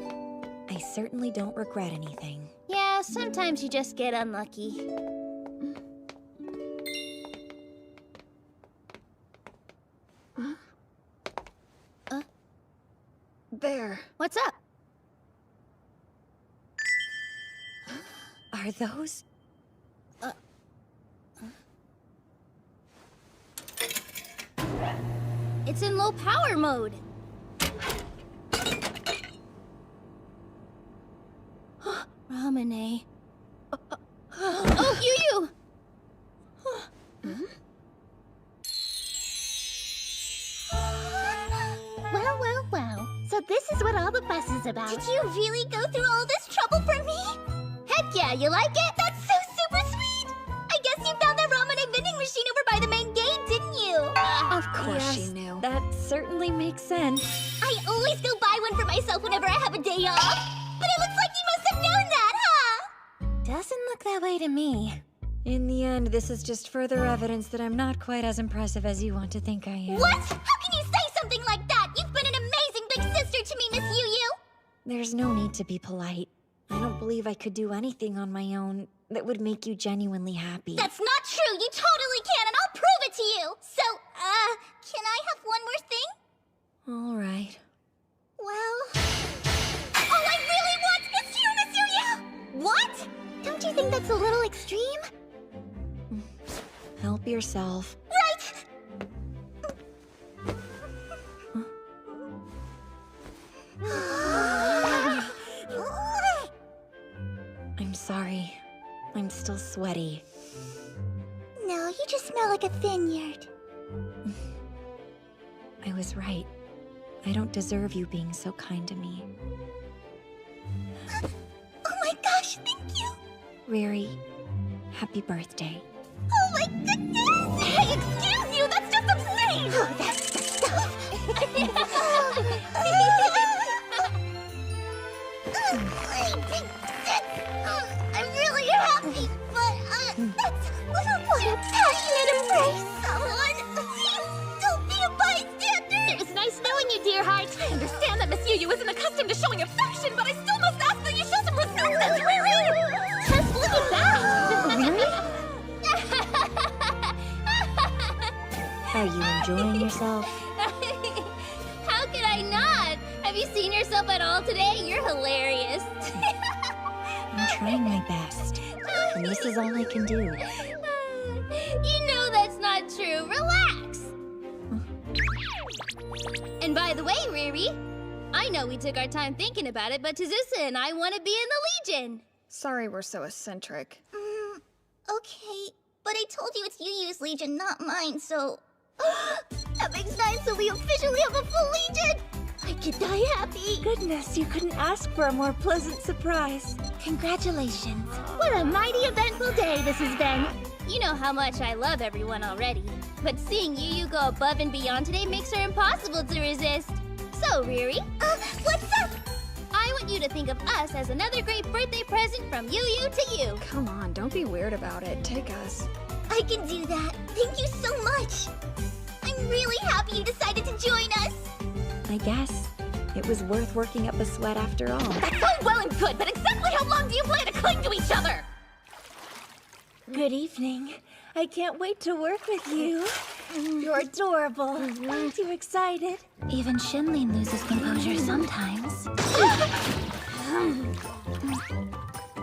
I certainly don't regret anything. Yeah, sometimes you just get unlucky. There. What's up? Are those? It's in low power mode. Ramune. Oh, Yu! Well. So this is what all the fuss is about. Did you really go through all this trouble for me? Heck yeah, you like it? That's so super sweet! I guess you found that Ramune vending machine over by the main gate, didn't you? Of course Yes, she knew. That certainly makes sense. I always go buy one for myself whenever I have a day off. But it looks like you must have known that, huh? Doesn't look that way to me. In the end, this is just further evidence that I'm not quite as impressive as you want to think I am. What? How can you say something like that? You've been an amazing big sister to me, Miss Yu. There's no need to be polite. I don't believe I could do anything on my own that would make you genuinely happy. That's not true. You totally can, and I'll prove it to you. So, can I have one more thing? All right. Well, all I really want is you, Miss Yu. What? Don't you think that's a little extreme? Help yourself. I'm sorry. I'm still sweaty. No, you just smell like a vineyard. I was right. I don't deserve you being so kind to me. Oh my gosh, thank you. Riri, happy birthday. Oh my goodness! Hey, excuse you! That's just obscene! Oh, that's the stuff! Are you enjoying yourself? How could I not? Have you seen yourself at all today? You're hilarious. I'm trying my best, and this is all I can do. You know that's not true. Relax. And by the way, Riri, I know we took our time thinking about it, but Tazusa and I want to be in the Legion. Sorry we're so eccentric. Okay, but I told you it's Yuyu's Legion, not mine, so... That makes 9, so we officially have a full Legion! I could die happy! Goodness, you couldn't ask for a more pleasant surprise. Congratulations. What a mighty eventful day this has been. You know how much I love everyone already, but seeing Yuyu go above and beyond today makes her impossible to resist. So, Riri, what's up? I want you to think of us as another great birthday present from Yuyu to you. Come on, don't be weird about it. Take us. I can do that. Thank you so much. I'm really happy you decided to join us. I guess it was worth working up a sweat after all. That's all well and good, but exactly how long do you plan to cling to each other? Good evening. I can't wait to work with you. You're adorable. Aren't you excited? Even Shinlin loses composure sometimes.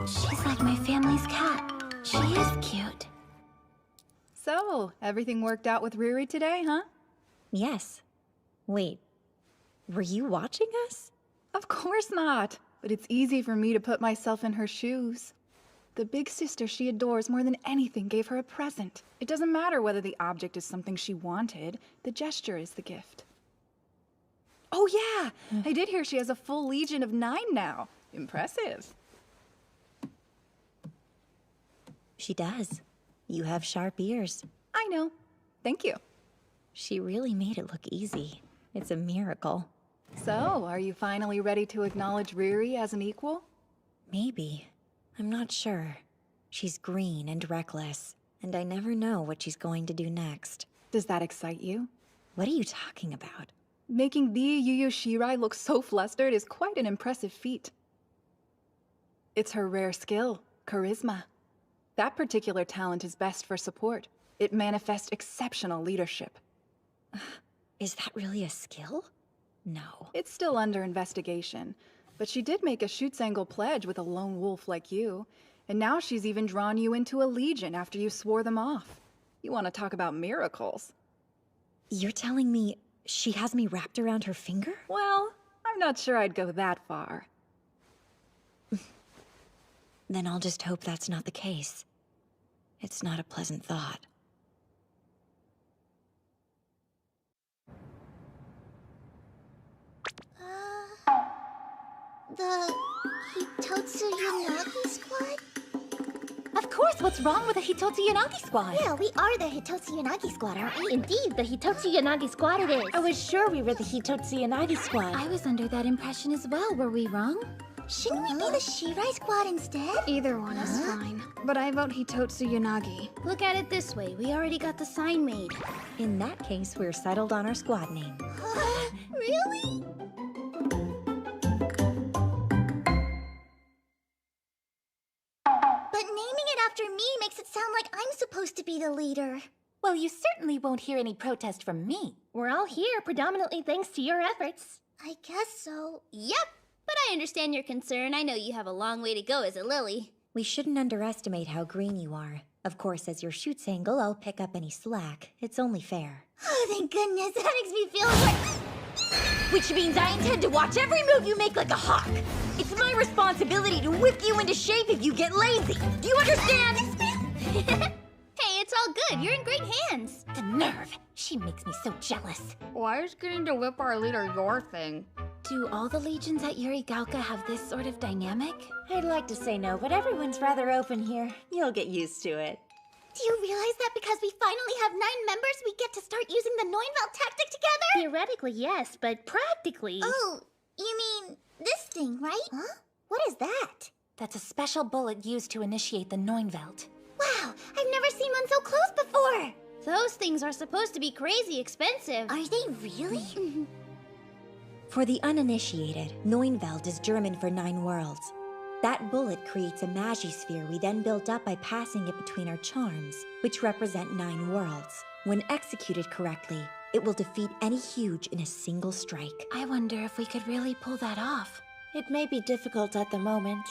She's like my family's cat. She is cute. So, everything worked out with Riri today, huh? Yes. Wait, were you watching us? Of course not. But it's easy for me to put myself in her shoes. The big sister she adores more than anything gave her a present. It doesn't matter whether the object is something she wanted. The gesture is the gift. Oh yeah! I did hear she has a full Legion of 9 now. Impressive. She does. You have sharp ears. I know. Thank you. She really made it look easy. It's a miracle. So, are you finally ready to acknowledge Riri as an equal? Maybe. I'm not sure. She's green and reckless, and I never know what she's going to do next. Does that excite you? What are you talking about? Making the Yuyu Shirai look so flustered is quite an impressive feat. It's her rare skill, charisma. That particular talent is best for support. It manifests exceptional leadership. Is that really a skill? No. It's still under investigation, but she did make a Schutzengel pledge with a lone wolf like you, and now she's even drawn you into a legion after you swore them off. You want to talk about miracles? You're telling me she has me wrapped around her finger? Well, I'm not sure I'd go that far. Then I'll just hope that's not the case. It's not a pleasant thought. The Hitotsu Yanagi squad? Of course, what's wrong with the Hitotsu Yanagi squad? Yeah, we are the Hitotsu Yanagi squad, aren't we? Indeed, the Hitotsu Yanagi squad it is. I was sure we were the Hitotsu Yanagi squad. I was under that impression as well. Were we wrong? Shouldn't we be the Shirai squad instead? Either one is fine. But I vote Hitotsu Yanagi. Look at it this way. We already got the sign made. In that case, we're settled on our squad name. Really? But naming it after me makes it sound like I'm supposed to be the leader. Well, you certainly won't hear any protest from me. We're all here predominantly thanks to your efforts. I guess so. Yep, but I understand your concern. I know you have a long way to go as a Lily. We shouldn't underestimate how green you are. Of course, as your Schutzengel, I'll pick up any slack. It's only fair. Oh, thank goodness. That makes me feel like... Which means I intend to watch every move you make like a hawk. It's my responsibility to whip you into shape if you get lazy. Do you understand? Hey, it's all good. You're in great hands. The nerve. She makes me so jealous. Why is getting to whip our leader your thing? Do all the legions at Yurigaoka have this sort of dynamic? I'd like to say no, but everyone's rather open here. You'll get used to it. Do you realize that because we finally have 9 members, we get to start using the Neunwelt tactic together? Theoretically, yes, but practically... Oh, you mean this thing, right? Huh? What is that? That's a special bullet used to initiate the Neunwelt. Wow, I've never seen one so close before! Those things are supposed to be crazy expensive. Are they really? For the uninitiated, Neunwelt is German for 9 worlds. That bullet creates a Magisphere we then built up by passing it between our charms, which represent 9 worlds. When executed correctly, it will defeat any huge in a single strike. I wonder if we could really pull that off. It may be difficult at the moment.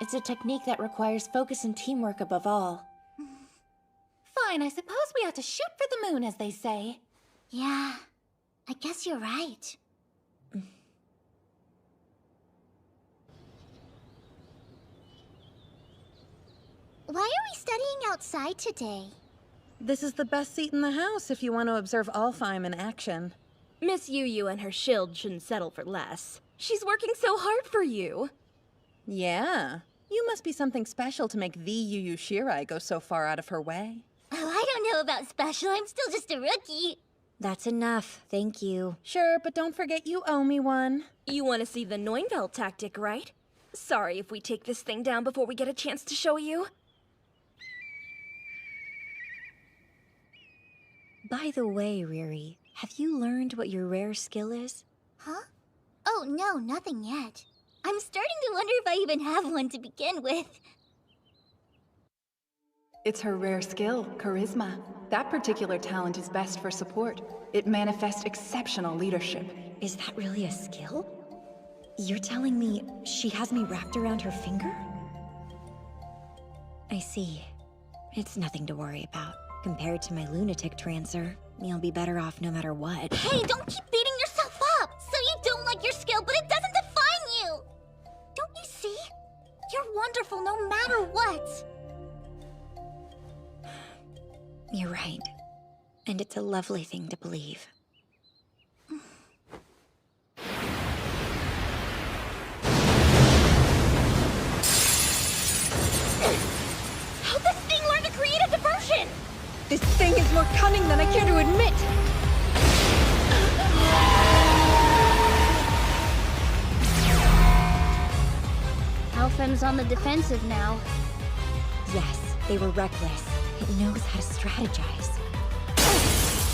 It's a technique that requires focus and teamwork above all. Fine, I suppose we ought to shoot for the moon, as they say. Yeah, I guess you're right. Why are we studying outside today? This is the best seat in the house if you want to observe Alfheim in action. Miss Yu and her shield shouldn't settle for less. She's working so hard for you. Yeah. You must be something special to make the Yu Shirai go so far out of her way. Oh, I don't know about special. I'm still just a rookie. That's enough, thank you. Sure, but don't forget you owe me one. You want to see the Neunveld tactic, right? Sorry if we take this thing down before we get a chance to show you. By the way, Riri, have you learned what your rare skill is? Huh? Oh, no, nothing yet. I'm starting to wonder if I even have one to begin with. It's her rare skill, charisma. That particular talent is best for support. It manifests exceptional leadership. Is that really a skill? You're telling me she has me wrapped around her finger? I see. It's nothing to worry about. Compared to my lunatic trancer, you'll be better off no matter what. Hey, don't keep beating yourself up! So you don't like your skill, but it doesn't define you! Don't you see? You're wonderful no matter what! You're right. And it's a lovely thing to believe. How'd this thing learn to create a diversion? This thing is more cunning than I care to admit! Alfheim's on the defensive now. Yes, they were reckless. It knows how to strategize.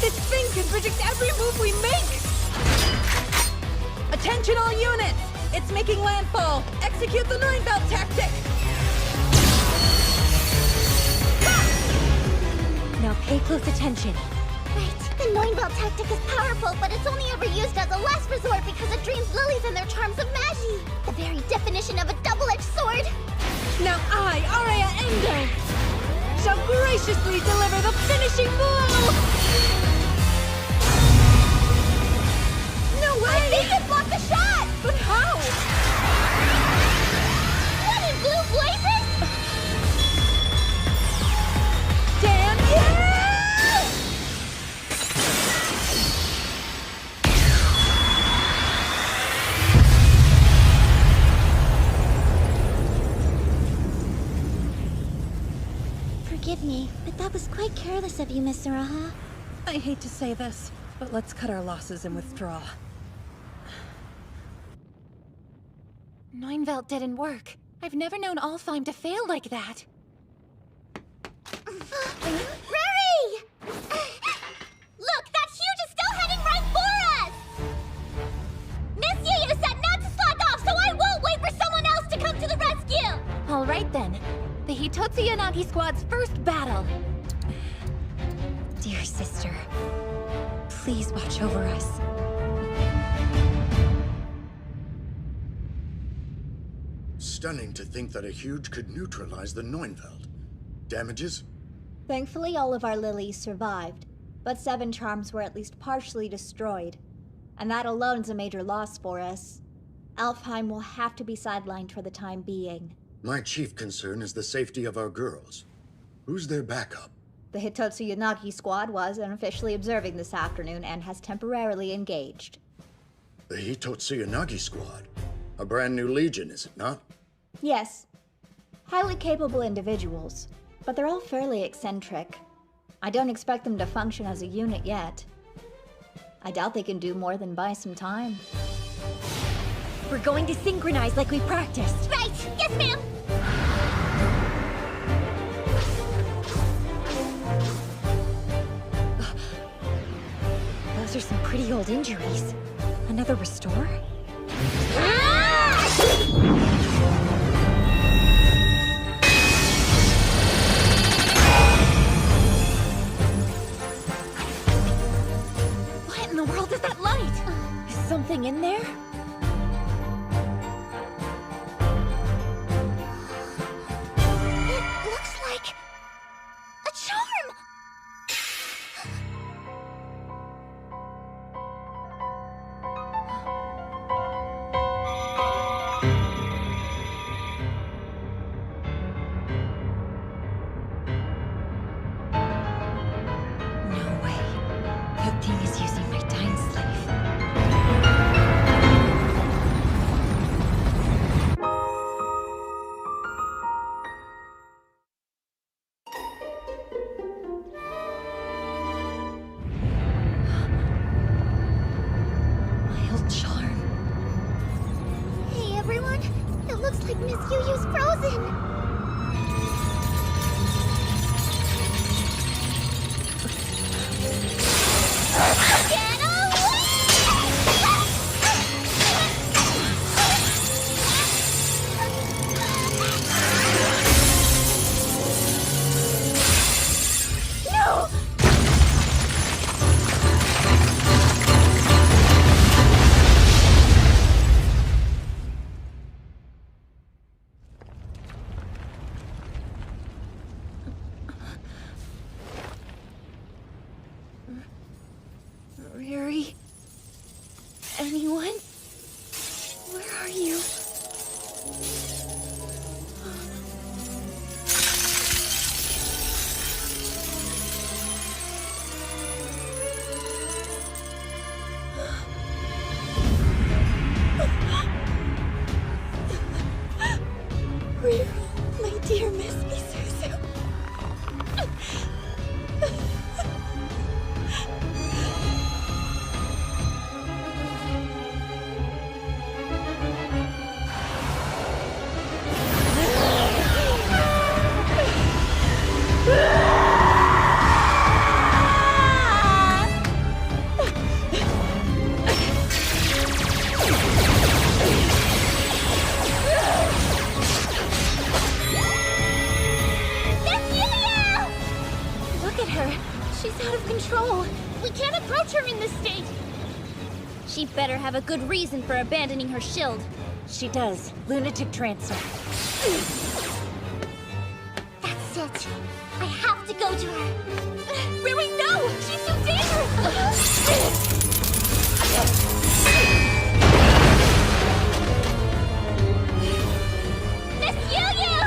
This thing can predict every move we make! Attention all units! It's making landfall! Execute the Neunveld tactic! Now pay close attention. Right, the Neunveld tactic is powerful, but it's only ever used as a last resort because it drains lilies and their charms of magie. The very definition of a double-edged sword. Now I, Araya Endo, shall graciously deliver the finishing blow! No way! I think it blocked the shot! But how? What in blue blazes? Damn you! Forgive me, but that was quite careless of you, Miss Saraha. I hate to say this, but let's cut our losses and withdraw. Neunveld didn't work. I've never known Alfheim to fail like that. Riri! Look, that huge is still heading right for us! Miss Yu said not to slack off, so I won't wait for someone else to come to the rescue! All right then. The Hitotsu Yanagi squad's first battle. Dear sister, please watch over us. Stunning to think that a huge could neutralize the Neunveld. Damages? Thankfully, all of our lilies survived, but 7 charms were at least partially destroyed. And that alone's a major loss for us. Alfheim will have to be sidelined for the time being. My chief concern is the safety of our girls. Who's their backup? The Hitotsu Yanagi squad was unofficially observing this afternoon and has temporarily engaged. The Hitotsu Yanagi squad? A brand new legion, is it not? Yes. Highly capable individuals, but they're all fairly eccentric. I don't expect them to function as a unit yet. I doubt they can do more than buy some time. We're going to synchronize like we practiced. Right! Yes, ma'am! Those are some pretty old injuries. Another restore? something in there? It looks like a charm! No way. That thing is using my Dying Slave. My old charm. Hey everyone, it looks like Miss Yu-Yu's frozen! Get No! Riri? Anyone? Where are you? Riri, my dear Miss Misuzu. Look at her. She's out of control. We can't approach her in this state. She better have a good reason for abandoning her shield. She does. Lunatic transfer. That's it. I have to go to her. Riri, no! She's too dangerous! Miss Yu-Yu!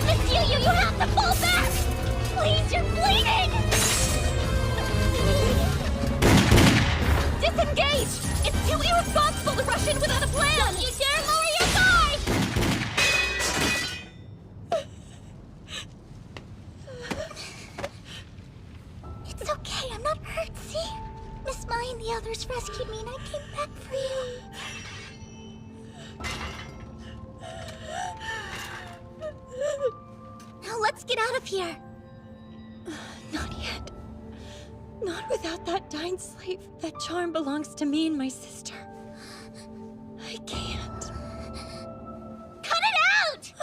Miss Yu-Yu, you have to fall back! Please, you're bleeding! Disengage! It's too irresponsible to rush in without a plan! Don't you dare lower your guard! It's okay, I'm not hurt, see? Miss Mai and the others rescued me and I came back for you. Now let's get out of here. Not yet. Not without that Dying Slave. That charm belongs to me and my sister. I can't. Cut it out!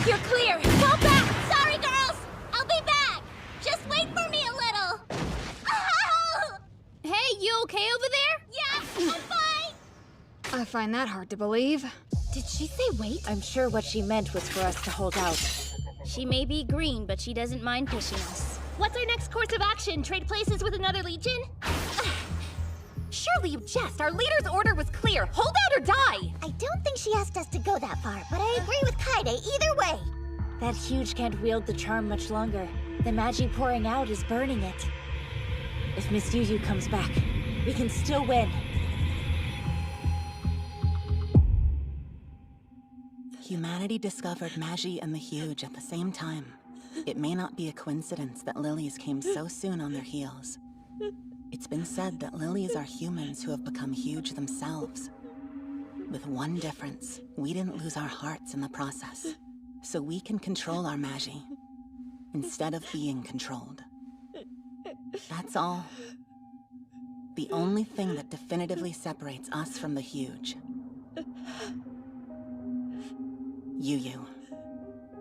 You're clear. Fall back. Sorry, girls. I'll be back. Just wait for me a little. Hey, you okay over there? Yeah, I'm fine. I find that hard to believe. Did she say wait? I'm sure what she meant was for us to hold out. She may be green, but she doesn't mind pushing us. What's our next course of action? Trade places with another legion? Surely you jest. Our leader's order was clear. Hold out or die! I don't think she asked us to go that far, but I agree with Kaede either way. That huge can't wield the charm much longer. The magic pouring out is burning it. If Miss Yu-Yu comes back, we can still win. Humanity discovered Magi and the Huge at the same time. It may not be a coincidence that lilies came so soon on their heels. It's been said that lilies are humans who have become huge themselves. With one difference, we didn't lose our hearts in the process. So we can control our Magi, instead of being controlled. That's all. The only thing that definitively separates us from the Huge. Yu-Yu,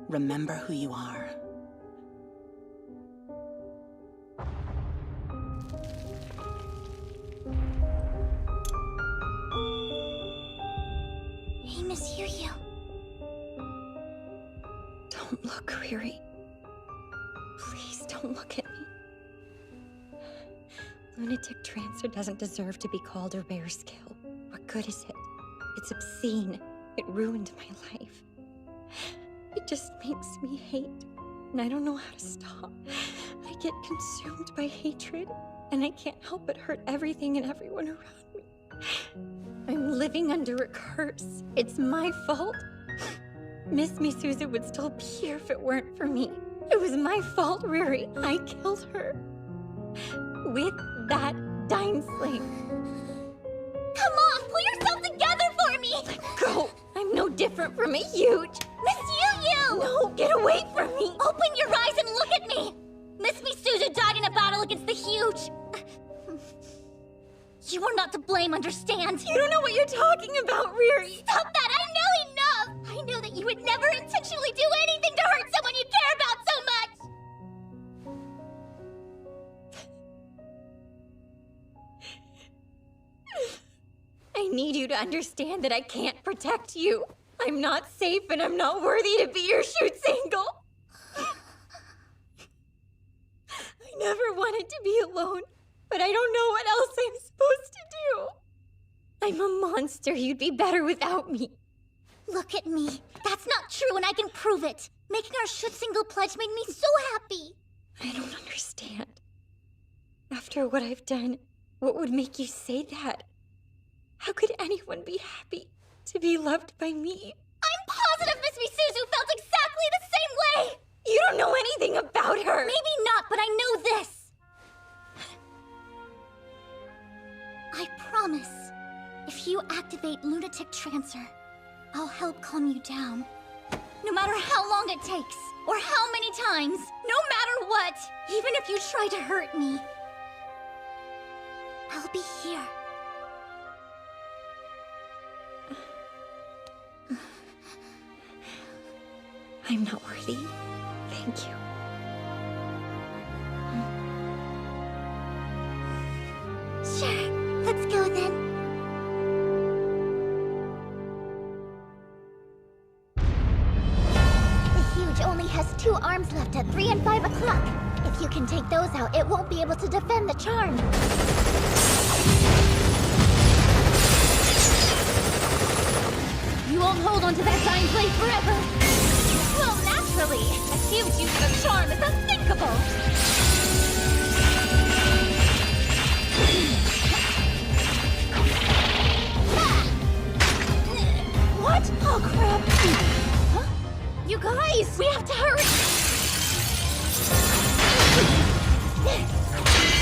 remember who you are. Don't look, Riri. Please don't look at me. Lunatic Trancer doesn't deserve to be called a rare skill. What good is it? It's obscene. It ruined my life. It just makes me hate, and I don't know how to stop. I get consumed by hatred, and I can't help but hurt everything and everyone around me. I'm living under a curse. It's my fault. Miss Misuzu would still be here if it weren't for me. It was my fault, Riri. I killed her. With that Dainsleif. Come on, pull yourself together for me! Let go! I'm no different from a huge... Miss Yu! No, get away from me! Open your eyes and look at me! Miss Misuzu died in a battle against the huge. You are not to blame, understand? You don't know what you're talking about, Riri! Stop that! I know enough! I know that you would never intentionally do anything to hurt someone you care about so much! I need you to understand that I can't protect you. I'm not safe and I'm not worthy to be your shoot single. I never wanted to be alone, but I don't know what else I'm supposed to do. I'm a monster. You'd be better without me. Look at me. That's not true and I can prove it. Making our shoot single pledge made me so happy. I don't understand. After what I've done, what would make you say that? How could anyone be happy to be loved by me? I'm positive Miss Misuzu felt exactly the same way! You don't know anything about her! Maybe not, but I know this! I promise, if you activate Lunatic Trancer, I'll help calm you down. No matter how long it takes, or how many times, no matter what, even if you try to hurt me, I'll be here. I'm not worthy. Thank you. Sure, let's go then. The huge only has 2 arms left at 3 and 5 o'clock. If you can take those out, it won't be able to defend the charm. You won't hold onto that Dainsleif forever! Well, naturally, a huge use of charm is unthinkable! What? Oh, crap! Huh? You guys! We have to hurry!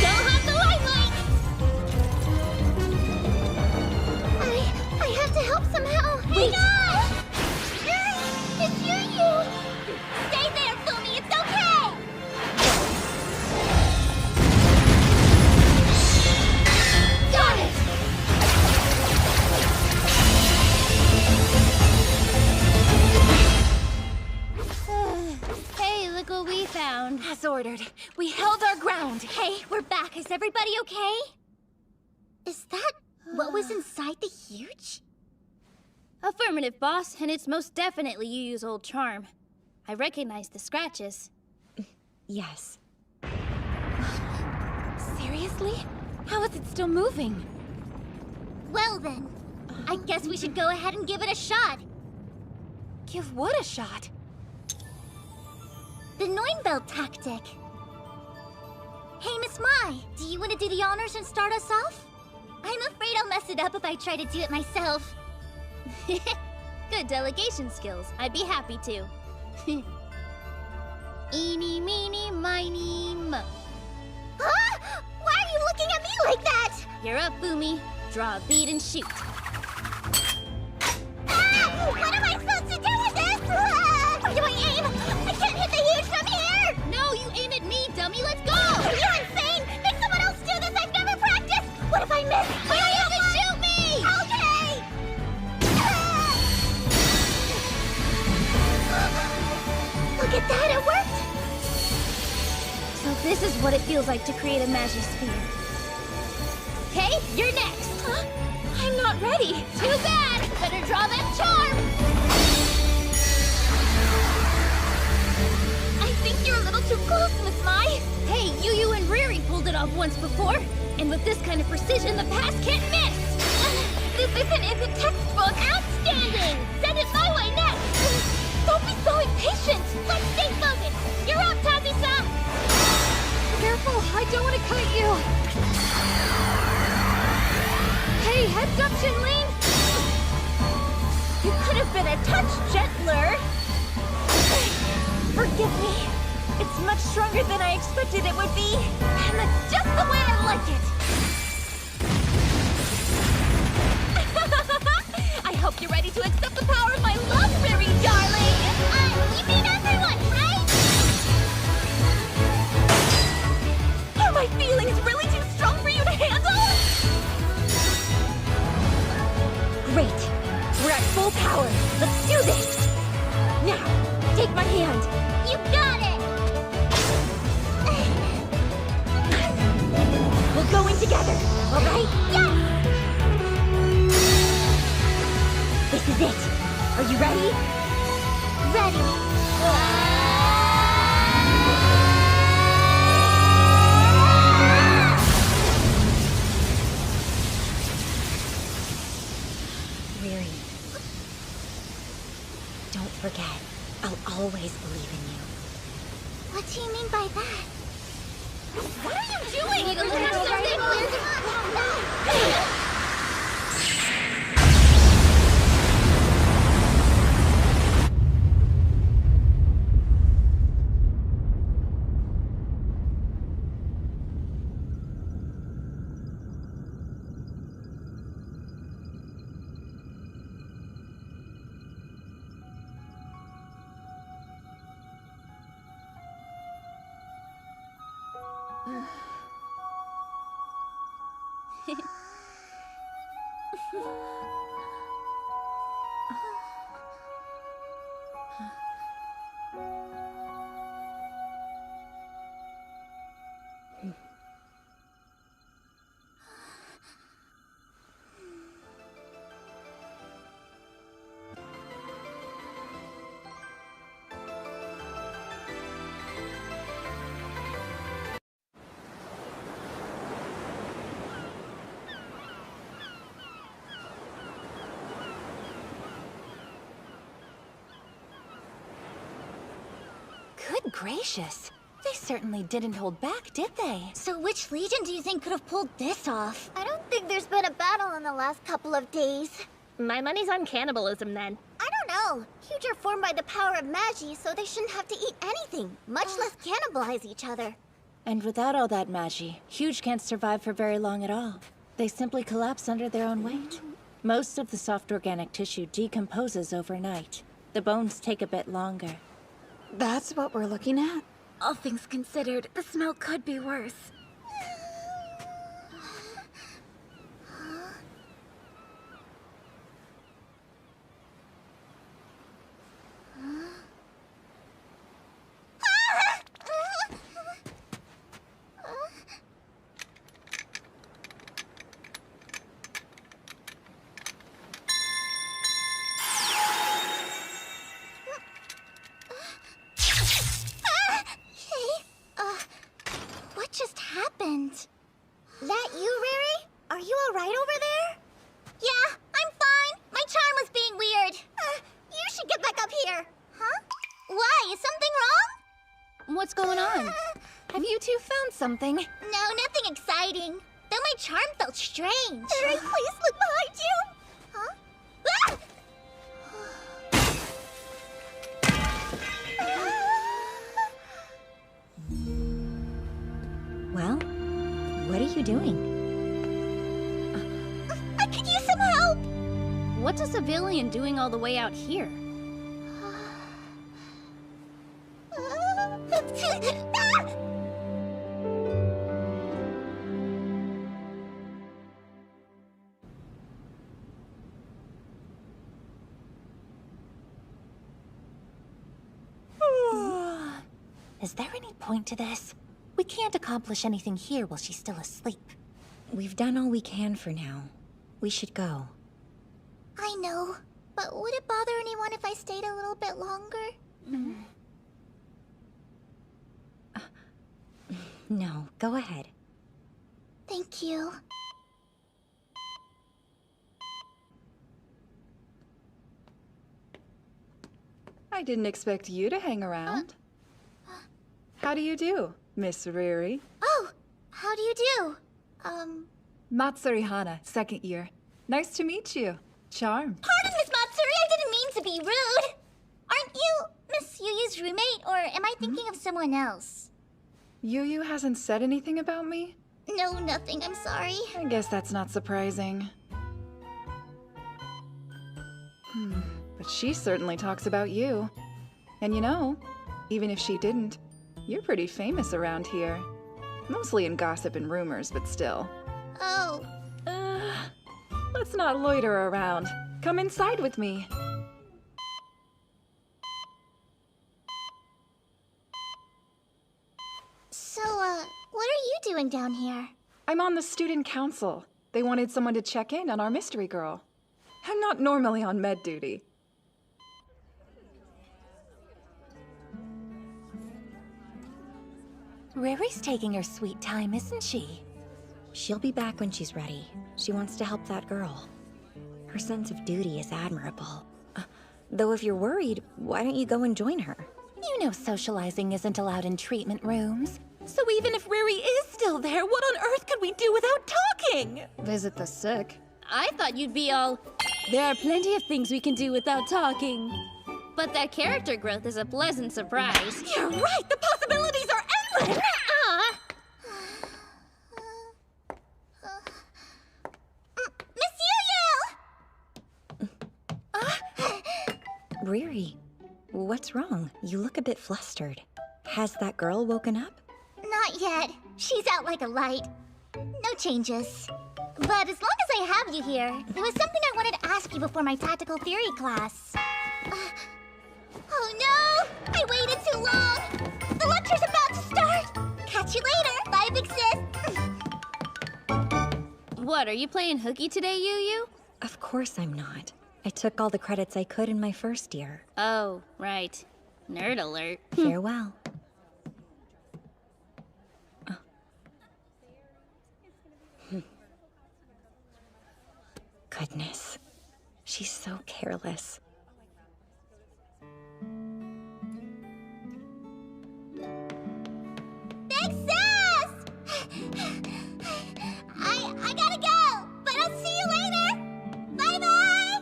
Don't have the limelight! I have to help somehow! Wait! No! It's you! Stay there, Fumi! It's okay! Got it! Hey, look what we found. As ordered. We held our ground. Hey, we're back. Is everybody okay? Is that what was inside the huge? Affirmative, boss, and it's most definitely Yu's old charm. I recognize the scratches. Yes. Seriously? How is it still moving? Well then, I guess we should go ahead and give it a shot. Give what a shot? The Neunveld tactic. Hey, Miss Mai, do you want to do the honors and start us off? I'm afraid I'll mess it up if I try to do it myself. Good delegation skills. I'd be happy to. Eeny, meeny, miny, mo. Huh? Why are you looking at me like that? You're up, Fumi. Draw a bead and shoot. Ah! What am I supposed to do with this? Ah! Where do I aim? I can't hit the huge from here! No, you aim at me, dummy. Let's go! Are you insane? Make someone else do this. I've never practiced. What if I miss? But you have to shoot me! Okay! Look at that, it worked! So this is what it feels like to create a Magisphere. Okay, you're next! Huh? I'm not ready! Too bad! Better draw that charm! pulled it off once before, and with this kind of precision, the past can't miss! This isn't in the textbook! Outstanding! Send it my way next! Don't be so impatient! Let's stay focused! You're up, Tazi-san! Careful, I don't want to cut you! Hey, heads up, Shinling! You could have been a touch gentler. Forgive me. It's much stronger than I expected it would be. And that's just the way I like it. I hope you're ready to accept the power of my love, Riri, darling! You mean everyone, right? Are my feelings really too strong for you to handle? Great. We're at full power. Let's do this! Now, take my hand. You got it! We'll go in together, all right? Yes! This is it. Are you ready? Ready. Riri, don't forget, I'll always believe in you. What do you mean by that? What are you doing? You look at something! Good gracious. They certainly didn't hold back, did they? So which Legion do you think could have pulled this off? I don't think there's been a battle in the last couple of days. My money's on cannibalism, then. I don't know. Huge are formed by the power of Magi, so they shouldn't have to eat anything, much less cannibalize each other. And without all that Magi, Huge can't survive for very long at all. They simply collapse under their own weight. Most of the soft organic tissue decomposes overnight. The bones take a bit longer. That's what we're looking at? All things considered, the smell could be worse. What just happened? That you, Riri? Are you alright over there? Yeah, I'm fine. My charm was being weird. You should get back up here. Huh? Why? Is something wrong? What's going on? Have you two found something? No, nothing exciting. Though my charm felt strange. Riri, please look behind you. Huh? Ah! Well, what are you doing? I could use some help! What's a civilian doing all the way out here? Is there any point to this? We can't accomplish anything here while she's still asleep. We've done all we can for now. We should go. I know, but would it bother anyone if I stayed a little bit longer? No, go ahead. Thank you. I didn't expect you to hang around. How do you do, Miss Riri? Oh, how do you do? Matsuri Hana, second year. Nice to meet you. Charmed. Pardon, Miss Matsuri, I didn't mean to be rude. Aren't you Miss Yuyu's roommate, or am I thinking of someone else? Yuyu hasn't said anything about me? No, nothing, I'm sorry. I guess that's not surprising. But she certainly talks about you. And you know, even if she didn't, you're pretty famous around here. Mostly in gossip and rumors, but still. Oh. Let's not loiter around. Come inside with me. So, what are you doing down here? I'm on the student council. They wanted someone to check in on our mystery girl. I'm not normally on med duty. Riri's taking her sweet time, isn't she? She'll be back when she's ready. She wants to help that girl. Her sense of duty is admirable. Though if you're worried, why don't you go and join her? You know socializing isn't allowed in treatment rooms. So even if Riri is still there, what on earth could we do without talking? Visit the sick. I thought you'd be all, There are plenty of things we can do without talking. but that character growth is a pleasant surprise. You're right! The possibilities are endless! Miss Yuyu! Riri, what's wrong? You look a bit flustered. Has that girl woken up? Not yet. She's out like a light. No changes. But as long as I have you here, there was something I wanted to ask you before my tactical theory class. Oh no! I waited too long! The lecture's about to start! Catch you later! Bye, big sis! What, are you playing hooky today, Yuyu? Of course I'm not. I took all the credits I could in my first year. Oh, right. Nerd alert. Farewell. Goodness. She's so careless. Big sis! I gotta go, but I'll see you later! Bye-bye!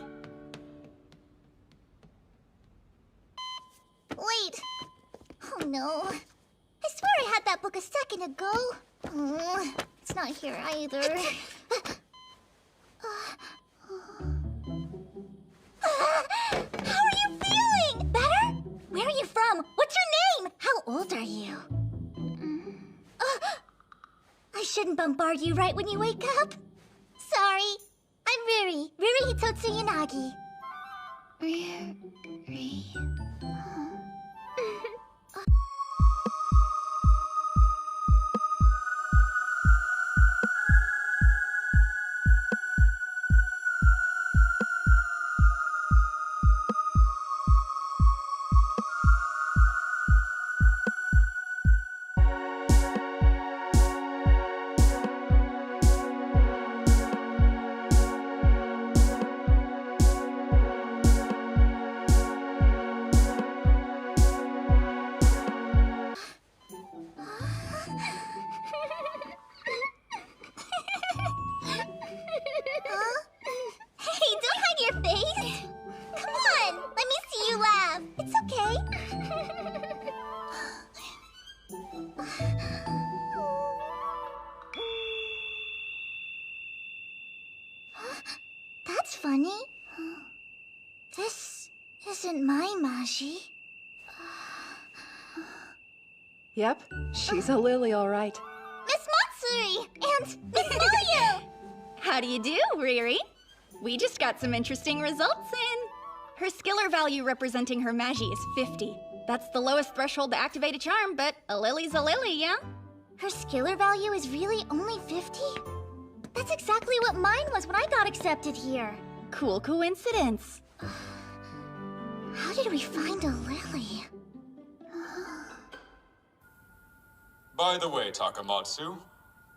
Wait. Oh no. I swear I had that book a second ago. It's not here either. How are you feeling? Better? Where are you from? What's your name? How old are you? I shouldn't bombard you right when you wake up. Sorry. I'm Riri. Riri Hitotsu Yanagi. Riri. That's funny. This isn't my Maji. Yep, she's a lily, all right. Miss Matsuri and Miss Yuyu! How do you do, Riri? We just got some interesting results in. Her skiller value representing her Magi is 50. That's the lowest threshold to activate a charm, but a lily's a lily, yeah? Her skiller value is really only 50? That's exactly what mine was when I got accepted here. Cool coincidence. How did we find a lily? By the way, Takamatsu,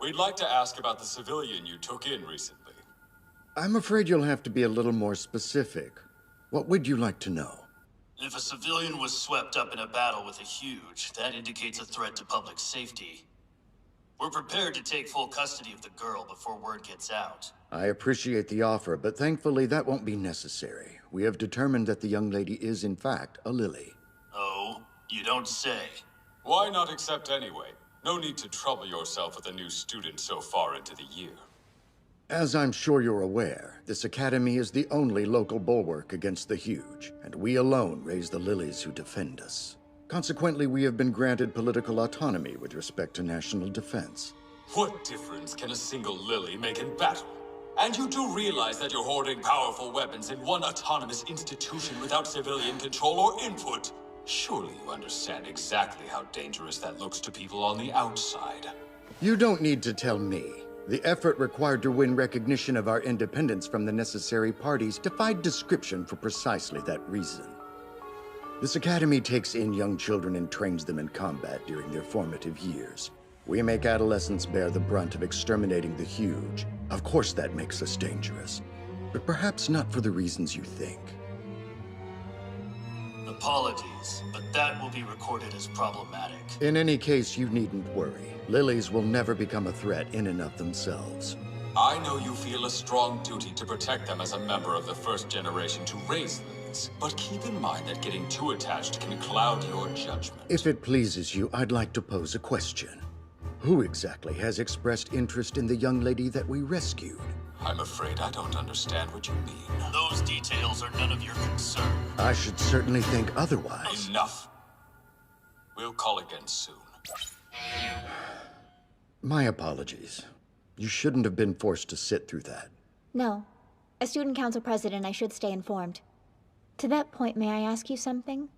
We'd like to ask about the civilian you took in recently. I'm afraid you'll have to be a little more specific. What would you like to know? If a civilian was swept up in a battle with a huge, that indicates a threat to public safety. We're prepared to take full custody of the girl before word gets out. I appreciate the offer, but thankfully that won't be necessary. We have determined that the young lady is in fact a Lily. Oh, you don't say. Why not accept anyway? No need to trouble yourself with a new student so far into the year. As I'm sure you're aware, this academy is the only local bulwark against the huge, and we alone raise the lilies who defend us. Consequently, we have been granted political autonomy with respect to national defense. What difference can a single lily make in battle? And you do realize that you're hoarding powerful weapons in one autonomous institution without civilian control or input? Surely you understand exactly how dangerous that looks to people on the outside. You don't need to tell me. The effort required to win recognition of our independence from the necessary parties defied description for precisely that reason. This academy takes in young children and trains them in combat during their formative years. We make adolescents bear the brunt of exterminating the huge. Of course that makes us dangerous, but perhaps not for the reasons you think. Apologies, but that will be recorded as problematic. In any case, you needn't worry. Lilies will never become a threat in and of themselves. I know you feel a strong duty to protect them as a member of the first generation to raise lilies, but keep in mind that getting too attached can cloud your judgment. If it pleases you, I'd like to pose a question. Who exactly has expressed interest in the young lady that we rescued? I'm afraid I don't understand what you mean. Those details are none of your concern. I should certainly think otherwise. Enough. We'll call again soon. My apologies. You shouldn't have been forced to sit through that. No. As student council president, I should stay informed. To that point, may I ask you something?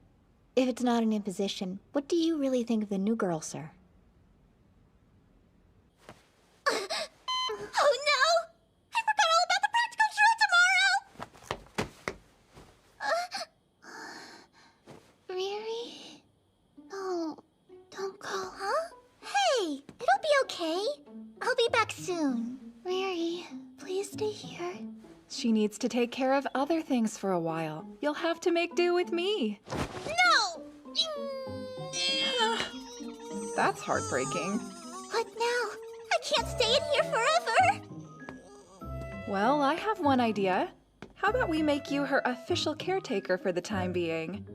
If it's not an imposition, what do you really think of the new girl, sir? Oh no! I forgot all about the practical drill tomorrow! Riri? Oh, don't go. Huh? Hey, it'll be okay. I'll be back soon. Riri, please stay here. She needs to take care of other things for a while. You'll have to make do with me. No! That's heartbreaking. What now? I can't stay in here forever! Well, I have one idea. How about we make you her official caretaker for the time being?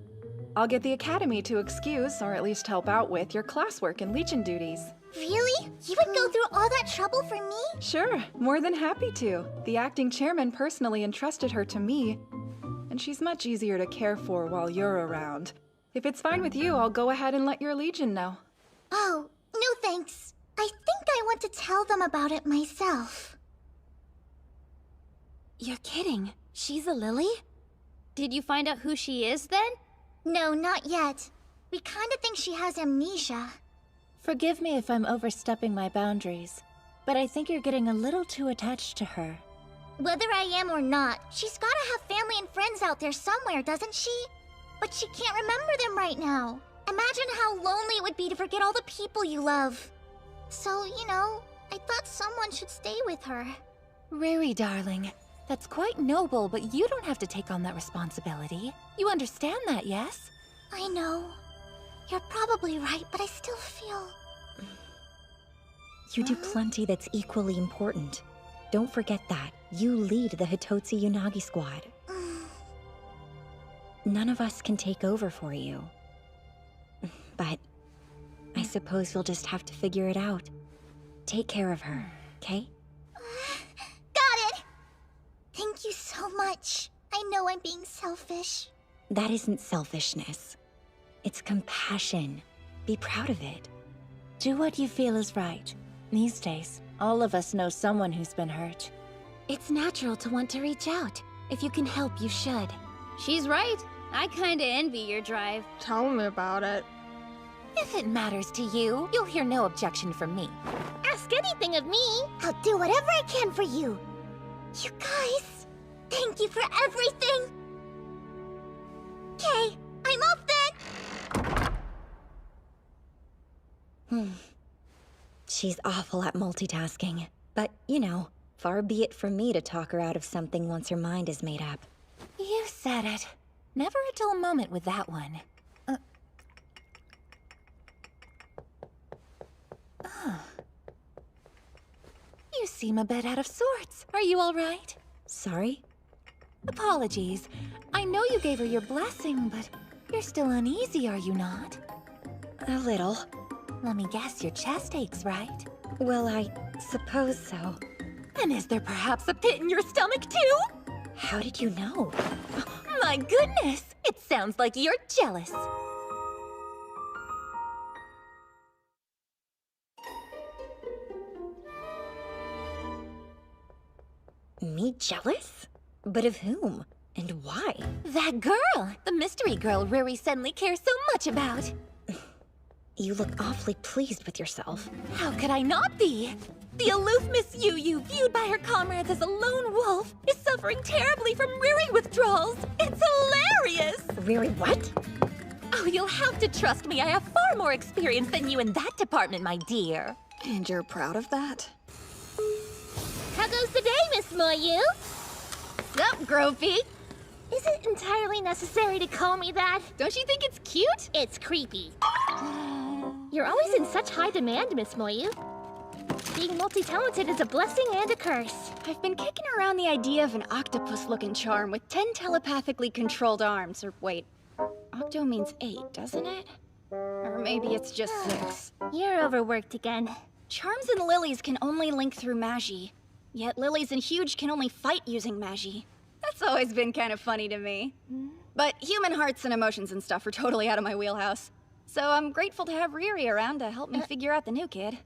I'll get the academy to excuse, or at least help out with, your classwork and Legion duties. Really? You would go through all that trouble for me? Sure, more than happy to. The acting chairman personally entrusted her to me, and she's much easier to care for while you're around. If it's fine with you, I'll go ahead and let your Legion know. Oh, no thanks. I think I want to tell them about it myself. You're kidding. She's a Lily? Did you find out who she is then? No, not yet. We kinda think she has amnesia. Forgive me if I'm overstepping my boundaries, but I think you're getting a little too attached to her. Whether I am or not, she's gotta have family and friends out there somewhere, doesn't she? But she can't remember them right now. Imagine how lonely it would be to forget all the people you love. So, you know, I thought someone should stay with her. Riri, darling. That's quite noble, but you don't have to take on that responsibility. You understand that, yes? I know. You're probably right, but I still feel... You do plenty that's equally important. Don't forget that. You lead the Hitotsu Unagi squad. None of us can take over for you. But I suppose you'll just have to figure it out. Take care of her, okay? Got it! Thank you so much. I know I'm being selfish. That isn't selfishness. It's compassion. Be proud of it. Do what you feel is right. These days, all of us know someone who's been hurt. It's natural to want to reach out. If you can help, you should. She's right. I kinda envy your drive. Tell me about it. If it matters to you, you'll hear no objection from me. Ask anything of me. I'll do whatever I can for you. You guys, thank you for everything. Okay, I'm off then. She's awful at multitasking. But, you know, far be it from me to talk her out of something once her mind is made up. You said it. Never a dull moment with that one. You seem a bit out of sorts. Are you all right? Sorry? Apologies. I know you gave her your blessing, but you're still uneasy, are you not? A little. Let me guess, your chest aches, right? Well, I suppose so. And is there perhaps a pit in your stomach, too? How did you know? My goodness! It sounds like you're jealous. Me jealous? But of whom? And why? That girl! The mystery girl Ruri Senli cares so much about. You look awfully pleased with yourself. How could I not be? The aloof Miss Yu, viewed by her comrades as a lone wolf, is suffering terribly from Riri withdrawals. It's hilarious! Riri what? Oh, you'll have to trust me. I have far more experience than you in that department, my dear. And you're proud of that? How goes the day, Miss Moyu? Sup, Gropey? Is it entirely necessary to call me that? Don't you think it's cute? It's creepy. You're always in such high demand, Miss Moyu. Being multi-talented is a blessing and a curse. I've been kicking around the idea of an octopus-looking charm with 10 telepathically controlled arms. Or wait, octo means 8, doesn't it? Or maybe it's just 6. You're overworked again. Charms and lilies can only link through Magi. Yet lilies and Huge can only fight using Magi. That's always been kind of funny to me. But human hearts and emotions and stuff are totally out of my wheelhouse. So I'm grateful to have Riri around to help me figure out the new kid.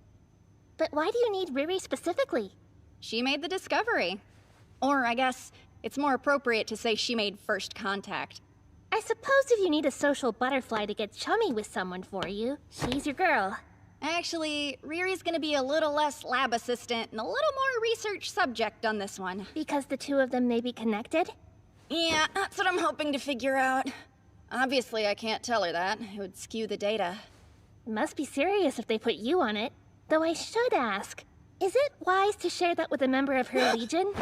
But why do you need Riri specifically? She made the discovery. Or I guess it's more appropriate to say she made first contact. I suppose if you need a social butterfly to get chummy with someone for you, she's your girl. Actually, Riri's gonna be a little less lab assistant and a little more research subject on this one. Because the two of them may be connected? Yeah, that's what I'm hoping to figure out. Obviously, I can't tell her that. It would skew the data. It must be serious if they put you on it. Though I should ask, is it wise to share that with a member of her legion?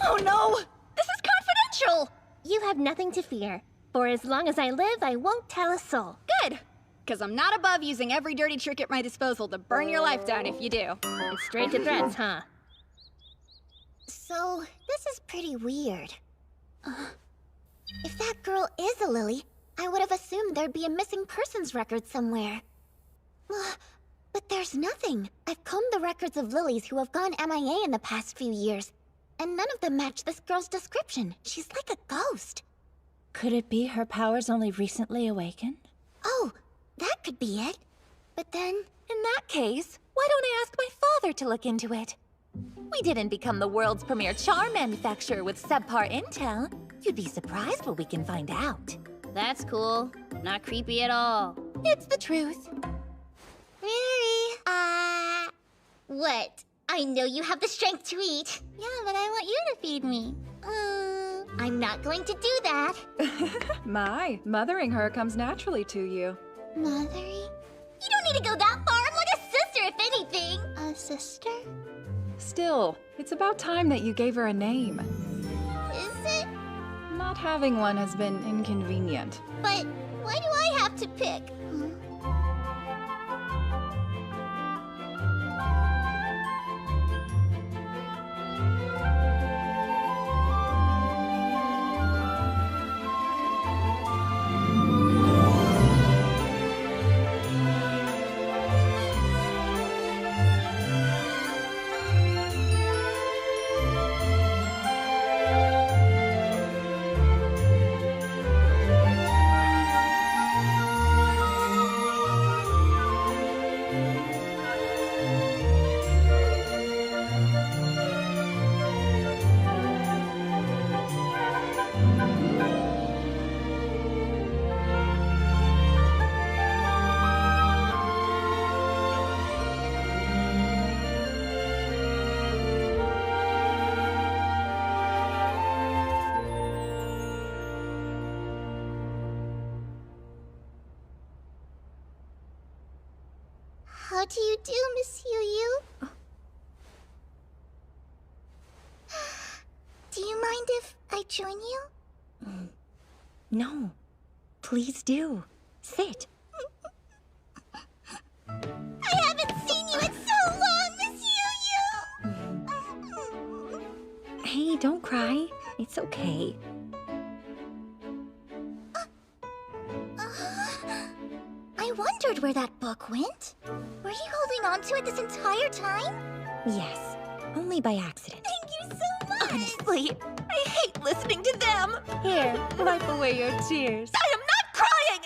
Oh no! This is confidential! You have nothing to fear. For as long as I live, I won't tell a soul. Good! Because I'm not above using every dirty trick at my disposal to burn your life down if you do. And straight to threats, huh? So, this is pretty weird. If that girl is a Lily, I would have assumed there'd be a missing persons record somewhere. But there's nothing. I've combed the records of Lilies who have gone MIA in the past few years, and none of them match this girl's description. She's like a ghost. Could it be her powers only recently awakened? Oh, that could be it. But then... In that case, why don't I ask my father to look into it? We didn't become the world's premier charm manufacturer with subpar intel. You'd be surprised what we can find out. That's cool. Not creepy at all. It's the truth. Riri, what? I know you have the strength to eat. Yeah, but I want you to feed me. I'm not going to do that. My, mothering her comes naturally to you. Mothering? You don't need to go that far. I'm like a sister, if anything. A sister? Still, it's about time that you gave her a name. Is it? Not having one has been inconvenient. But why do I have to pick? How do you do, Miss Yu? Do you mind if I join you? No. Please do. Sit. I haven't seen you in so long, Miss Yu. Hey, don't cry. It's okay. I wondered where that book went. Were you holding on to it this entire time? Yes. Only by accident. Thank you so much! Honestly, I hate listening to them. Here, wipe away your tears. I am not crying!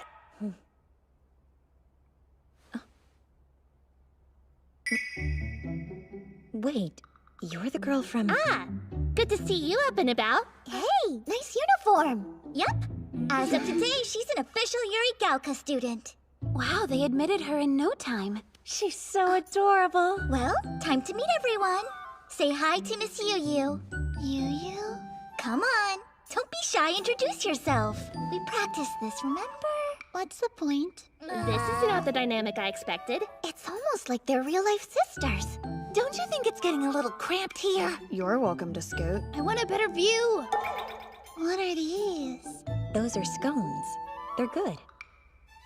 Wait, you're the girl from... Ah, good to see you up and about. Hey, nice uniform. Yep. As of today, she's an official Yuri Gaoka student. Wow, they admitted her in no time. She's so adorable. Well, time to meet everyone. Say hi to Miss Yu. Yu? Come on. Don't be shy, introduce yourself. We practiced this, remember? What's the point? This is not the dynamic I expected. It's almost like they're real-life sisters. Don't you think it's getting a little cramped here? You're welcome to scoot. I want a better view. What are these? Those are scones. They're good.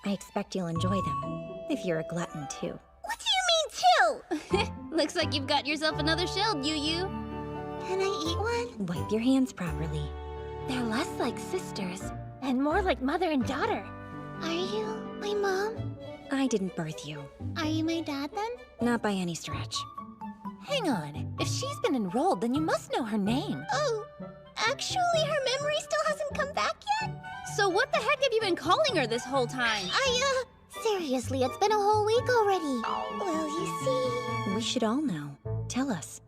I expect you'll enjoy them. If you're a glutton, too. What do you mean, too? Looks like you've got yourself another shield, Yu. Can I eat one? Wipe your hands properly. They're less like sisters. And more like mother and daughter. Are you my mom? I didn't birth you. Are you my dad, then? Not by any stretch. Hang on. If she's been enrolled, then you must know her name. Oh, actually, her memory still hasn't come back yet. So what the heck have you been calling her this whole time? Seriously, it's been a whole week already. Well, you see... We should all know. Tell us.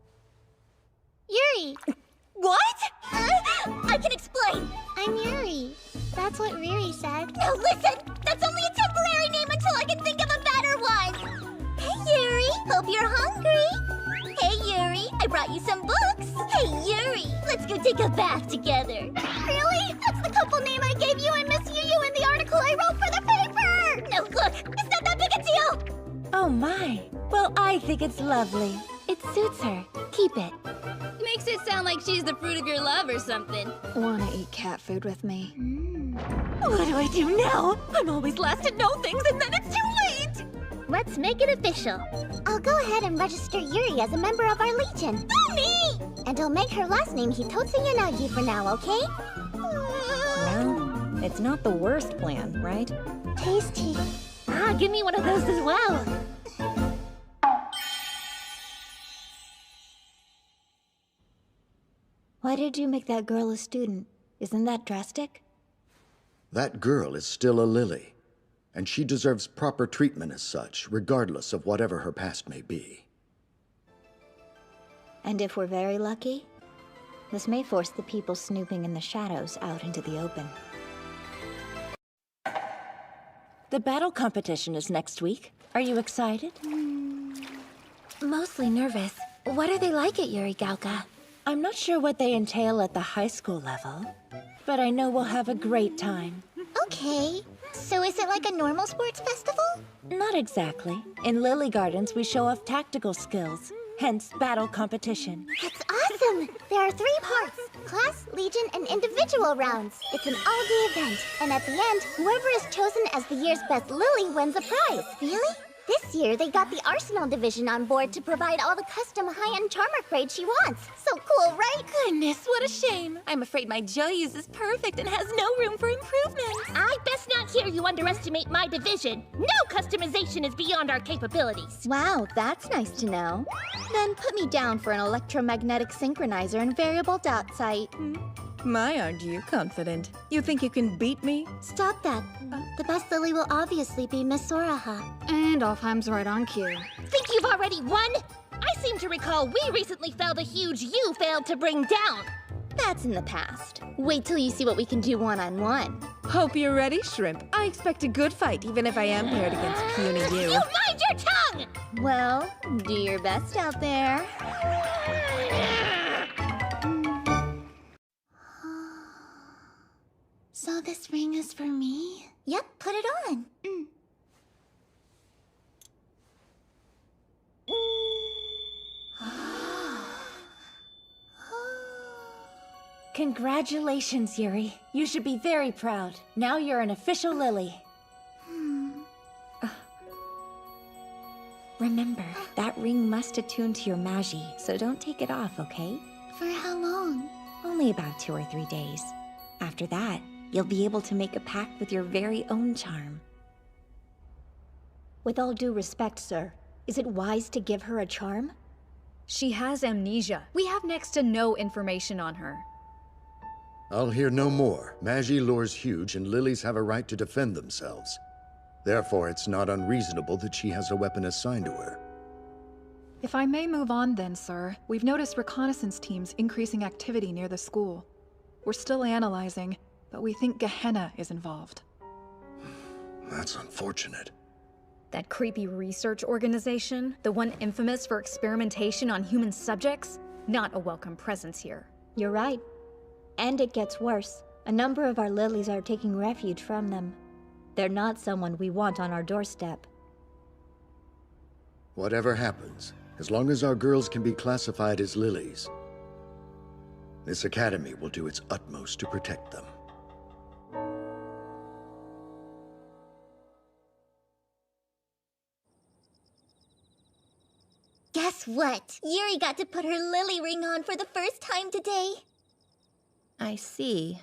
Yuri! What? I can explain. I'm Yuri. That's what Riri said. No, listen! That's only a temporary name until I can think of a better one! Hey, Yuri! Hope you're hungry! Hey, Yuri! I brought you some books! Hey, Yuri! Let's go take a bath together! Really? That's the couple name I gave you and Miss Yu in the article I wrote for the paper! No, look! It's not that big a deal! Oh my. Well, I think it's lovely. It suits her. Keep it. Makes it sound like she's the fruit of your love or something. Wanna eat cat food with me? What do I do now? I'm always last to know things and then it's too late! Let's make it official. I'll go ahead and register Yuri as a member of our Legion. Me! And I'll make her last name Hitotsu Yanagi for now, okay? Well, it's not the worst plan, right? Tasty. Ah, give me one of those as well. Why did you make that girl a student? Isn't that drastic? That girl is still a Lily, and she deserves proper treatment as such, regardless of whatever her past may be. And if we're very lucky, this may force the people snooping in the shadows out into the open. The battle competition is next week. Are you excited? Mostly nervous. What are they like at Yuri Gaoka? I'm not sure what they entail at the high school level, but I know we'll have a great time. Okay. So is it like a normal sports festival? Not exactly. In Lily Gardens, we show off tactical skills, hence battle competition. That's awesome! There are 3 parts. Class, Legion, and individual rounds. It's an all-day event, and at the end, whoever is chosen as the year's best Lily wins a prize. Really? This year, they got the Arsenal division on board to provide all the custom high-end charm upgrades she wants. So cool, right? Goodness, what a shame. I'm afraid my Joyous is perfect and has no room for improvement. I best not hear you underestimate my division. No customization is beyond our capabilities. Wow, that's nice to know. Then put me down for an electromagnetic synchronizer and variable dot site. My, aren't you confident? You think you can beat me? Stop that. The best Lily will obviously be Miss Soraha. And Alfheim's right on cue. Think you've already won? I seem to recall we recently felled a huge you failed to bring down. That's in the past. Wait till you see what we can do one-on-one. Hope you're ready, Shrimp. I expect a good fight, even if I am paired against puny you. You mind your tongue! Well, do your best out there. So this ring is for me? Yep, put it on. Congratulations, Yuri. You should be very proud. Now you're an official Lily. Remember, that ring must attune to your Magi, so don't take it off, okay? For how long? Only about 2 or 3 days. After that, you'll be able to make a pact with your very own charm. With all due respect, sir, is it wise to give her a charm? She has amnesia. We have next to no information on her. I'll hear no more. Magi lore's huge, and lilies have a right to defend themselves. Therefore, it's not unreasonable that she has a weapon assigned to her. If I may move on then, sir, we've noticed reconnaissance teams increasing activity near the school. We're still analyzing, but we think Gehenna is involved. That's unfortunate. That creepy research organization, the one infamous for experimentation on human subjects, not a welcome presence here. You're right. And it gets worse. A number of our lilies are taking refuge from them. They're not someone we want on our doorstep. Whatever happens, as long as our girls can be classified as lilies, this academy will do its utmost to protect them. Guess what? Yuri got to put her lily ring on for the first time today. I see.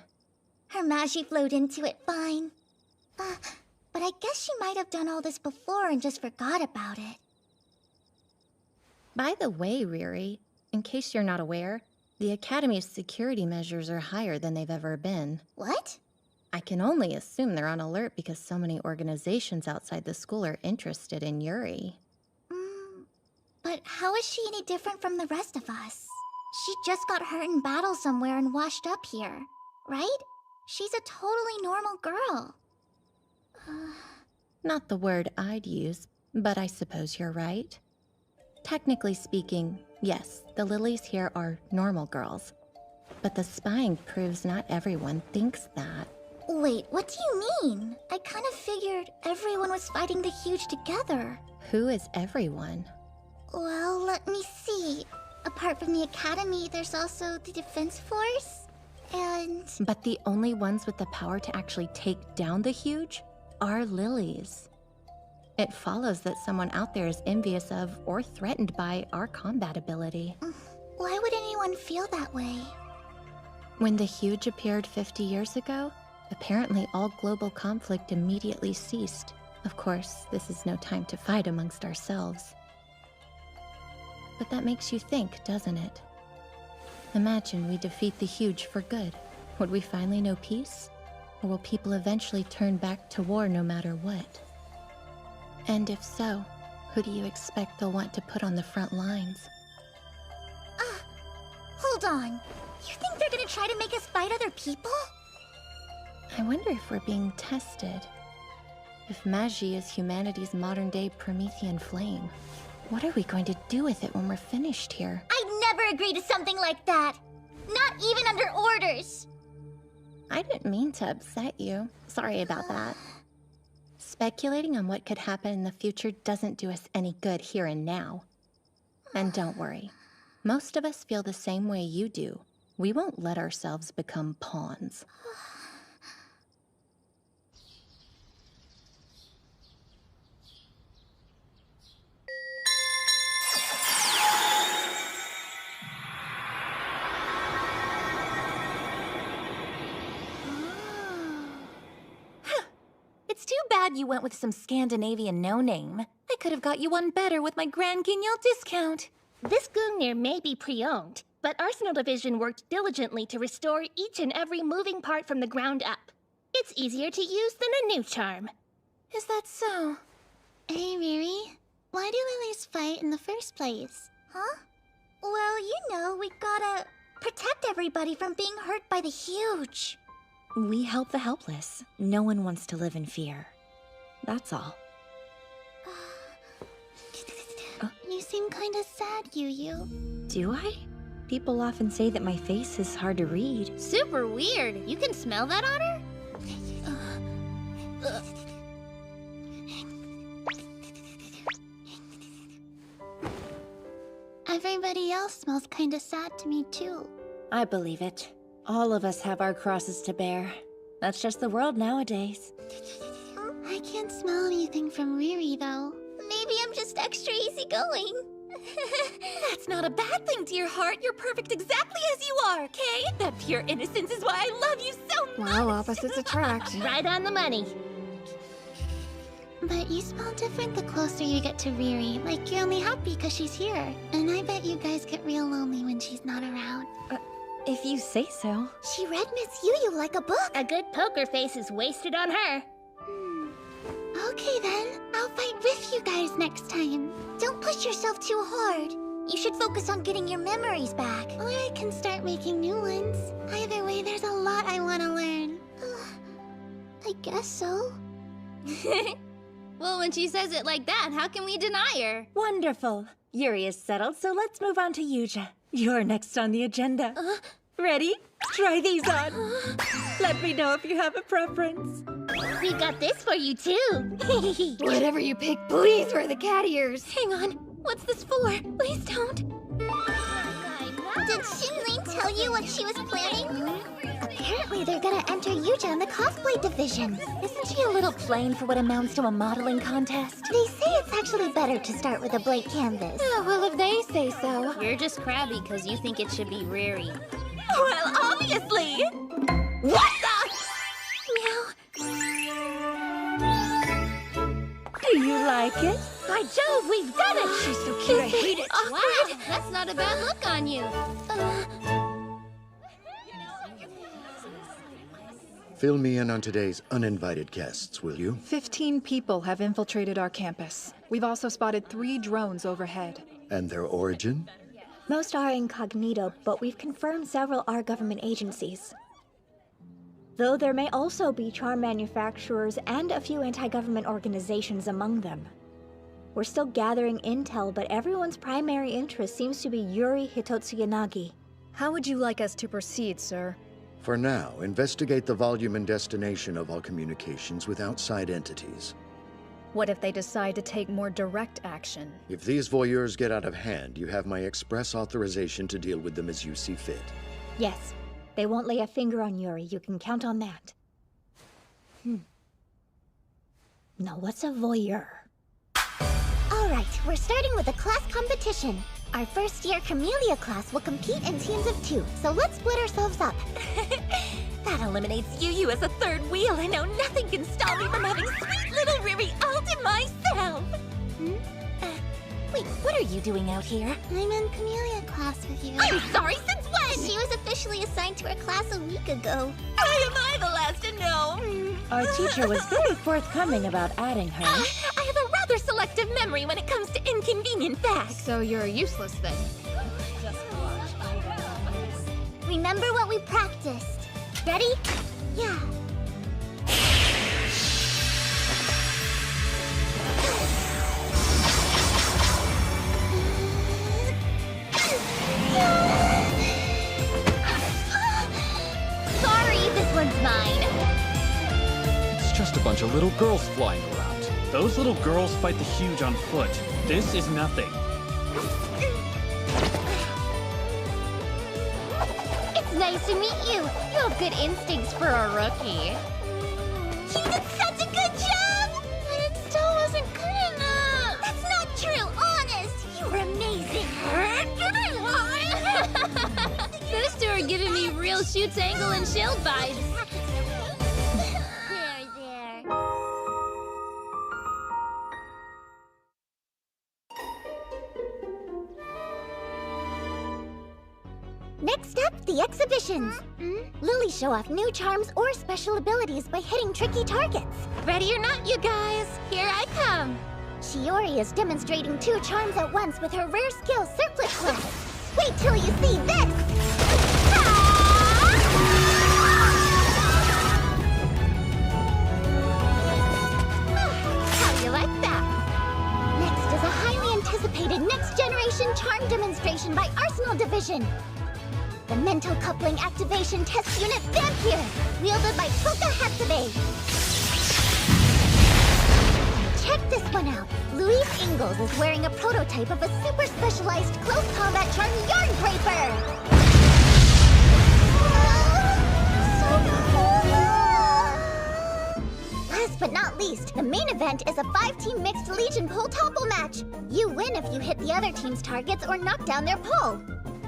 Her Magi flowed into it fine. But I guess she might have done all this before and just forgot about it. By the way, Riri, in case you're not aware, the Academy's security measures are higher than they've ever been. What? I can only assume they're on alert because so many organizations outside the school are interested in Yuri. But how is she any different from the rest of us? She just got hurt in battle somewhere and washed up here, right? She's a totally normal girl. Not the word I'd use, but I suppose you're right. Technically speaking, yes, the lilies here are normal girls. But the spying proves not everyone thinks that. Wait, what do you mean? I kind of figured everyone was fighting the Huge together. Who is everyone? Well, let me see. Apart from the Academy, there's also the Defense Force, and... But the only ones with the power to actually take down the Huge are lilies. It follows that someone out there is envious of or threatened by our combat ability. Why would anyone feel that way? When the Huge appeared 50 years ago, apparently all global conflict immediately ceased. Of course, this is no time to fight amongst ourselves. But that makes you think, doesn't it? Imagine we defeat the Huge for good. Would we finally know peace? Or will people eventually turn back to war no matter what? And if so, who do you expect they'll want to put on the front lines? Hold on. You think they're gonna try to make us fight other people? I wonder if we're being tested. If Magi is humanity's modern-day Promethean flame, what are we going to do with it when we're finished here? I'd never agree to something like that. Not even under orders. I didn't mean to upset you. Sorry about that. Speculating on what could happen in the future doesn't do us any good here and now. And don't worry. Most of us feel the same way you do. We won't let ourselves become pawns. It's too bad you went with some Scandinavian no-name. I could have got you one better with my Grand Guignol discount. This Gungnir may be pre-owned, but Arsenal Division worked diligently to restore each and every moving part from the ground up. It's easier to use than a new charm. Is that so? Hey, Riri. Why do lilies fight in the first place? Huh? Well, you know, we gotta protect everybody from being hurt by the Huge. We help the helpless. No one wants to live in fear. That's all. You seem kinda sad, Yu. Do I? People often say that my face is hard to read. Super weird. You can smell that on her? Everybody else smells kinda sad to me, too. I believe it. All of us have our crosses to bear. That's just the world nowadays. I can't smell anything from Riri, though. Maybe I'm just extra easygoing. That's not a bad thing, dear heart. You're perfect exactly as you are, Kay. That pure innocence is why I love you so much. Well, opposites attract. Right on the money. But you smell different the closer you get to Riri. Like you're only happy because she's here. And I bet you guys get real lonely when she's not around. If you say so. She read Miss Yu like a book. A good poker face is wasted on her. Okay then, I'll fight with you guys next time. Don't push yourself too hard. You should focus on getting your memories back. Or I can start making new ones. Either way, there's a lot I want to learn. I guess so. Well, when she says it like that, how can we deny her? Wonderful. Yuri is settled, so let's move on to Yuja. You're next on the agenda. Ready? Try these on. Let me know if you have a preference. We got this for you, too. Whatever you pick, please wear the cat ears. Hang on. What's this for? Please don't. Did Shinlin tell you what she was planning? Apparently they're gonna enter Yuja in the cosplay division. Isn't she a little plain for what amounts to a modeling contest? They say it's actually better to start with a blank canvas. Well, if they say so. You're just crabby because you think it should be Riri. Well, obviously! What the? Do you like it? By Jove, we've done it! She's so cute, I hate it. Wow, that's not a bad look on you. Fill me in on today's uninvited guests, will you? 15 people have infiltrated our campus. We've also spotted 3 drones overhead. And their origin? Most are incognito, but we've confirmed several are government agencies. Though there may also be charm manufacturers and a few anti-government organizations among them. We're still gathering intel, but everyone's primary interest seems to be Yuri Hitotsuyanagi. How would you like us to proceed, sir? For now, investigate the volume and destination of all communications with outside entities. What if they decide to take more direct action? If these voyeurs get out of hand, you have my express authorization to deal with them as you see fit. Yes, they won't lay a finger on Yuri, you can count on that. Now what's a voyeur? Alright, we're starting with a class competition. Our first year Camellia class will compete in teams of 2, so let's split ourselves up. That eliminates Yu as a third wheel, and now nothing can stop me from having sweet little Riri all to myself! Wait, what are you doing out here? I'm in Camellia class with you. I'm sorry, since when? She was officially assigned to our class a week ago. Why am I the last to know? Our teacher was very forthcoming about adding her. I have a rather selective memory when it comes to inconvenient facts. So you're useless then? Remember what we practiced. Ready? Yeah. Sorry, this one's mine. It's just a bunch of little girls flying around. Those little girls fight the huge on foot. This is nothing. It's nice to meet you. You have good instincts for a rookie. You did such a good job! But it still wasn't good enough. That's not true, honest. You were amazing. Those two are giving me real Shoots Angle and Shield vibes. There. Next up, the exhibitions. Lily show off new charms or special abilities by hitting tricky targets. Ready or not, you guys, here I come. Shiori is demonstrating 2 charms at once with her rare skill, Circlet Plus. Wait till you see this! How you like that? Next is a highly anticipated next-generation charm demonstration by Arsenal Division. The Mental Coupling Activation Test Unit Vampire, wielded by Toka Hatsube. Check this one out. Louise Ingalls is wearing a prototype of a super specialized close combat charm Yarn Draper. Last but not least, the main event is a 5-team mixed Legion pole topple match. You win if you hit the other team's targets or knock down their pole.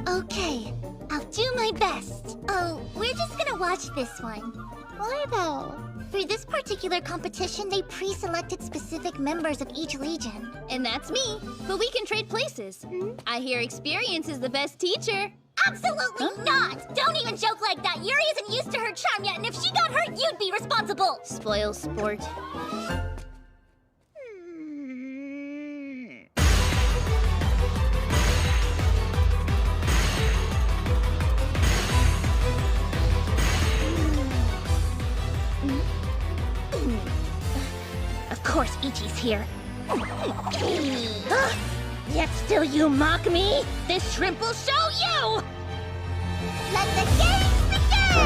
Okay, I'll do my best. Oh, we're just gonna watch this one. Why though? For this particular competition, they pre-selected specific members of each Legion. And that's me. But we can trade places. I hear experience is the best teacher. Absolutely not! Don't even joke like that! Yuri isn't used to her charm yet, and if she got hurt, you'd be responsible! Spoil sport. Of course Ichi's here. Yet still you mock me? This shrimp will show you! Let the games begin!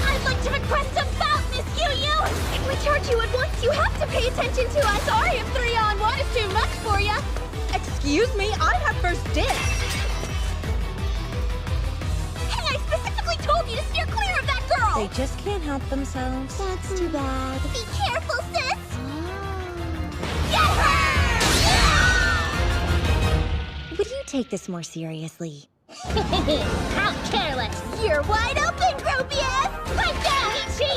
I'd like to request a bout, Miss Yu-Yu! If we charge you at once, you have to pay attention to us. Sorry if 3-on-1 is too much for you. Excuse me, I have first dibs. Hey, I specifically told you to steer clear of that girl! They just can't help themselves. That's too bad. Be careful, sis! Get her! Would you take this more seriously? How careless! You're wide open, Gropius! Pipe down, Ichi!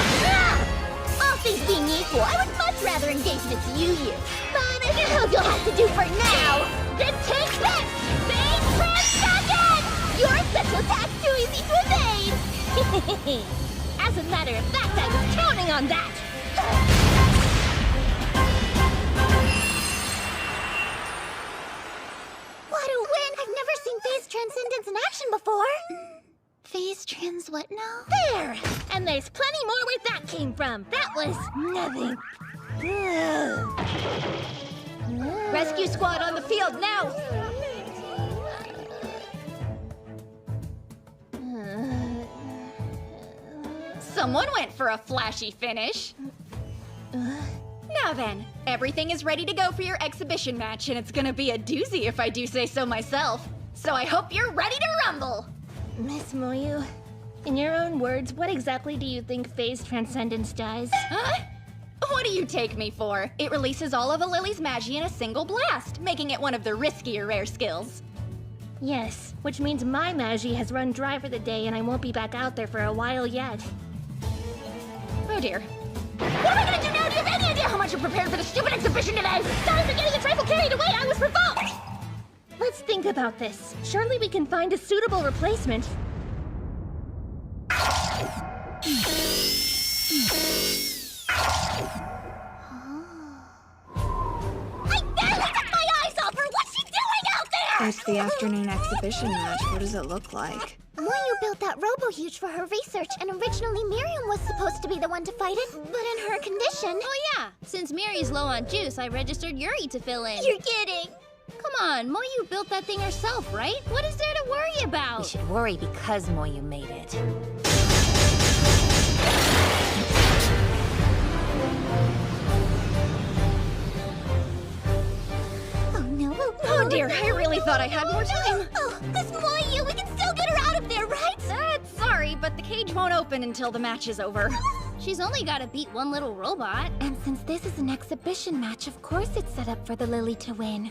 All things being equal, I would much rather engage this Yu-Yu. But I suppose you'll have to do for now. Then take this! Phase Transcendence! Your special attack's too easy to evade! As a matter of fact, I was counting on that! What a win! I've never seen Phase Transcendence in action before. Phase Trans what now? There! And there's plenty more where that came from. That was nothing. Rescue squad on the field now! Someone went for a flashy finish. Now then, everything is ready to go for your exhibition match, and it's gonna be a doozy if I do say so myself. So I hope you're ready to rumble! Miss Moyu, in your own words, what exactly do you think Phase Transcendence does? Huh? What do you take me for? It releases all of a Lily's Magi in a single blast, making it one of the riskier rare skills. Yes, which means my Magi has run dry for the day and I won't be back out there for a while yet. Oh dear. What am I gonna do now? Do you have any idea how much you're prepared for the stupid exhibition today? Sorry for getting a trifle carried away, I was provoked! Let's think about this. Surely we can find a suitable replacement. I barely took my eyes off her! What's she doing out there? It's the afternoon exhibition match. What does it look like? Moyu built that robo-huge for her research, and originally Miriam was supposed to be the one to fight it, but in her condition... Oh yeah, since Miri's low on juice, I registered Yuri to fill in. You're kidding! Come on, Moyu built that thing herself, right? What is there to worry about? We should worry because Moyu made it. Oh no. Oh dear, I really thought I had more time. Oh, this Moyu, we can still get her out of there, right? Sorry, but the cage won't open until the match is over. She's only gotta beat one little robot. And since this is an exhibition match, of course it's set up for the Lily to win.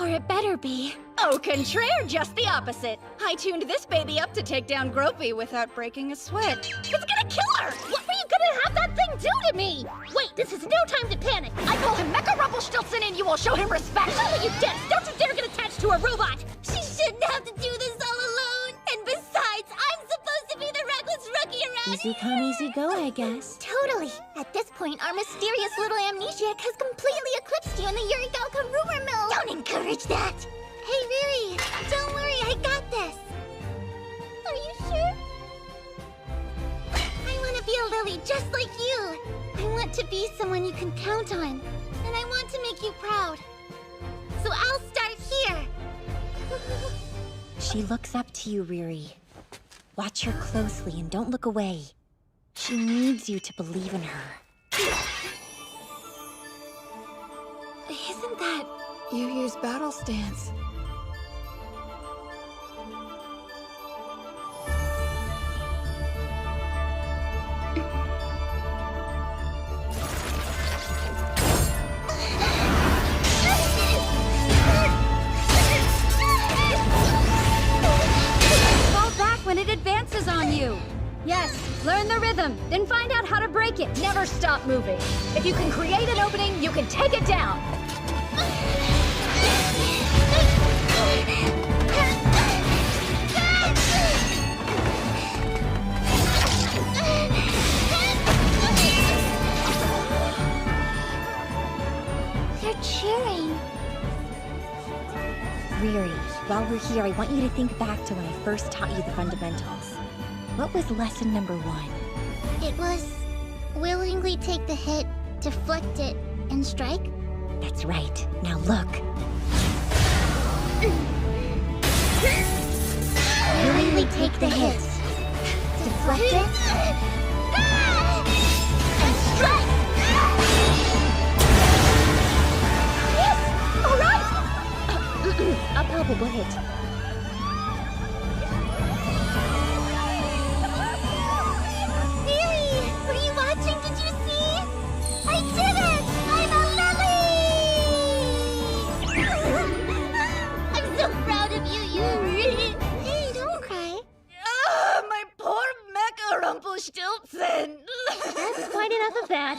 Or it better be. Au contraire, just the opposite. I tuned this baby up to take down Gropey without breaking a sweat. It's gonna kill her! What were you gonna have that thing do to me? Wait, this is no time to panic. I call him Mecha Rumpelstiltskin and you will show him respect! Oh, you did! Don't you dare get attached to a robot! She shouldn't have to do this all alone! And besides, I'm supposed to be the reckless rookie around Easy come, easy go, I guess. Totally. At this point, our mysterious little amnesiac has completely eclipsed you in the Yurigalka rumor mill. Don't encourage that. Hey, Riri, don't worry, I got this. Are you sure? I want to be a Lily just like you. I want to be someone you can count on. And I want to make you proud. So I'll start here. She looks up to you, Riri. Watch her closely and don't look away. She needs you to believe in her. Isn't that Yu-Yu's battle stance? rhythm, then find out how to break it. Never stop moving. If you can create an opening, you can take it down. They're cheering. Riri, while we're here, I want you to think back to when I first taught you the fundamentals. What was lesson number 1? It was willingly take the hit, deflect it, and strike? That's right. Now look. Willingly take the hit, deflect it, and strike! Yes! All right! A palpable hit. Really? Were you watching? Did you see? I did it! I'm a lily! I'm so proud of you, Yuri! Hey, don't cry. My poor Mecha Rumpelstiltskin! That's quite enough of that.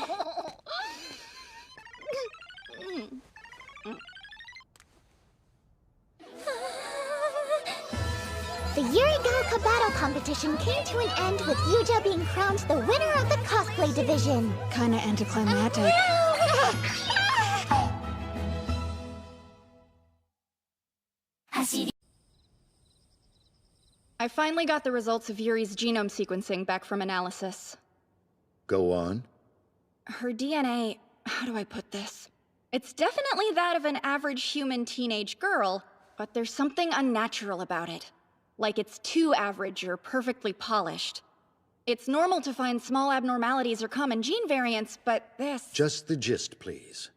The Yuri Galka battle competition came to an end with Yuja being crowned the winner of the cosplay division. Kinda anticlimactic. I finally got the results of Yuri's genome sequencing back from analysis. Go on. Her DNA, how do I put this? It's definitely that of an average human teenage girl, but there's something unnatural about it. Like it's too average or perfectly polished. It's normal to find small abnormalities or common gene variants, but this... Just the gist, please.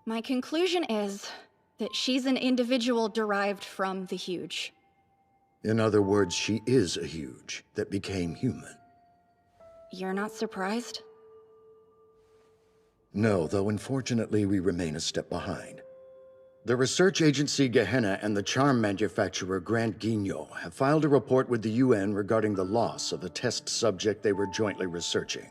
My conclusion is that she's an individual derived from the Huge. In other words, she is a Huge that became human. You're not surprised? No, though unfortunately we remain a step behind. The research agency Gehenna and the charm manufacturer Grand Guignol have filed a report with the UN regarding the loss of a test subject they were jointly researching,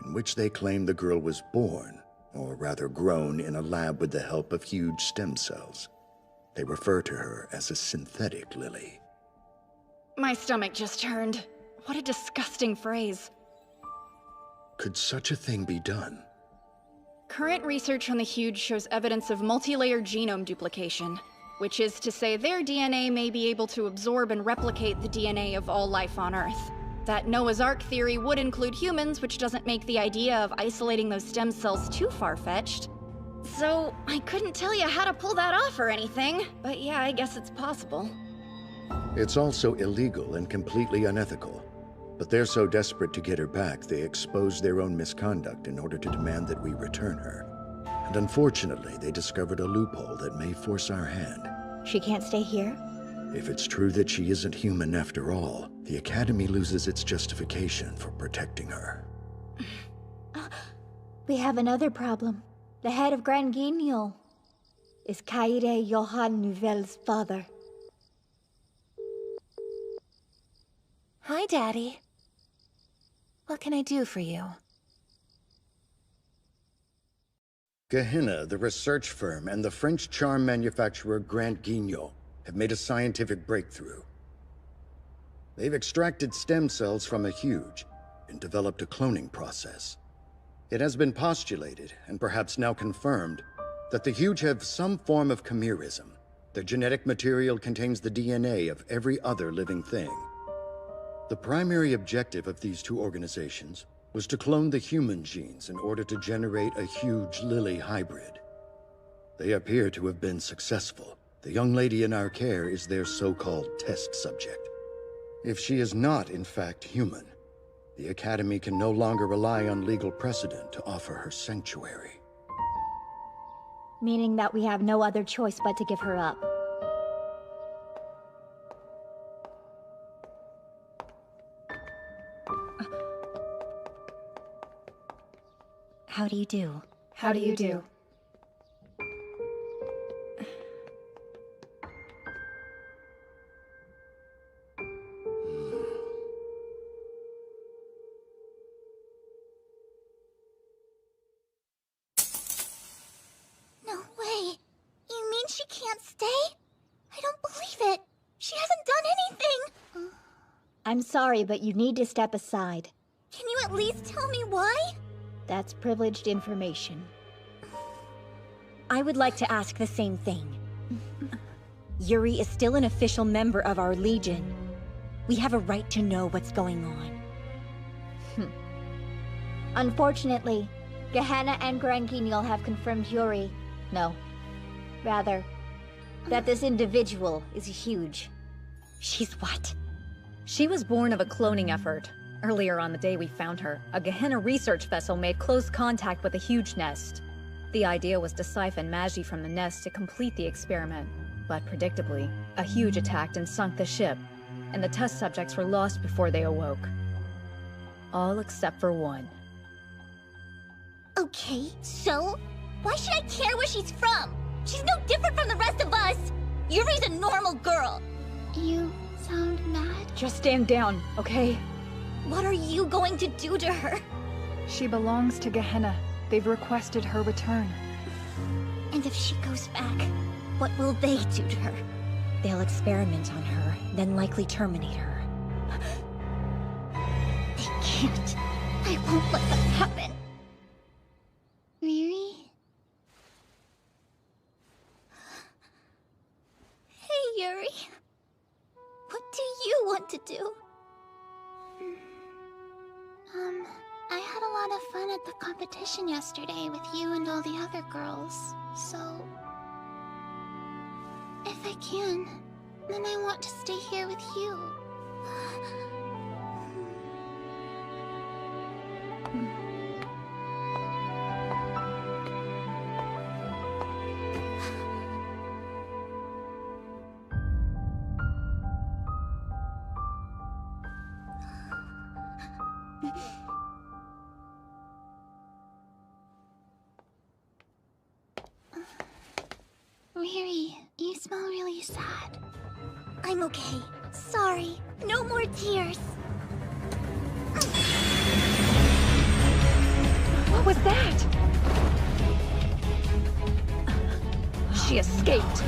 in which they claim the girl was born, or rather grown, in a lab with the help of huge stem cells. They refer to her as a synthetic Lily. My stomach just turned. What a disgusting phrase. Could such a thing be done? Current research on the Huge shows evidence of multi-layered genome duplication, which is to say their DNA may be able to absorb and replicate the DNA of all life on Earth. That Noah's Ark theory would include humans, which doesn't make the idea of isolating those stem cells too far-fetched. So, I couldn't tell you how to pull that off or anything, but yeah, I guess it's possible. It's also illegal and completely unethical. But they're so desperate to get her back, they expose their own misconduct in order to demand that we return her. And unfortunately, they discovered a loophole that may force our hand. She can't stay here? If it's true that she isn't human after all, the Academy loses its justification for protecting her. We have another problem. The head of Grand Guignol is Kaede Johann Nouvel's father. Hi, Daddy. What can I do for you? Gehenna, the research firm, and the French charm manufacturer Grand Guignol have made a scientific breakthrough. They've extracted stem cells from a Huge and developed a cloning process. It has been postulated, and perhaps now confirmed, that the Huge have some form of chimerism. Their genetic material contains the DNA of every other living thing. The primary objective of these two organizations was to clone the human genes in order to generate a Huge Lily hybrid. They appear to have been successful. The young lady in our care is their so-called test subject. If she is not, in fact, human, the Academy can no longer rely on legal precedent to offer her sanctuary. Meaning that we have no other choice but to give her up. How do you do? How do you do? I'm sorry, but you need to step aside. Can you at least tell me why? That's privileged information. I would like to ask the same thing. Yuri is still an official member of our Legion. We have a right to know what's going on. Unfortunately, Gehenna and Grankinil have confirmed Yuri. No. Rather, that this individual is huge. She's what? She was born of a cloning effort. Earlier on the day we found her, a Gehenna research vessel made close contact with a huge nest. The idea was to siphon Magi from the nest to complete the experiment. But predictably, a huge attacked and sunk the ship, and the test subjects were lost before they awoke. All except for one. Okay, so? Why should I care where she's from? She's no different from the rest of us! Yuri's a normal girl! You sound mad? Just stand down, okay? What are you going to do to her? She belongs to Gehenna. They've requested her return. And if she goes back, what will they do to her? They'll experiment on her, then likely terminate her. They can't. I won't let that happen. Riri? Hey, Yuri. What do you want to do? I had a lot of fun at the competition yesterday with you and all the other girls, so... if I can, then I want to stay here with you. Riri, you smell really sad. I'm okay. Sorry. No more tears. What was that? She escaped.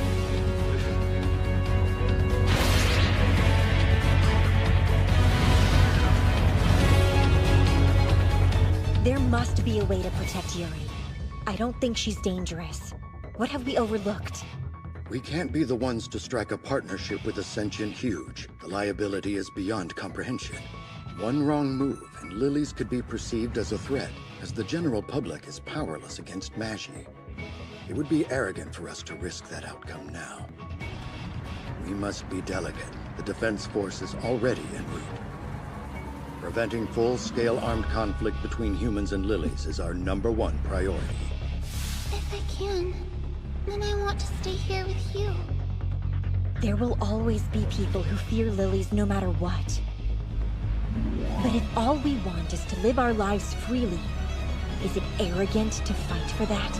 There must be a way to protect Yuri. I don't think she's dangerous. What have we overlooked? We can't be the ones to strike a partnership with a sentient huge. The liability is beyond comprehension. One wrong move, and Lilies could be perceived as a threat, as the general public is powerless against Magi. It would be arrogant for us to risk that outcome now. We must be delicate. The Defense Force is already en route. Preventing full-scale armed conflict between humans and Lilies is our #1 priority. If I can, then I want to stay here with you. There will always be people who fear Lilies no matter what. But if all we want is to live our lives freely, is it arrogant to fight for that?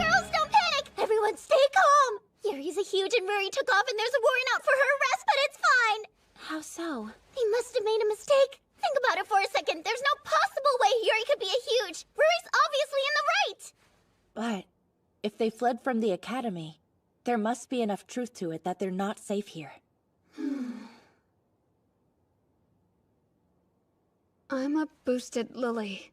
Girls, don't panic! Everyone stay calm! Yuri's a huge and Riri took off and there's a warrant out for her arrest, but it's fine! How so? They must have made a mistake. Think about it for a second. There's no possible way Yuri could be a huge. Riri's obviously in the right! But if they fled from the academy, there must be enough truth to it that they're not safe here. I'm a boosted Lily.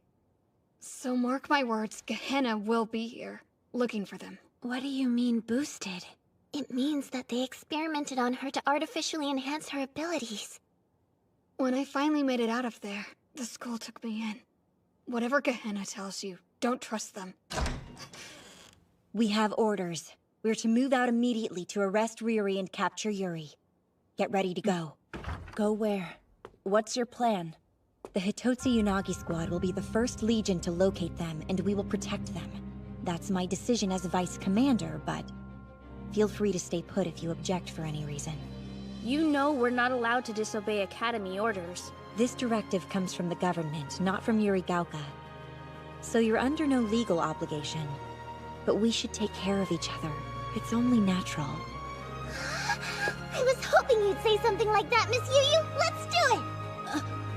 So mark my words, Gehenna will be here, looking for them. What do you mean, boosted? It means that they experimented on her to artificially enhance her abilities. When I finally made it out of there, the school took me in. Whatever Gehenna tells you, don't trust them. We have orders. We're to move out immediately to arrest Riri and capture Yuri. Get ready to go. Go where? What's your plan? The Hitotsu Unagi squad will be the first Legion to locate them, and we will protect them. That's my decision as Vice Commander, but feel free to stay put if you object for any reason. You know we're not allowed to disobey Academy orders. This directive comes from the government, not from Yurigauka. So you're under no legal obligation. But we should take care of each other. It's only natural. I was hoping you'd say something like that, Miss Yu. Let's do it!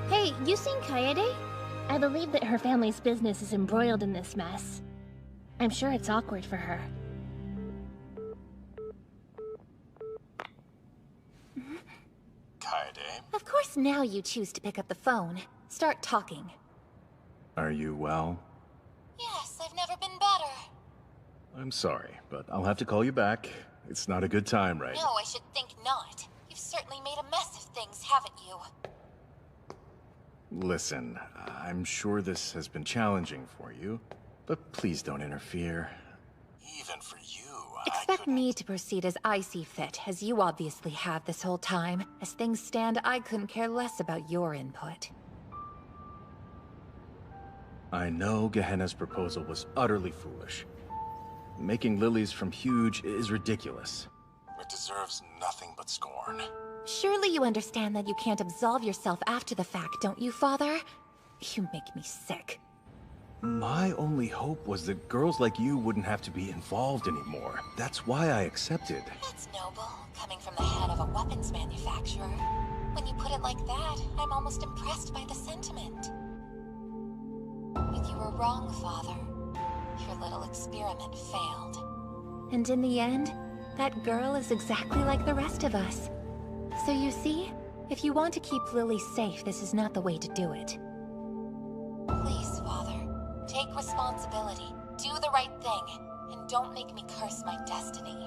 Hey, you seen Kaede? I believe that her family's business is embroiled in this mess. I'm sure it's awkward for her. Kaede? Of course now you choose to pick up the phone. Start talking. Are you well? Yes, I've never been better. I'm sorry, but I'll have to call you back. It's not a good time right now. No, I should think not. You've certainly made a mess of things, haven't you? Listen, I'm sure this has been challenging for you, but please don't interfere. Even for you, Expect me to proceed as I see fit, as you obviously have this whole time. As things stand, I couldn't care less about your input. I know Gehenna's proposal was utterly foolish. Making lilies from huge is ridiculous. It deserves nothing but scorn. Surely you understand that you can't absolve yourself after the fact, don't you, Father? You make me sick. My only hope was that girls like you wouldn't have to be involved anymore. That's why I accepted. That's noble, coming from the head of a weapons manufacturer. When you put it like that, I'm almost impressed by the sentiment. But you were wrong, Father. Your little experiment failed. And in the end, that girl is exactly like the rest of us. So you see, if you want to keep Lily safe, this is not the way to do it. Please, Father, take responsibility, do the right thing, and don't make me curse my destiny.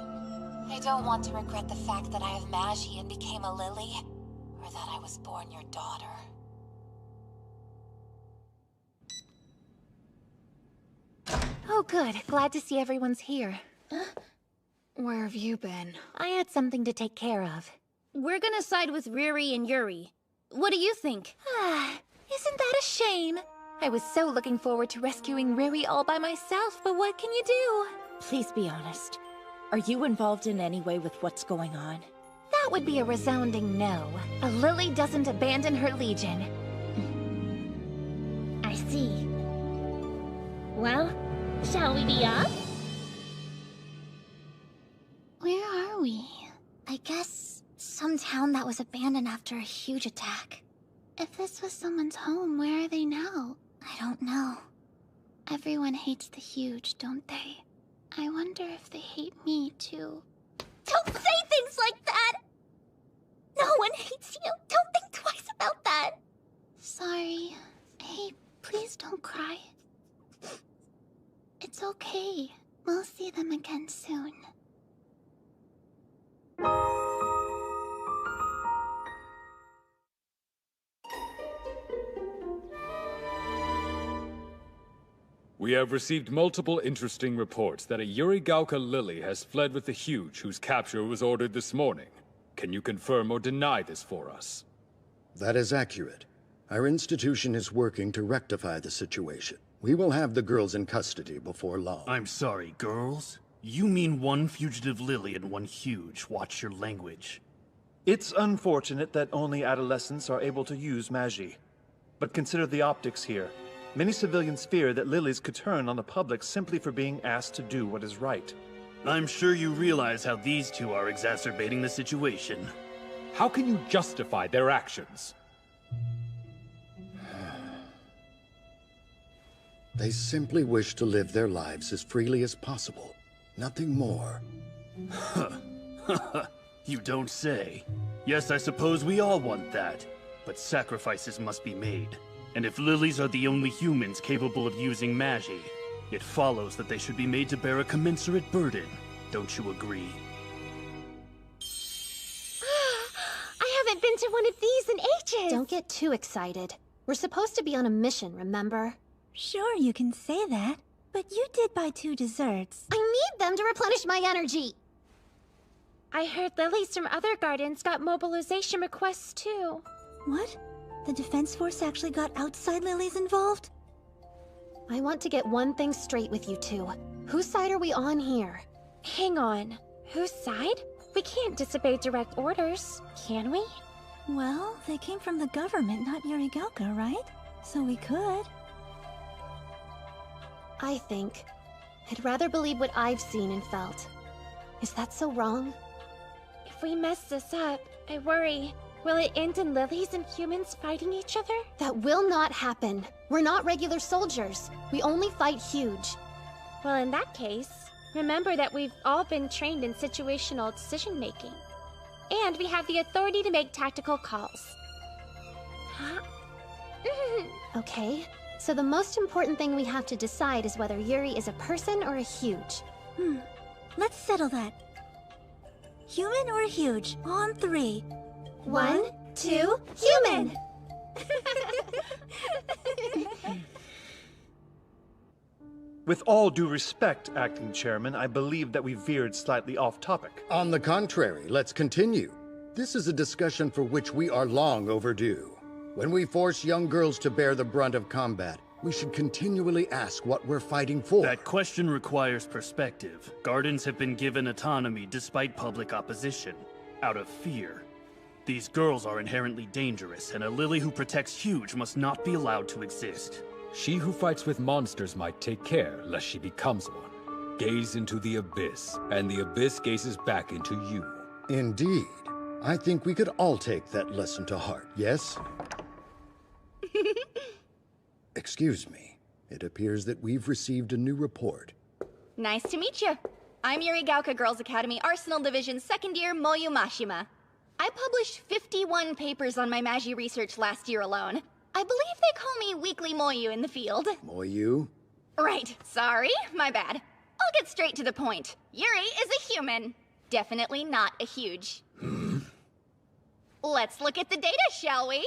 I don't want to regret the fact that I have Magi and became a Lily, or that I was born your daughter. Oh, good. Glad to see everyone's here. Where have you been? I had something to take care of. We're gonna side with Riri and Yuri. What do you think? Isn't that a shame? I was so looking forward to rescuing Riri all by myself, but what can you do? Please be honest. Are you involved in any way with what's going on? That would be a resounding no. A Lily doesn't abandon her legion. I see. Well, shall we be off? Where are we? I guess some town that was abandoned after a huge attack. If this was someone's home, where are they now? I don't know. Everyone hates the huge, don't they? I wonder if they hate me too. Don't say things like that! No one hates you. Don't think twice about that. Sorry. Hey, please don't cry. It's okay. We'll see them again soon. We have received multiple interesting reports that a Yurigauka Lily has fled with the Huge, whose capture was ordered this morning. Can you confirm or deny this for us? That is accurate. Our institution is working to rectify the situation. We will have the girls in custody before long. I'm sorry, girls? You mean one fugitive Lily and one Huge. Watch your language. It's unfortunate that only adolescents are able to use Magi. But consider the optics here. Many civilians fear that Lilies could turn on the public simply for being asked to do what is right. I'm sure you realize how these two are exacerbating the situation. How can you justify their actions? They simply wish to live their lives as freely as possible. Nothing more. You don't say. Yes, I suppose we all want that. But sacrifices must be made. And if Lilies are the only humans capable of using Magi, it follows that they should be made to bear a commensurate burden. Don't you agree? I haven't been to one of these in ages! Don't get too excited. We're supposed to be on a mission, remember? Sure, you can say that, but you did buy 2 desserts. I need them to replenish my energy! I heard Lilies from other gardens got mobilization requests too. What? The Defense Force actually got outside Lilies involved? I want to get one thing straight with you two. Whose side are we on here? Hang on. Whose side? We can't disobey direct orders, can we? Well, they came from the government, not Yurigauka, right? So we could. I think I'd rather believe what I've seen and felt. Is that so wrong? If we mess this up, I worry. Will it end in Lilies and humans fighting each other? That will not happen. We're not regular soldiers. We only fight huge. Well, in that case, remember that we've all been trained in situational decision-making. And we have the authority to make tactical calls. Okay, so the most important thing we have to decide is whether Yuri is a person or a huge. Let's settle that. Human or huge? On 3. 1, 2, human! With all due respect, Acting Chairman, I believe that we veered slightly off topic. On the contrary, let's continue. This is a discussion for which we are long overdue. When we force young girls to bear the brunt of combat, we should continually ask what we're fighting for. That question requires perspective. Gardens have been given autonomy despite public opposition, out of fear. These girls are inherently dangerous, and a Lily who protects Huge must not be allowed to exist. She who fights with monsters might take care lest she becomes one. Gaze into the abyss, and the abyss gazes back into you. Indeed. I think we could all take that lesson to heart, yes? Excuse me. It appears that we've received a new report. Nice to meet you. I'm Yuri Gauka Girls Academy Arsenal Division 2nd year Moyu Mashima. I published 51 papers on my Magi research last year alone. I believe they call me Weekly Moyu in the field. Moyu? Right, sorry, my bad. I'll get straight to the point. Yuri is a human. Definitely not a huge. Let's look at the data, shall we?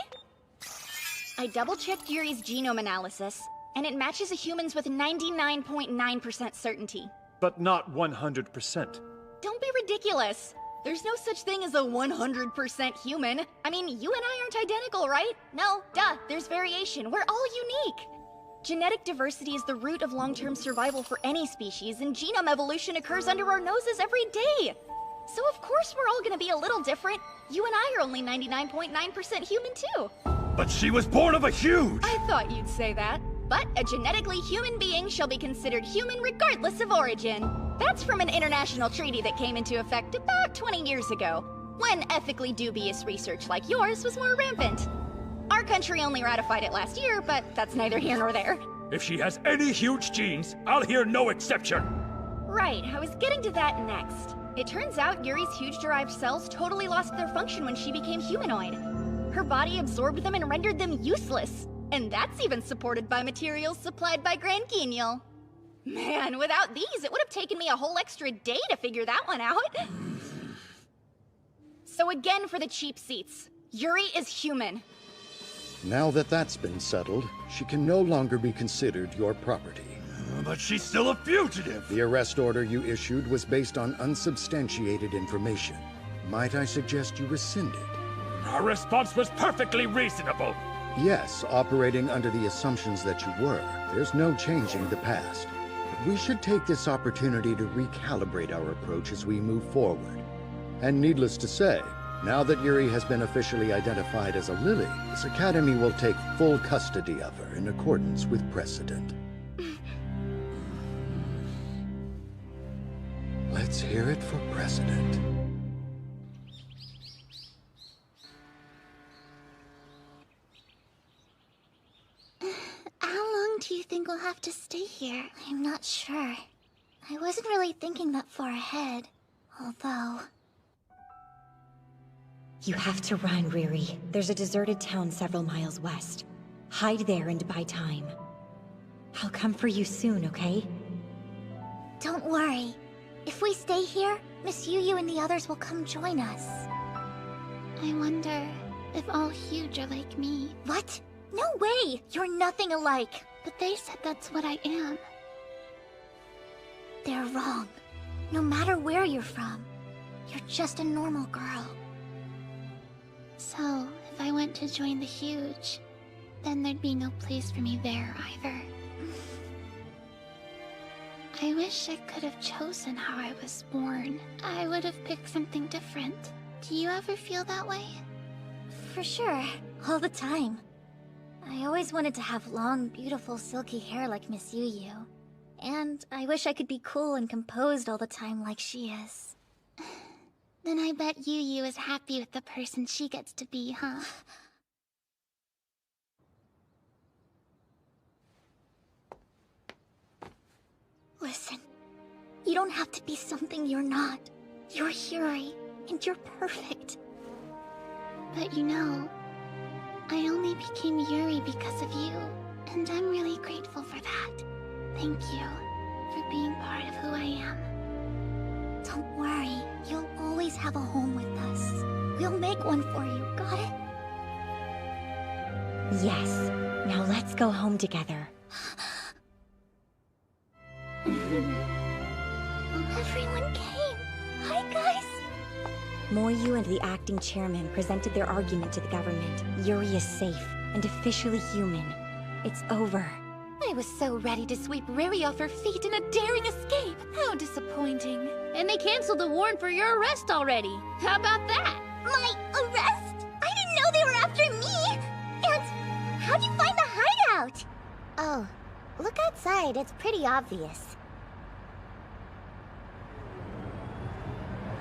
I double-checked Yuri's genome analysis, and it matches a human's with 99.9% certainty. But not 100%. Don't be ridiculous. There's no such thing as a 100% human. I mean, you and I aren't identical, right? No, duh, there's variation. We're all unique. Genetic diversity is the root of long-term survival for any species, and genome evolution occurs under our noses every day. So of course we're all gonna be a little different. You and I are only 99.9% human too. But she was born of a huge! I thought you'd say that. But a genetically human being shall be considered human regardless of origin. That's from an international treaty that came into effect about 20 years ago, when ethically dubious research like yours was more rampant. Our country only ratified it last year, but that's neither here nor there. If she has any huge genes, I'll hear no exception. Right, I was getting to that next. It turns out Yuri's huge-derived cells totally lost their function when she became humanoid. Her body absorbed them and rendered them useless. And that's even supported by materials supplied by Grand Guignol. Man, without these, it would have taken me a whole extra day to figure that one out. So again for the cheap seats. Yuri is human. Now that that's been settled, she can no longer be considered your property. But she's still a fugitive! The arrest order you issued was based on unsubstantiated information. Might I suggest you rescind it? Our response was perfectly reasonable. Yes, operating under the assumptions that you were. There's no changing the past. We should take this opportunity to recalibrate our approach as we move forward. And needless to say, now that Yuri has been officially identified as a Lily, this academy will take full custody of her in accordance with precedent. Let's hear it for precedent. How long do you think we'll have to stay here? I'm not sure. I wasn't really thinking that far ahead, although... You have to run, Riri. There's a deserted town several miles west. Hide there and buy time. I'll come for you soon, okay? Don't worry. If we stay here, Miss Yu and the others will come join us. I wonder if all huge are like me. What? No way! You're nothing alike! But they said that's what I am. They're wrong. No matter where you're from, you're just a normal girl. So, if I went to join the huge, then there'd be no place for me there either. I wish I could have chosen how I was born. I would have picked something different. Do you ever feel that way? For sure. All the time. I always wanted to have long, beautiful, silky hair like Miss Yu. And I wish I could be cool and composed all the time like she is. Then I bet Yu is happy with the person she gets to be, huh? Listen, you don't have to be something you're not. You're Yuri, and you're perfect. But you know, I only became Yuri because of you, and I'm really grateful for that. Thank you for being part of who I am. Don't worry, you'll always have a home with us. We'll make one for you, got it? Yes. Now let's go home together. Everyone came. Hi, guys. Moryu and the acting chairman presented their argument to the government. Yuri is safe and officially human. It's over. I was so ready to sweep Riri off her feet in a daring escape. How disappointing. And they canceled the warrant for your arrest already. How about that? My arrest? I didn't know they were after me! And how'd you find the hideout? Oh, look outside. It's pretty obvious.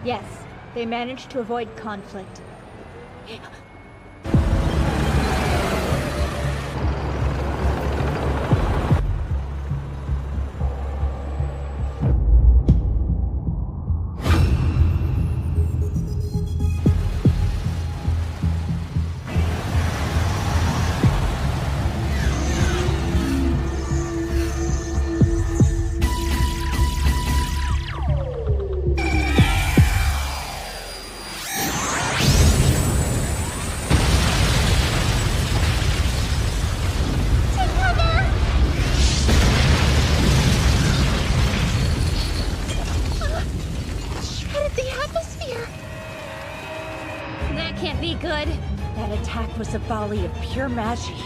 Yes, they managed to avoid conflict. Was a volley of pure magie.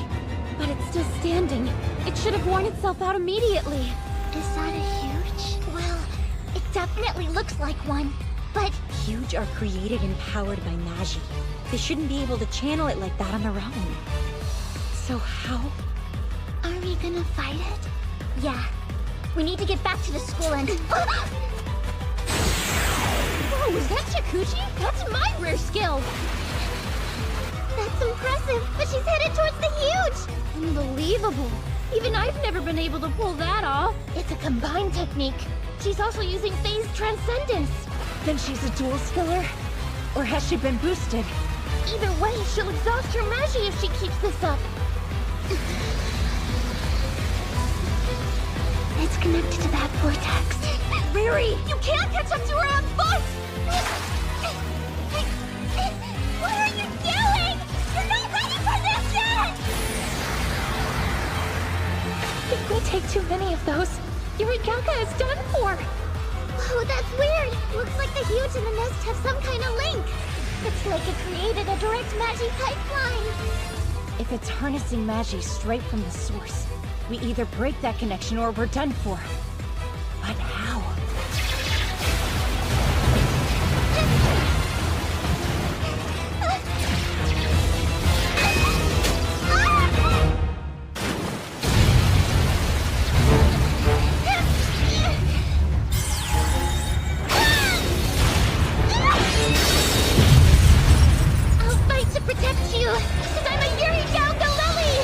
But it's still standing. It should have worn itself out immediately. Is that a huge? Well, it definitely looks like one, but... Huge are created and powered by magie. They shouldn't be able to channel it like that on their own. So how? Are we gonna fight it? Yeah. We need to get back to the school and... Whoa, is that Shukuchi? That's my rare skill! That's impressive, but she's headed towards the huge! Unbelievable. Even I've never been able to pull that off. It's a combined technique. She's also using phase transcendence. Then she's a dual skiller? Or has she been boosted? Either way, she'll exhaust her magie if she keeps this up. It's connected to that vortex. Riri, you can't catch up to her on foot! What are you doing? You're not ready for this yet! If we take too many of those, Yurigaka is done for! Whoa, that's weird! Looks like the huge and the nest have some kind of link! It's like it created a direct magie pipeline! If it's harnessing magie straight from the source, we either break that connection or we're done for. But how? I'll fight to protect you, because I'm a Yurigaka Lily!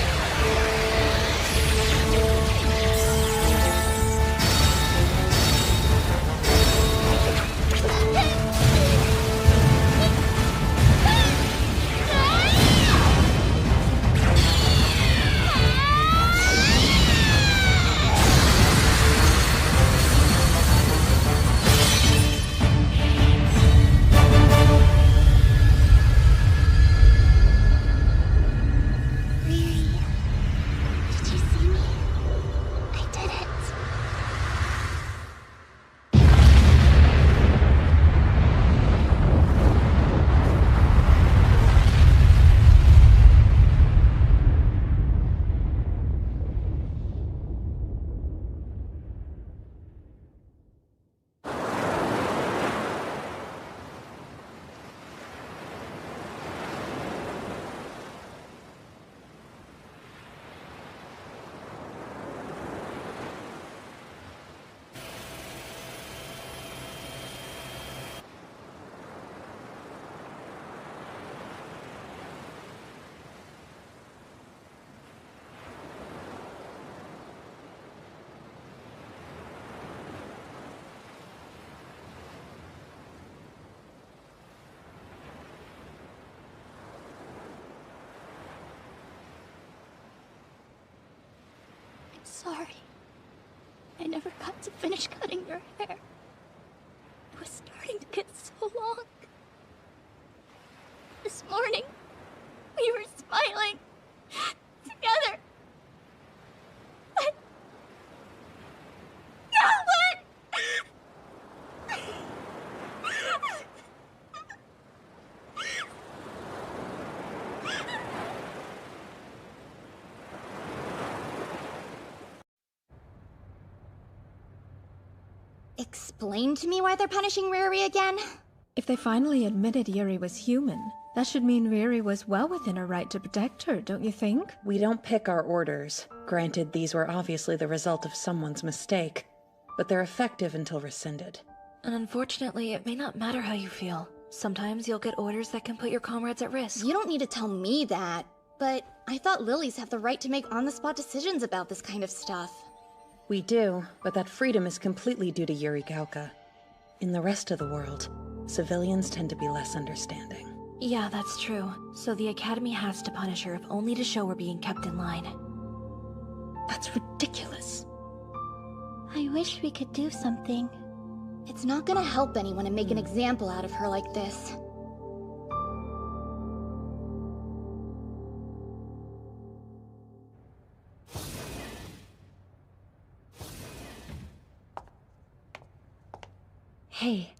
sorry. I never got to finish cutting your hair. It was starting to get so long. This morning, we were smiling together. But now what? Explain to me why they're punishing Riri again? If they finally admitted Yuri was human, that should mean Riri was well within her right to protect her, don't you think? We don't pick our orders. Granted, these were obviously the result of someone's mistake, but they're effective until rescinded. And unfortunately, it may not matter how you feel. Sometimes you'll get orders that can put your comrades at risk. You don't need to tell me that, but I thought lilies have the right to make on-the-spot decisions about this kind of stuff. We do, but that freedom is completely due to Yuri Gauka. In the rest of the world, civilians tend to be less understanding. Yeah, that's true. So the Academy has to punish her if only to show we're being kept in line. That's ridiculous. I wish we could do something. It's not gonna help anyone and make an example out of her like this. Hey.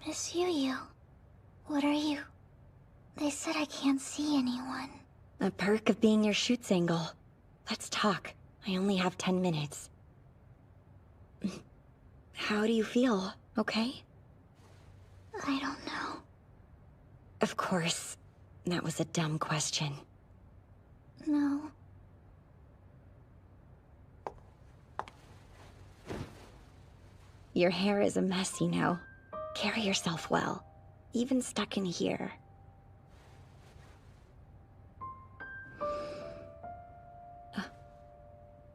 Miss Yu-Yu, what are you? They said I can't see anyone. A perk of being your shoot's angle. Let's talk. I only have 10 minutes. How do you feel? Okay? I don't know. Of course. That was a dumb question. No. Your hair is a mess, you know. Carry yourself well. Even stuck in here.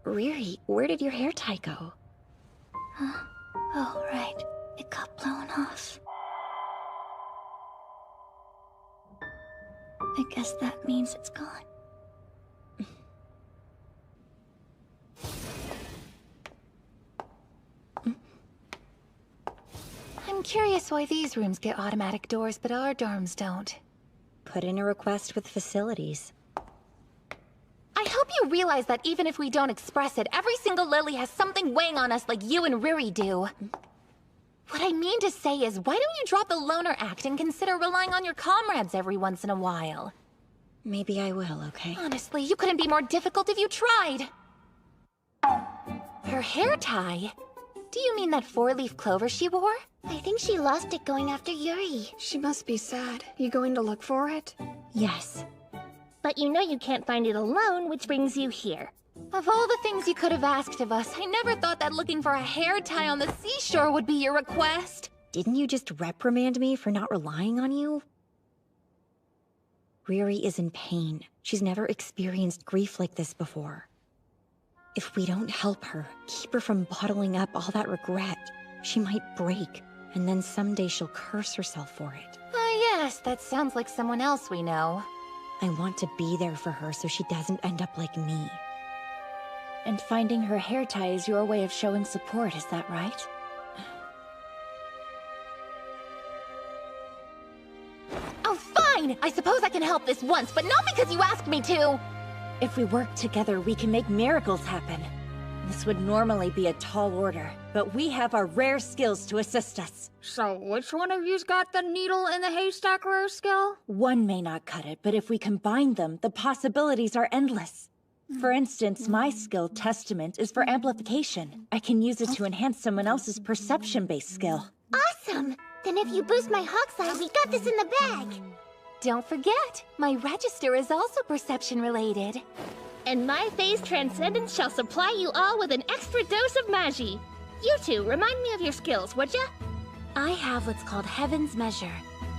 Riri, where did your hair tie go? Oh, right. It got blown off. I guess that means it's gone. I'm curious why these rooms get automatic doors, but our dorms don't. Put in a request with facilities. I hope you realize that even if we don't express it, every single Lily has something weighing on us like you and Riri do. What I mean to say is, why don't you drop the loner act and consider relying on your comrades every once in a while? Maybe I will, okay? Honestly, you couldn't be more difficult if you tried. Her hair tie? Do you mean that four-leaf clover she wore? I think she lost it going after Yuri. She must be sad. You going to look for it? Yes. But you know you can't find it alone, which brings you here. Of all the things you could have asked of us, I never thought that looking for a hair tie on the seashore would be your request. Didn't you just reprimand me for not relying on you? Riri is in pain. She's never experienced grief like this before. If we don't help her, keep her from bottling up all that regret, she might break, and then someday she'll curse herself for it. Yes, that sounds like someone else we know. I want to be there for her so she doesn't end up like me. And finding her hair tie is your way of showing support, is that right? Oh, fine! I suppose I can help this once, but not because you asked me to! If we work together, we can make miracles happen. This would normally be a tall order, but we have our rare skills to assist us. So which one of you's got the needle in the haystack rare skill? One may not cut it, but if we combine them, the possibilities are endless. For instance, my skill, Testament, is for amplification. I can use it to enhance someone else's perception-based skill. Awesome! Then if you boost my hawk's eye, we got this in the bag! Don't forget, my register is also perception-related. And my phase transcendence shall supply you all with an extra dose of Magi. You two, remind me of your skills, would ya? I have what's called Heaven's Measure.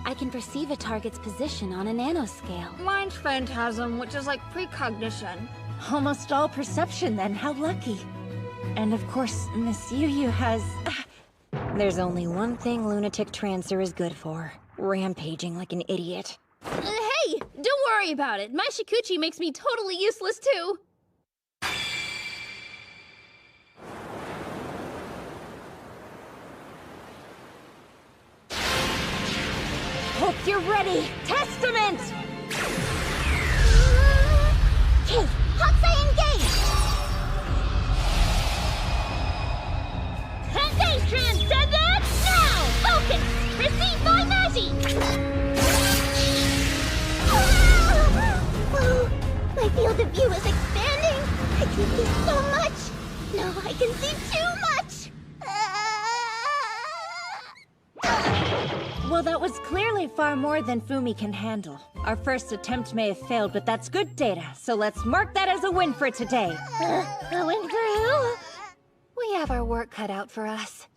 I can perceive a target's position on a nanoscale. Mine's Phantasm, which is like precognition. Almost all perception then, how lucky. And of course, Miss Yu-Yu has... There's only one thing Lunatic Trancer is good for. Rampaging like an idiot. Hey! Don't worry about it. My Shikuchi makes me totally useless too. Hope you're ready! Testament! Okay, Hokusai engage! Hentai Transcendent now! Focus! Receive my Magi! Whoa! My field of view is expanding! I can see so much! No, I can see too much! Well, that was clearly far more than Fumi can handle. Our first attempt may have failed, but that's good data, so let's mark that as a win for today. Going through? We have our work cut out for us.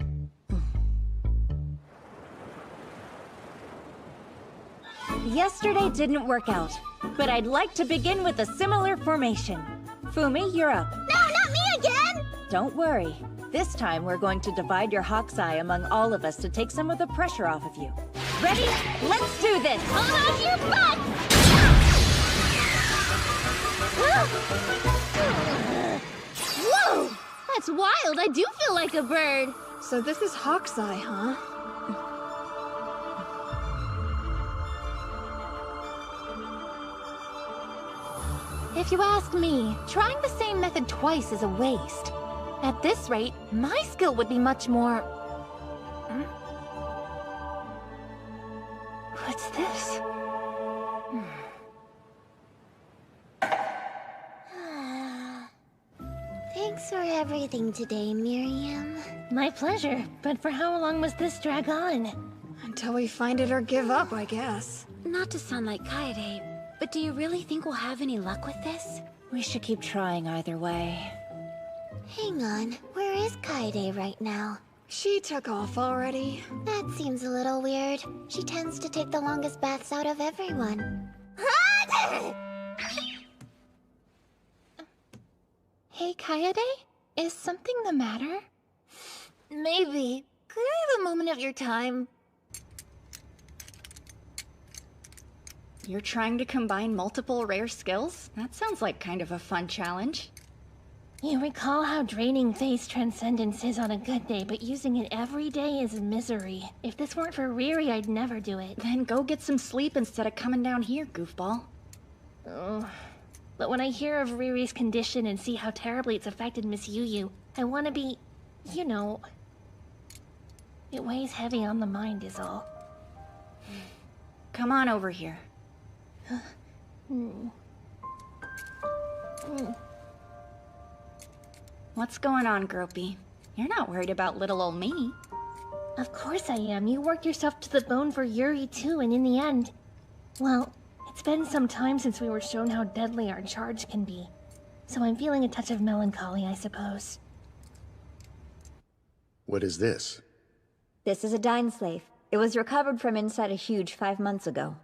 Yesterday didn't work out, but I'd like to begin with a similar formation. Fumi, you're up. No, not me again! Don't worry. This time we're going to divide your Hokusai among all of us to take some of the pressure off of you. Ready? Let's do this! Hold on to your butt! Whoa! That's wild. I do feel like a bird. So this is Hokusai, huh? If you ask me, trying the same method twice is a waste. At this rate, my skill would be much more... What's this? Thanks for everything today, Miriam. My pleasure, but for how long must this drag on? Until we find it or give up, I guess. Not to sound like Kaede, but do you really think we'll have any luck with this? We should keep trying either way. Hang on, where is Kaede right now? She took off already. That seems a little weird. She tends to take the longest baths out of everyone. Hey, Kaede? Is something the matter? Maybe. Could I have a moment of your time? You're trying to combine multiple rare skills? That sounds like kind of a fun challenge. You recall how draining Phase Transcendence is on a good day, but using it every day is misery. If this weren't for Riri, I'd never do it. Then go get some sleep instead of coming down here, goofball. Oh. But when I hear of Riri's condition and see how terribly it's affected Miss Yu, I want to be, you know... It weighs heavy on the mind is all. Come on over here. What's going on, Gropey? You're not worried about little old me. Of course I am. You worked yourself to the bone for Yuri too, and in the end... Well, it's been some time since we were shown how deadly our charge can be. So I'm feeling a touch of melancholy, I suppose. What is this? This is a Dine Slave. It was recovered from inside a huge 5 months ago.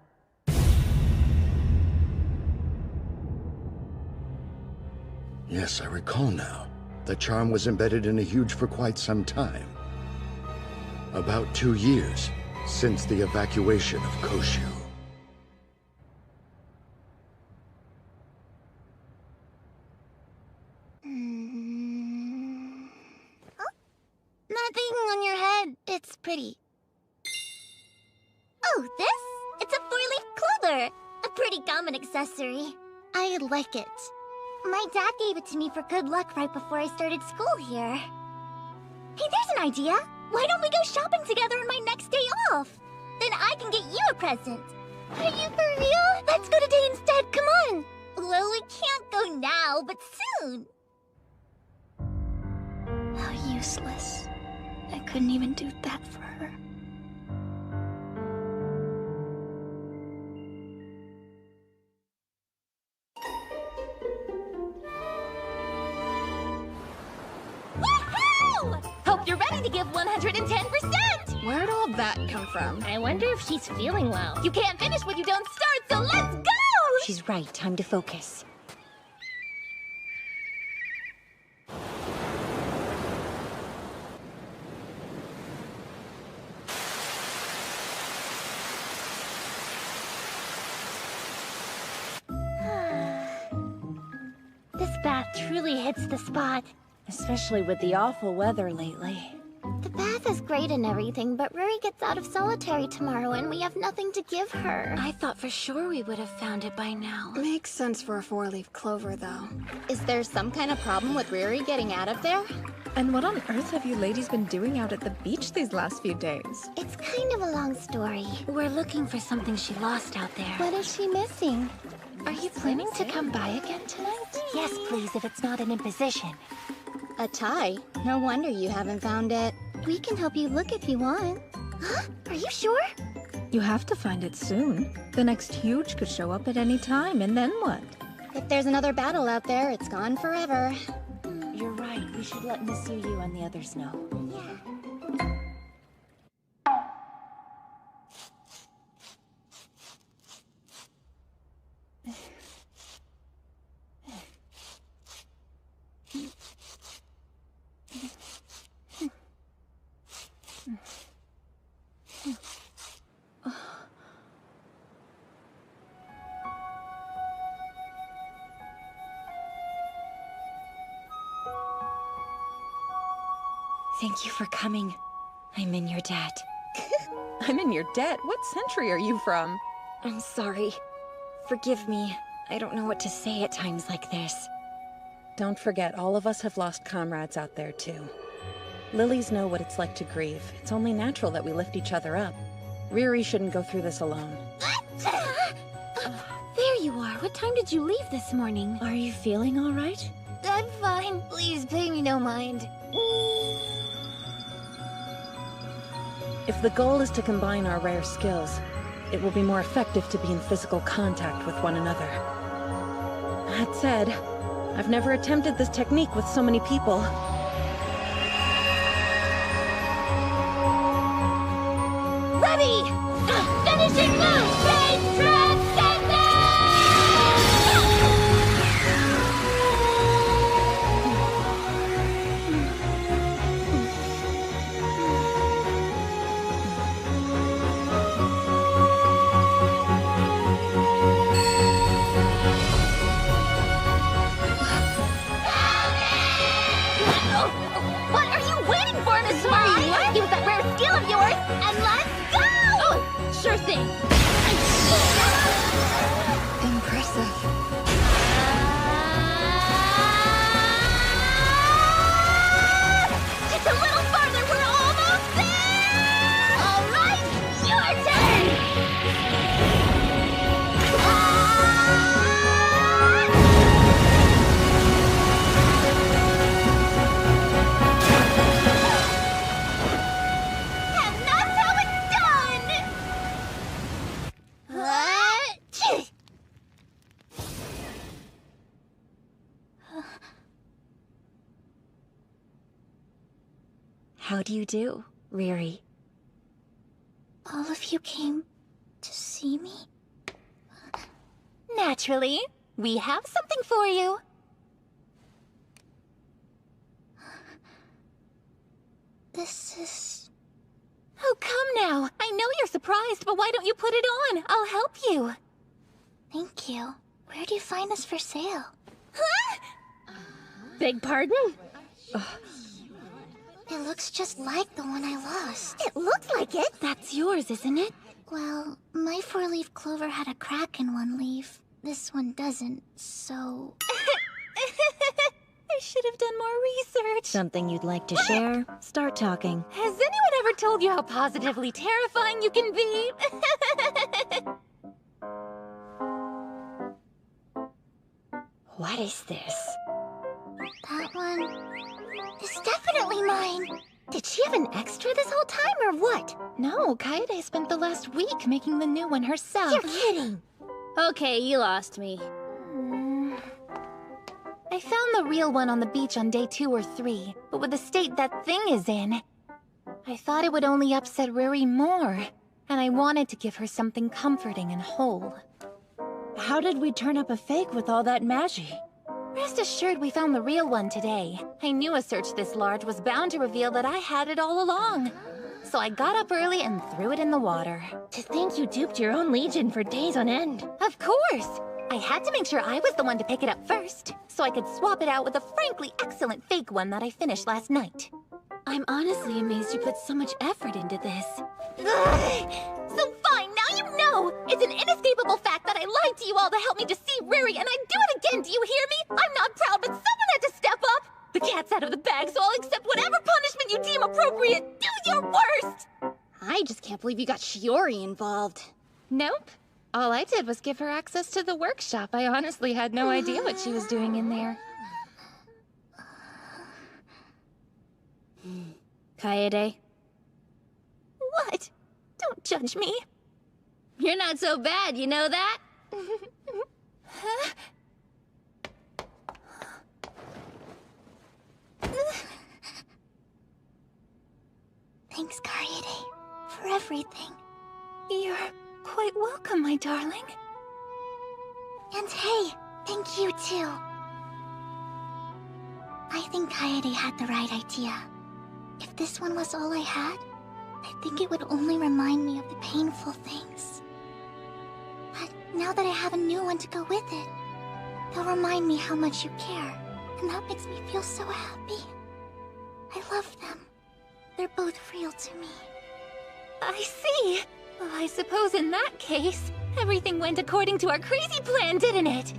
Yes, I recall now. The charm was embedded in a huge for quite some time. About 2 years since the evacuation of Koshu. Nothing on your head. It's pretty. Oh, this? It's a four-leaf clover. A pretty common accessory. I like it. My dad gave it to me for good luck right before I started school here. Hey, there's an idea. Why don't we go shopping together on my next day off? Then I can get you a present. Are you for real? Let's go today instead. Come on. Well, we can't go now, but soon. How useless. I couldn't even do that for her. Woohoo! Hope you're ready to give 110%! Where'd all that come from? I wonder if she's feeling well. You can't finish what you don't start, so let's go! She's right. Time to focus. This bath truly hits the spot. Especially with the awful weather lately. The bath is great and everything, but Ruri gets out of solitary tomorrow and we have nothing to give her. I thought for sure we would have found it by now. Makes sense for a four-leaf clover, though. Is there some kind of problem with Ruri getting out of there? And what on earth have you ladies been doing out at the beach these last few days? It's kind of a long story. We're looking for something she lost out there. What is she missing? Are you planning to come by again tonight? Yes, please, if it's not an imposition. A tie? No wonder you haven't found it. We can help you look if you want. Huh? Are you sure? You have to find it soon. The next huge could show up at any time, and then what? If there's another battle out there, it's gone forever. You're right. We should let Miss Yu and the others know. Thank you for coming. I'm in your debt. I'm in your debt? What century are you from? I'm sorry. Forgive me. I don't know what to say at times like this. Don't forget, all of us have lost comrades out there, too. Lilies know what it's like to grieve. It's only natural that we lift each other up. Riri shouldn't go through this alone. There you are. What time did you leave this morning? Are you feeling all right? I'm fine. Please pay me no mind. If the goal is to combine our rare skills, it will be more effective to be in physical contact with one another. That said, I've never attempted this technique with so many people. Ready! Finishing move! Phase transcendence! What are you waiting for, Miss Murray? Use that rare skill of yours, and let's go! Oh, sure thing. Impressive. Just a little farther, we're almost there! All right, your turn! And that's how it's done! How do you do, Riri? All of you came to see me? Naturally. We have something for you. This is... Oh, come now. I know you're surprised, but why don't you put it on? I'll help you. Thank you. Where do you find this for sale? Beg pardon? It looks just like the one I lost. It looks like it. That's yours, isn't it? Well, my four-leaf clover had a crack in one leaf. This one doesn't, so... I should have done more research. Something you'd like to share? Start talking. Has anyone ever told you how positively terrifying you can be? What is this? That one is definitely mine. Did she have an extra this whole time, or what? No, Kaede spent the last week making the new one herself. You're kidding. Okay, you lost me. I found the real one on the beach on day 2 or 3, but with the state that thing is in, I thought it would only upset Riri more, and I wanted to give her something comforting and whole. How did we turn up a fake with all that magi? Rest assured we found the real one today. I knew a search this large was bound to reveal that I had it all along. So I got up early and threw it in the water. To think you duped your own legion for days on end. Of course! I had to make sure I was the one to pick it up first, so I could swap it out with a frankly excellent fake one that I finished last night. I'm honestly amazed you put so much effort into this. So fine, now you know! It's an inescapable fact that I lied to you all to help me deceive Riri, and I'd do it again, do you hear me? I'm not proud, but someone had to step up! The cat's out of the bag, so I'll accept whatever punishment you deem appropriate! Do your worst! I just can't believe you got Shiori involved. Nope. All I did was give her access to the workshop. I honestly had no idea what she was doing in there. Kaede? What? Don't judge me. You're not so bad, you know that? Huh? Thanks, Kaede, for everything. You're quite welcome, my darling. And hey, thank you too. I think Kaede had the right idea. If this one was all I had, I think it would only remind me of the painful things. But now that I have a new one to go with it, they'll remind me how much you care, and that makes me feel so happy. I love them. They're both real to me. I see. Well, I suppose in that case, everything went according to our crazy plan, didn't it?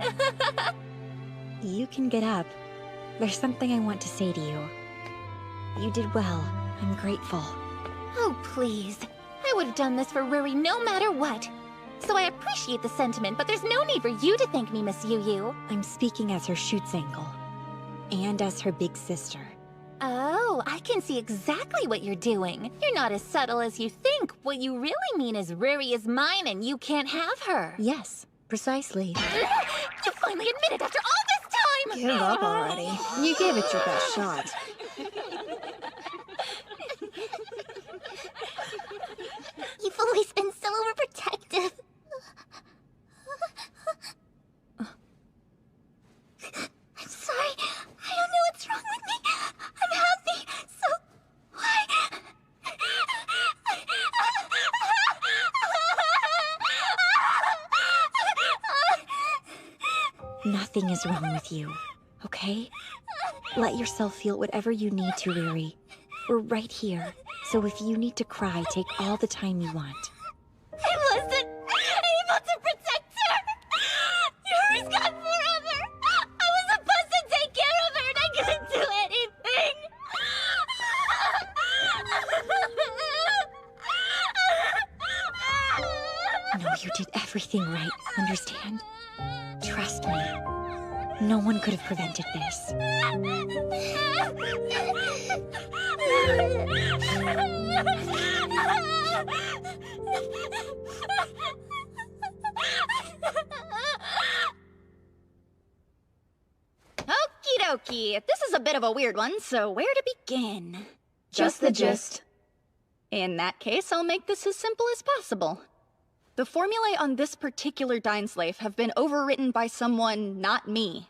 You can get up. There's something I want to say to you. You did well. I'm grateful. Oh, please. I would have done this for Riri no matter what. So I appreciate the sentiment, but there's no need for you to thank me, Miss Yu. I'm speaking as her Schutzengel. And as her big sister. Oh, I can see exactly what you're doing. You're not as subtle as you think. What you really mean is Riri is mine and you can't have her. Yes, precisely. You finally admitted after all this time! Give up already. You gave it your best shot. You've always been so overprotective. I'm sorry. I don't know what's wrong with me. I'm happy. So why? Nothing is wrong with you, okay? Let yourself feel whatever you need to, Riri. We're right here, so if you need to cry, take all the time you want. I wasn't able to protect her. Yuri's gone forever. I was supposed to take care of her and I couldn't do anything. No, you did everything right, understand? Trust me. No one could have prevented this. Okie dokie. This is a bit of a weird one, so where to begin? Just the gist. In that case, I'll make this as simple as possible. The formulae on this particular Dainsleif have been overwritten by someone not me.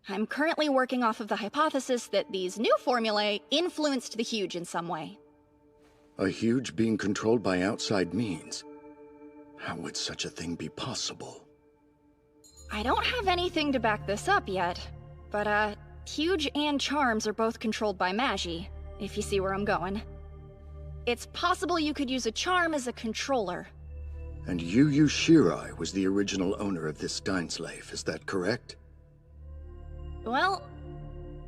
I'm currently working off of the hypothesis that these new formulae influenced the Huge in some way. A Huge being controlled by outside means? How would such a thing be possible? I don't have anything to back this up yet, but Huge and Charms are both controlled by Magi, if you see where I'm going. It's possible you could use a charm as a controller. And Yu Shirai was the original owner of this Dainsleif, is that correct? Well,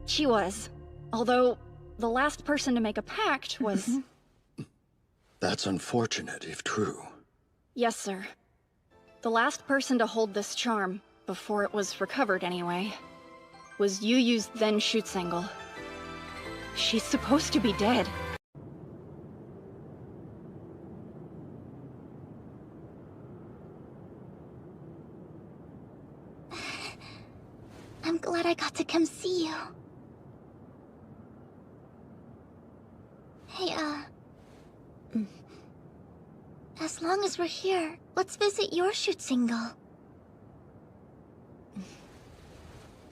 she was. Although, the last person to make a pact was... That's unfortunate, if true. Yes, sir. The last person to hold this charm, before it was recovered anyway, was Yu's then Schutzengel. She's supposed to be dead. I'm glad I got to come see you. Hey, as long as we're here, let's visit your Schutzengel.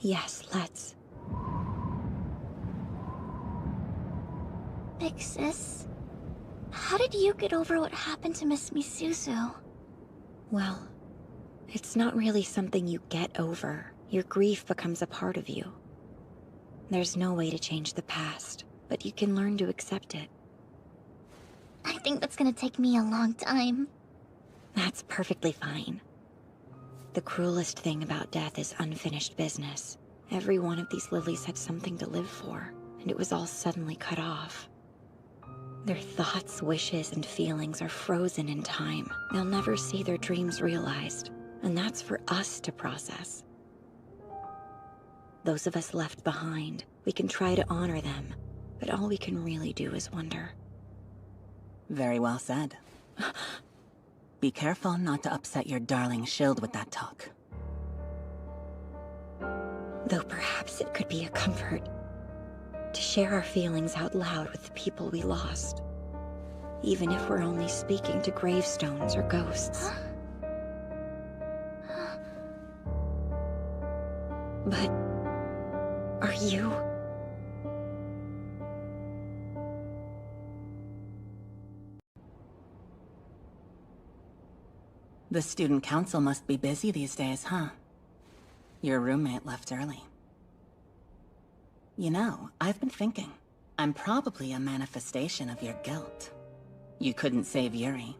Yes, let's. Big sis, how did you get over what happened to Miss Misuzu? Well, it's not really something you get over. Your grief becomes a part of you. There's no way to change the past, but you can learn to accept it. I think that's gonna take me a long time. That's perfectly fine. The cruelest thing about death is unfinished business. Every one of these lilies had something to live for, and it was all suddenly cut off. Their thoughts, wishes, and feelings are frozen in time. They'll never see their dreams realized, and that's for us to process. Those of us left behind, we can try to honor them, but all we can really do is wonder. Very well said. Be careful not to upset your darling shield with that talk. Though perhaps it could be a comfort to share our feelings out loud with the people we lost, even if we're only speaking to gravestones or ghosts. But are you? The student council must be busy these days, huh? Your roommate left early. You know, I've been thinking. I'm probably a manifestation of your guilt. You couldn't save Yuri,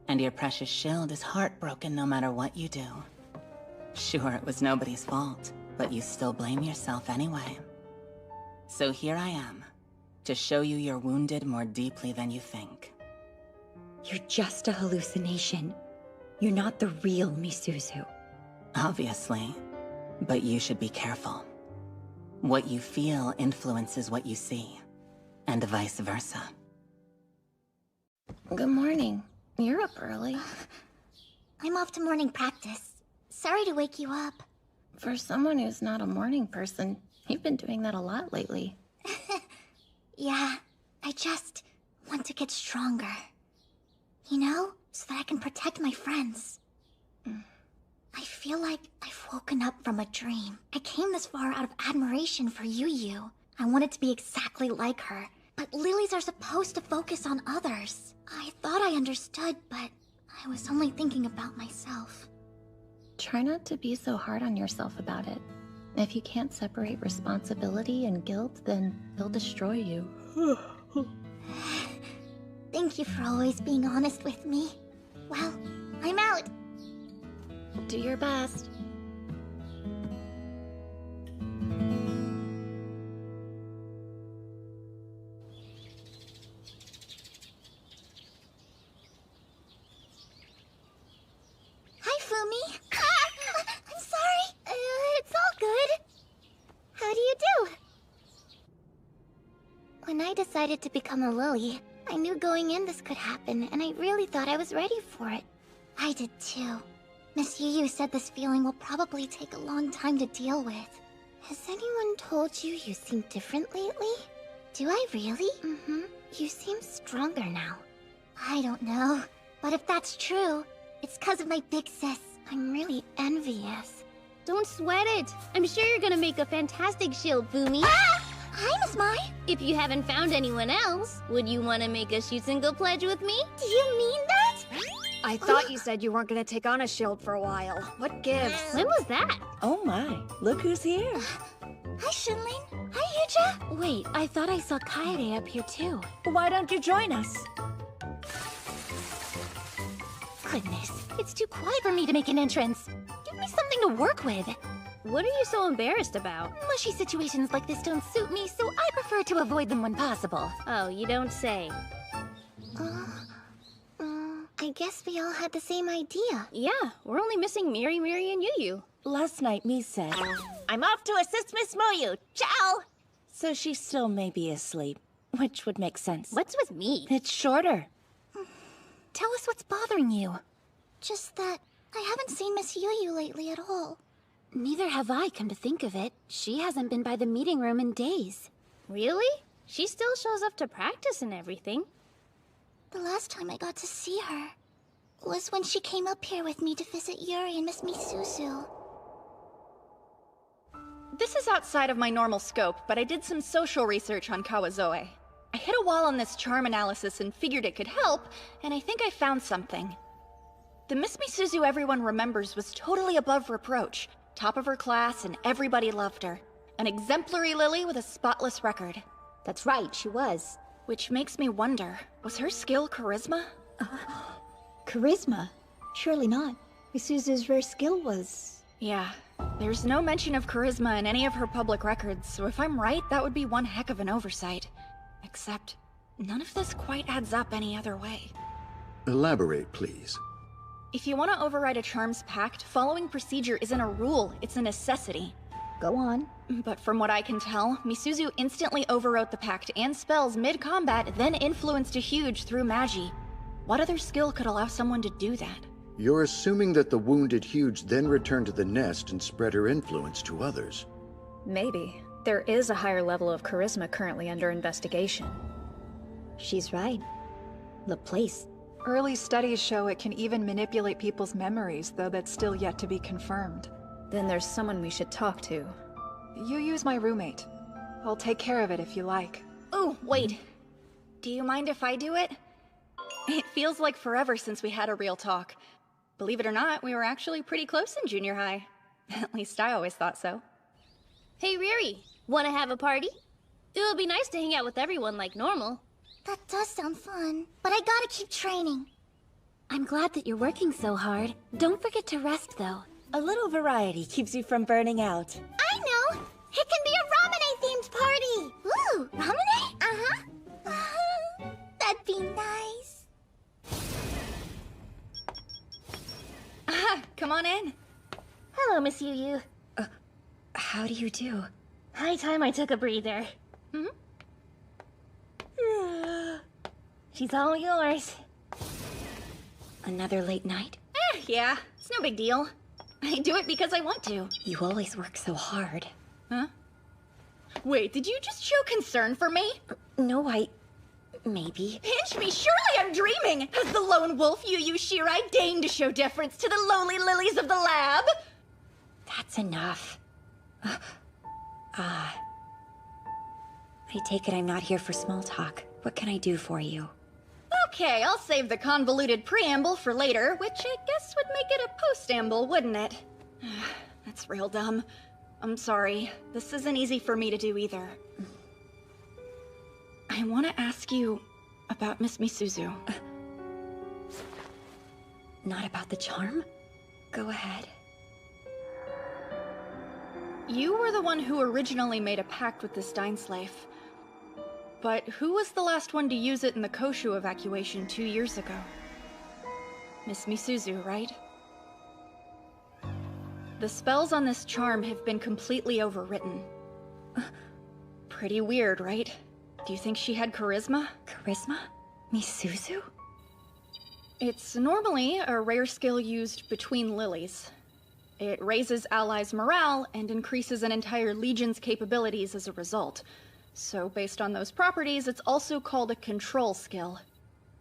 and your precious shield is heartbroken no matter what you do. Sure, it was nobody's fault, but you still blame yourself anyway. So here I am, to show you you're wounded more deeply than you think. You're just a hallucination. You're not the real Misuzu. Obviously, but you should be careful. What you feel influences what you see, and vice versa. Good morning. You're up early. I'm off to morning practice. Sorry to wake you up. For someone who's not a morning person, you've been doing that a lot lately. Yeah, I just want to get stronger. You know, so that I can protect my friends. I feel like I've woken up from a dream. I came this far out of admiration for Yu. I wanted to be exactly like her, but lilies are supposed to focus on others. I thought I understood, but I was only thinking about myself. Try not to be so hard on yourself about it. If you can't separate responsibility and guilt, then they'll destroy you. Thank you for always being honest with me. Well, I'm out. Do your best. Hi, Fumi. I'm sorry. It's all good. How do you do? When I decided to become a lily, I knew going in this could happen, and I really thought I was ready for it. I did too. Miss Yu said this feeling will probably take a long time to deal with. Has anyone told you you seem different lately? Do I really? Mm-hmm. You seem stronger now. I don't know. But if that's true, it's because of my big sis. I'm really envious. Don't sweat it. I'm sure you're gonna make a fantastic shield, Fumi. Ah! Hi, Miss Mai. If you haven't found anyone else, would you want to make a shoot single pledge with me? Do you mean that? I thought you said you weren't gonna take on a shield for a while. What gives? When was that? Oh my, look who's here. Hi, Shinlin. Hi, Yuja. Wait, I thought I saw Kaede up here too. Why don't you join us? Goodness, it's too quiet for me to make an entrance. Give me something to work with. What are you so embarrassed about? Mushy situations like this don't suit me, so I prefer to avoid them when possible. Oh, you don't say. I guess we all had the same idea. Yeah, we're only missing Miri, and Yu. Last night, Mi said, I'm off to assist Miss Moyu. Ciao! so she still may be asleep, which would make sense. What's with me? It's shorter. Tell us what's bothering you. Just that I haven't seen Miss Yu lately at all. Neither have I, come to think of it. She hasn't been by the meeting room in days. Really? She still shows up to practice and everything. The last time I got to see her was when she came up here with me to visit Yuri and Miss Misuzu. This is outside of my normal scope, but I did some social research on Kawazoe. I hit a wall on this charm analysis and figured it could help, and I think I found something. The Miss Misuzu everyone remembers was totally above reproach, top of her class, and everybody loved her. An exemplary Lily with a spotless record. That's right, she was. Which makes me wonder, was her skill charisma? Charisma? Surely not. Misuzu's rare skill was... Yeah, there's no mention of charisma in any of her public records, so if I'm right, that would be one heck of an oversight. Except, none of this quite adds up any other way. Elaborate, please. If you want to override a charm's pact, following procedure isn't a rule, it's a necessity. Go on. But from what I can tell, Misuzu instantly overwrote the pact and spells mid-combat, then influenced a huge through Magi. What other skill could allow someone to do that? You're assuming that the wounded Huge then returned to the nest and spread her influence to others. Maybe. There is a higher level of charisma currently under investigation. She's right. The place. Early studies show it can even manipulate people's memories, though that's still yet to be confirmed. Then there's someone we should talk to. You use my roommate. I'll take care of it if you like. Ooh, wait. Do you mind if I do it? It feels like forever since we had a real talk. Believe it or not, we were actually pretty close in junior high. At least I always thought so. Hey, Riri, wanna have a party? It would be nice to hang out with everyone like normal. That does sound fun, but I gotta keep training. I'm glad that you're working so hard. Don't forget to rest, though. A little variety keeps you from burning out. I know! It can be a Ramune-themed party! Ooh, Ramune? Uh-huh. That'd be nice. Come on in. Hello, Miss Yu. How do you do? High time I took a breather. She's all yours. Another late night? Yeah, it's no big deal. I do it because I want to. You always work so hard. Huh? Wait, did you just show concern for me? No, maybe. Pinch me, surely I'm dreaming! Has the lone wolf Yu Shirai deigned to show deference to the lowly lilies of the lab? That's enough. I take it I'm not here for small talk. What can I do for you? Okay, I'll save the convoluted preamble for later, which I guess would make it a postamble, wouldn't it? That's real dumb. I'm sorry. This isn't easy for me to do either. I want to ask you about Miss Misuzu. Not about the charm? Go ahead. You were the one who originally made a pact with this Dainsleif. But who was the last one to use it in the Koshu evacuation 2 years ago? Miss Misuzu, right? The spells on this charm have been completely overwritten. Pretty weird, right? Do you think she had charisma? Charisma? Misuzu? It's normally a rare skill used between lilies. It raises allies' morale and increases an entire legion's capabilities as a result. So based on those properties, it's also called a control skill.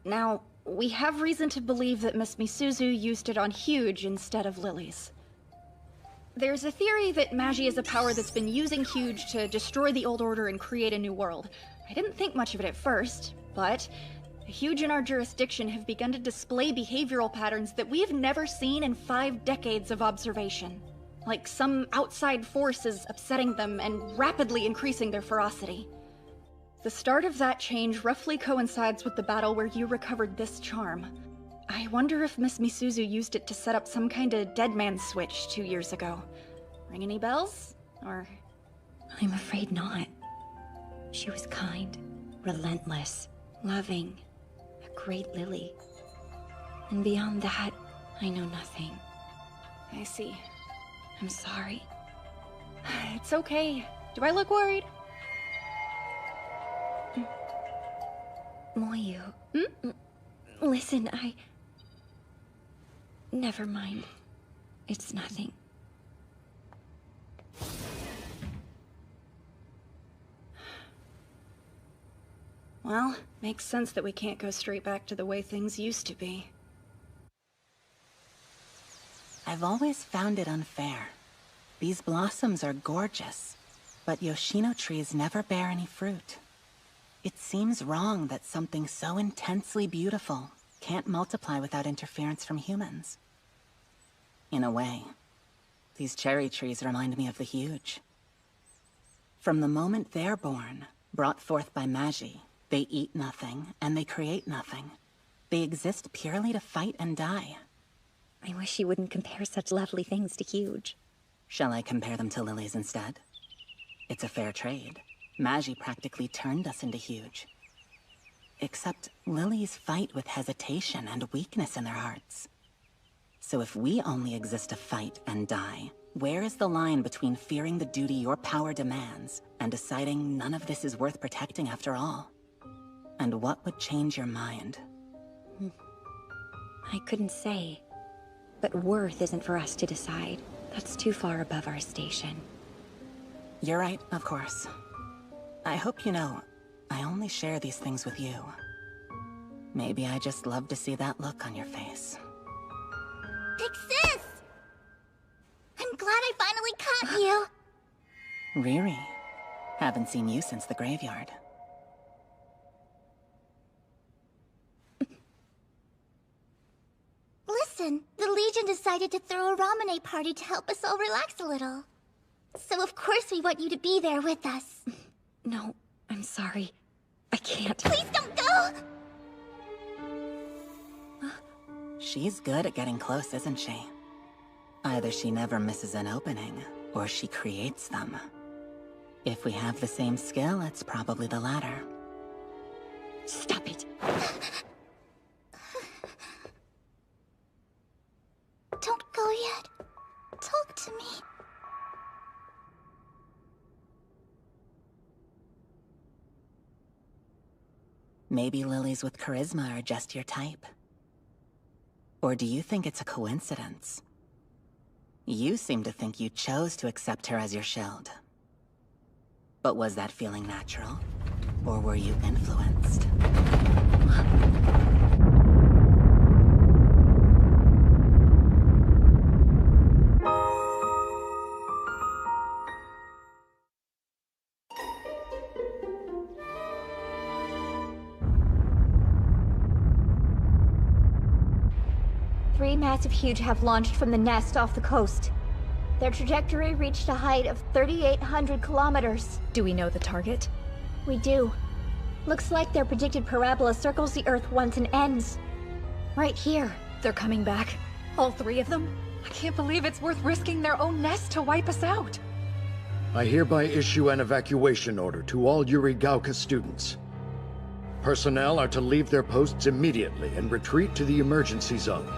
Now, we have reason to believe that Miss Misuzu used it on Huge instead of lilies. There's a theory that Magi is a power that's been using Huge to destroy the old order and create a new world. I didn't think much of it at first, but the Huge in our jurisdiction have begun to display behavioral patterns that we've never seen in 5 decades of observation. Like some outside force is upsetting them and rapidly increasing their ferocity. The start of that change roughly coincides with the battle where you recovered this charm. I wonder if Miss Misuzu used it to set up some kind of dead man switch 2 years ago. Ring any bells? Or... I'm afraid not. She was kind, relentless, loving, a great lily. And beyond that, I know nothing. I see. I'm sorry. It's okay. Do I look worried? Moyu. Listen, Never mind. It's nothing. Well, makes sense that we can't go straight back to the way things used to be. I've always found it unfair. These blossoms are gorgeous, but Yoshino trees never bear any fruit. It seems wrong that something so intensely beautiful can't multiply without interference from humans. In a way, these cherry trees remind me of the Huge. From the moment they're born, brought forth by Magi, they eat nothing and they create nothing. They exist purely to fight and die. I wish you wouldn't compare such lovely things to Huge. Shall I compare them to lilies instead? It's a fair trade. Magi practically turned us into Huge. Except lilies fight with hesitation and weakness in their hearts. So if we only exist to fight and die, where is the line between fearing the duty your power demands and deciding none of this is worth protecting after all? And what would change your mind? I couldn't say. But worth isn't for us to decide. That's too far above our station. You're right, of course. I hope you know, I only share these things with you. Maybe I just love to see that look on your face. Big sis! I'm glad I finally caught you. Riri, haven't seen you since the graveyard. Listen, the Legion decided to throw a Ramune party to help us all relax a little. So of course we want you to be there with us. No, I'm sorry. I can't. Please don't go! She's good at getting close, isn't she? Either she never misses an opening, or she creates them. If we have the same skill, it's probably the latter. Stop it! Don't go yet. Talk to me. Maybe lilies with charisma are just your type. Or do you think it's a coincidence? You seem to think you chose to accept her as your shield. But was that feeling natural? Or were you influenced? Three massive Huge have launched from the nest off the coast. Their trajectory reached a height of 3,800 kilometers. Do we know the target? We do. Looks like their predicted parabola circles the Earth once and ends. Right here. They're coming back. All three of them? I can't believe it's worth risking their own nest to wipe us out. I hereby issue an evacuation order to all Yurigauka students. Personnel are to leave their posts immediately and retreat to the emergency zone.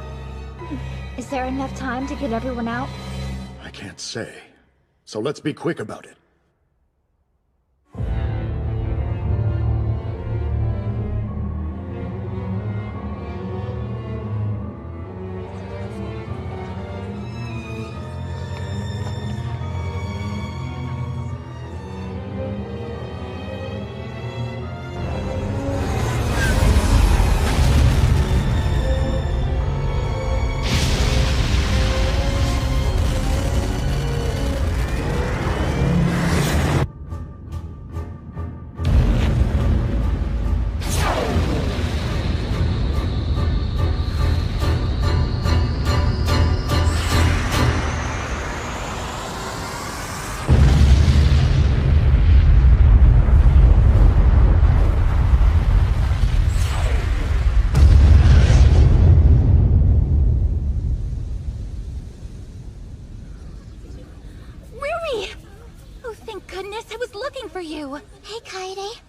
Is there enough time to get everyone out? I can't say. So let's be quick about it. Hey, Kaede.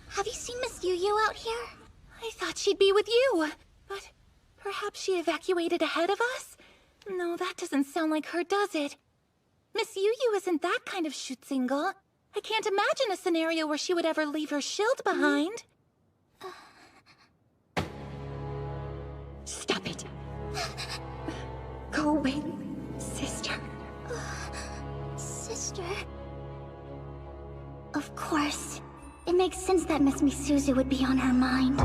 Have you seen Miss Yu out here? I thought she'd be with you. But perhaps she evacuated ahead of us? No, that doesn't sound like her, does it? Miss Yu isn't that kind of Schutzingle. I can't imagine a scenario where she would ever leave her shield behind. Stop it. Go away, sister. Sister? Of course. It makes sense that Miss Misuzu would be on her mind.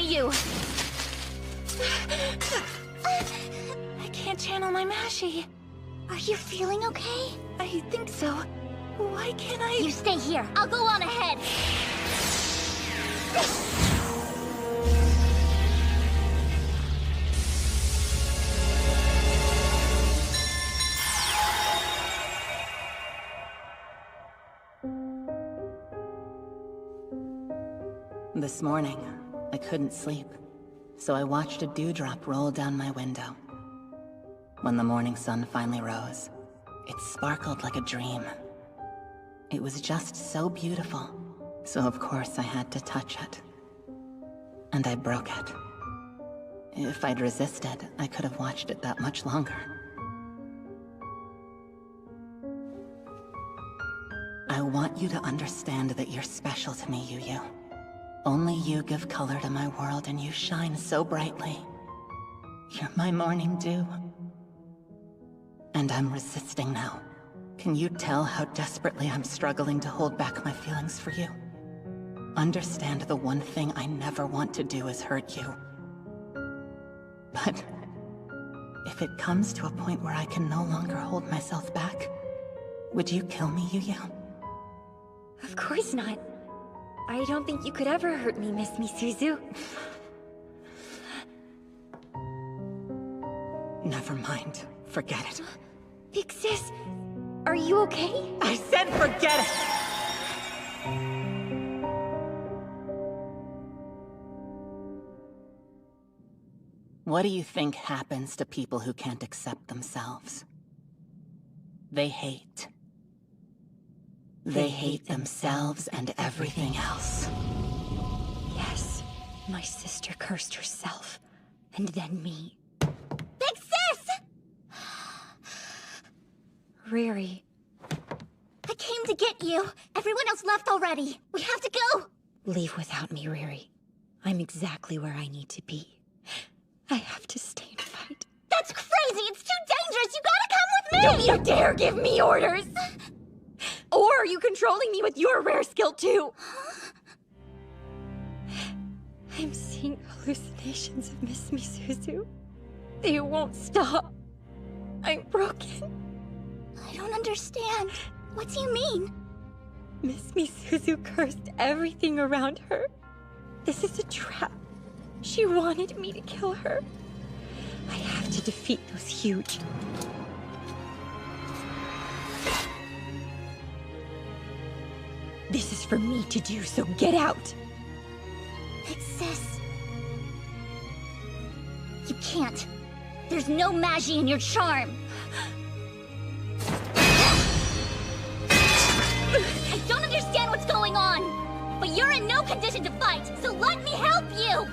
you! I can't channel my Mashie. Are you feeling okay? I think so. Why can't I? You stay here. I'll go on ahead. This morning, I couldn't sleep, so I watched a dewdrop roll down my window. When the morning sun finally rose, it sparkled like a dream. It was just so beautiful, so of course I had to touch it. And I broke it. If I'd resisted, I could have watched it that much longer. I want you to understand that you're special to me, Yu-Yu. Only you give color to my world, and you shine so brightly. You're my morning dew. And I'm resisting now. Can you tell how desperately I'm struggling to hold back my feelings for you? Understand the one thing I never want to do is hurt you. But if it comes to a point where I can no longer hold myself back, would you kill me, Yu-Yu? Of course not. I don't think you could ever hurt me, Miss Misuzu. Never mind. Forget it. Big sis, are you okay? I said forget it! What do you think happens to people who can't accept themselves? They hate. They hate themselves and everything else. Yes, my sister cursed herself, and then me. Big sis! Riri. I came to get you. Everyone else left already. We have to go. Leave without me, Riri. I'm exactly where I need to be. I have to stay and fight. That's crazy! It's too dangerous! You gotta come with me! Don't you dare give me orders! Or are you controlling me with your rare skill too? I'm seeing hallucinations of Miss Misuzu. They won't stop. I'm broken. I don't understand. What do you mean? Miss Misuzu cursed everything around her. This is a trap. She wanted me to kill her. I have to defeat those huge. This is for me to do, so get out! Big sis. You can't. There's no Magi in your charm. I don't understand what's going on, but you're in no condition to fight, so let me help you!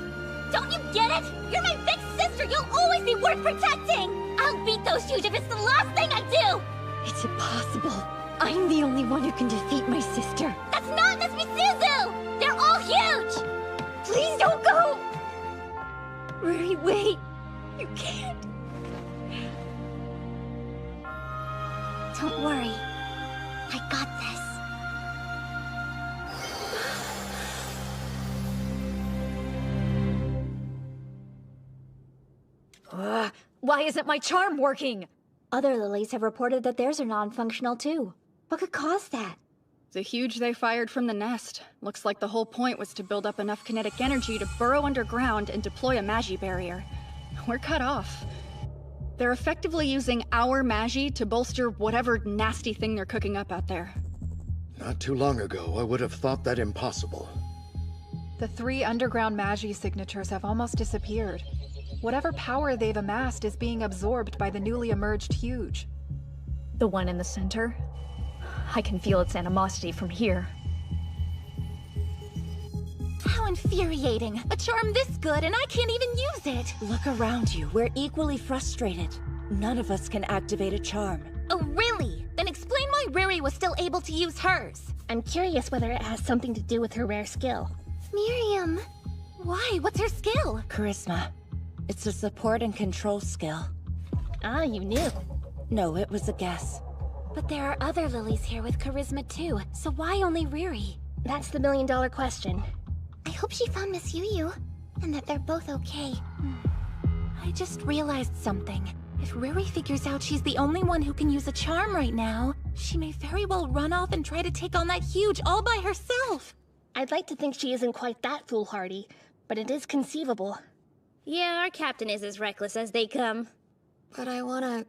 Don't you get it? You're my big sister! You'll always be worth protecting! I'll beat those huge if it's the last thing I do! It's impossible. I'm the only one who can defeat my sister. That's not Miss Misuzu! They're all huge! Please don't go! Riri, wait. You can't. Don't worry. I got this. Why isn't my charm working? Other lilies have reported that theirs are non-functional too. What could cause that? The huge they fired from the nest. Looks like the whole point was to build up enough kinetic energy to burrow underground and deploy a Magi barrier. We're cut off. They're effectively using our Magi to bolster whatever nasty thing they're cooking up out there. Not too long ago, I would have thought that impossible. The 3 underground Magi signatures have almost disappeared. Whatever power they've amassed is being absorbed by the newly emerged huge. The one in the center? I can feel its animosity from here. How infuriating! A charm this good and I can't even use it! Look around you. We're equally frustrated. None of us can activate a charm. Oh, really? Then explain why Riri was still able to use hers. I'm curious whether it has something to do with her rare skill. Miriam. Why? What's her skill? Charisma. It's a support and control skill. Ah, you knew. No, it was a guess. But there are other lilies here with charisma too, so why only Riri? That's the million-dollar question. I hope she found Miss Yu-Yu. and that they're both okay. I just realized something. If Riri figures out she's the only one who can use a charm right now, she may very well run off and try to take on that huge all by herself. I'd like to think she isn't quite that foolhardy, but it is conceivable. Yeah, our captain is as reckless as they come. But I wanna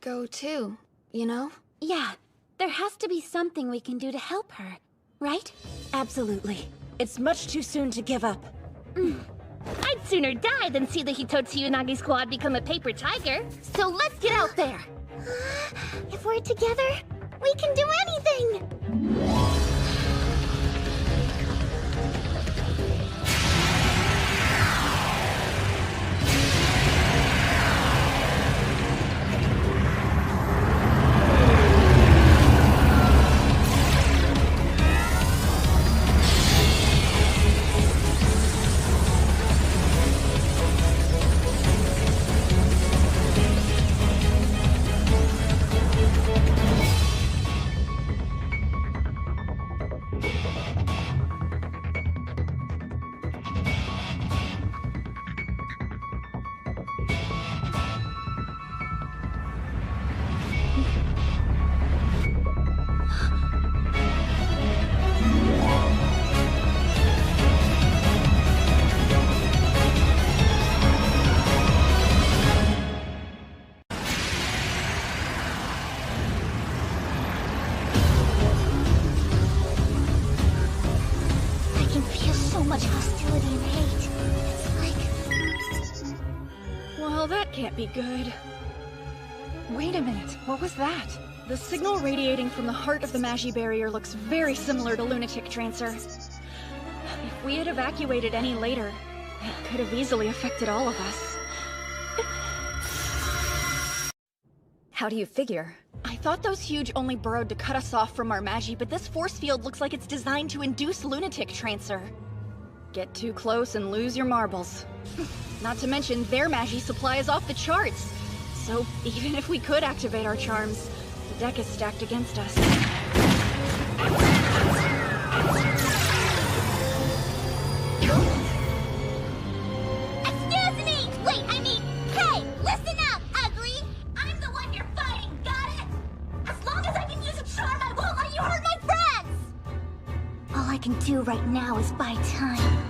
go too, you know? Yeah, there has to be something we can do to help her, right? Absolutely. It's much too soon to give up. I'd sooner die than see the Hitotsu Unagi squad become a paper tiger. So let's get out there! If we're together, we can do anything! Can't be good. Wait a minute, what was that? The signal radiating from the heart of the Magi barrier looks very similar to Lunatic Trancer. If we had evacuated any later, it could have easily affected all of us. How do you figure? I thought those huge only burrowed to cut us off from our Magi, but this force field looks like it's designed to induce Lunatic Trancer. Get too close and lose your marbles. Not to mention, their Magi supply is off the charts. So, even if we could activate our charms, the deck is stacked against us. Excuse me! Wait, I mean, hey! Listen up, ugly! I'm the one you're fighting, got it? As long as I can use a charm, I won't let you hurt my friends! All I can do right now is buy time.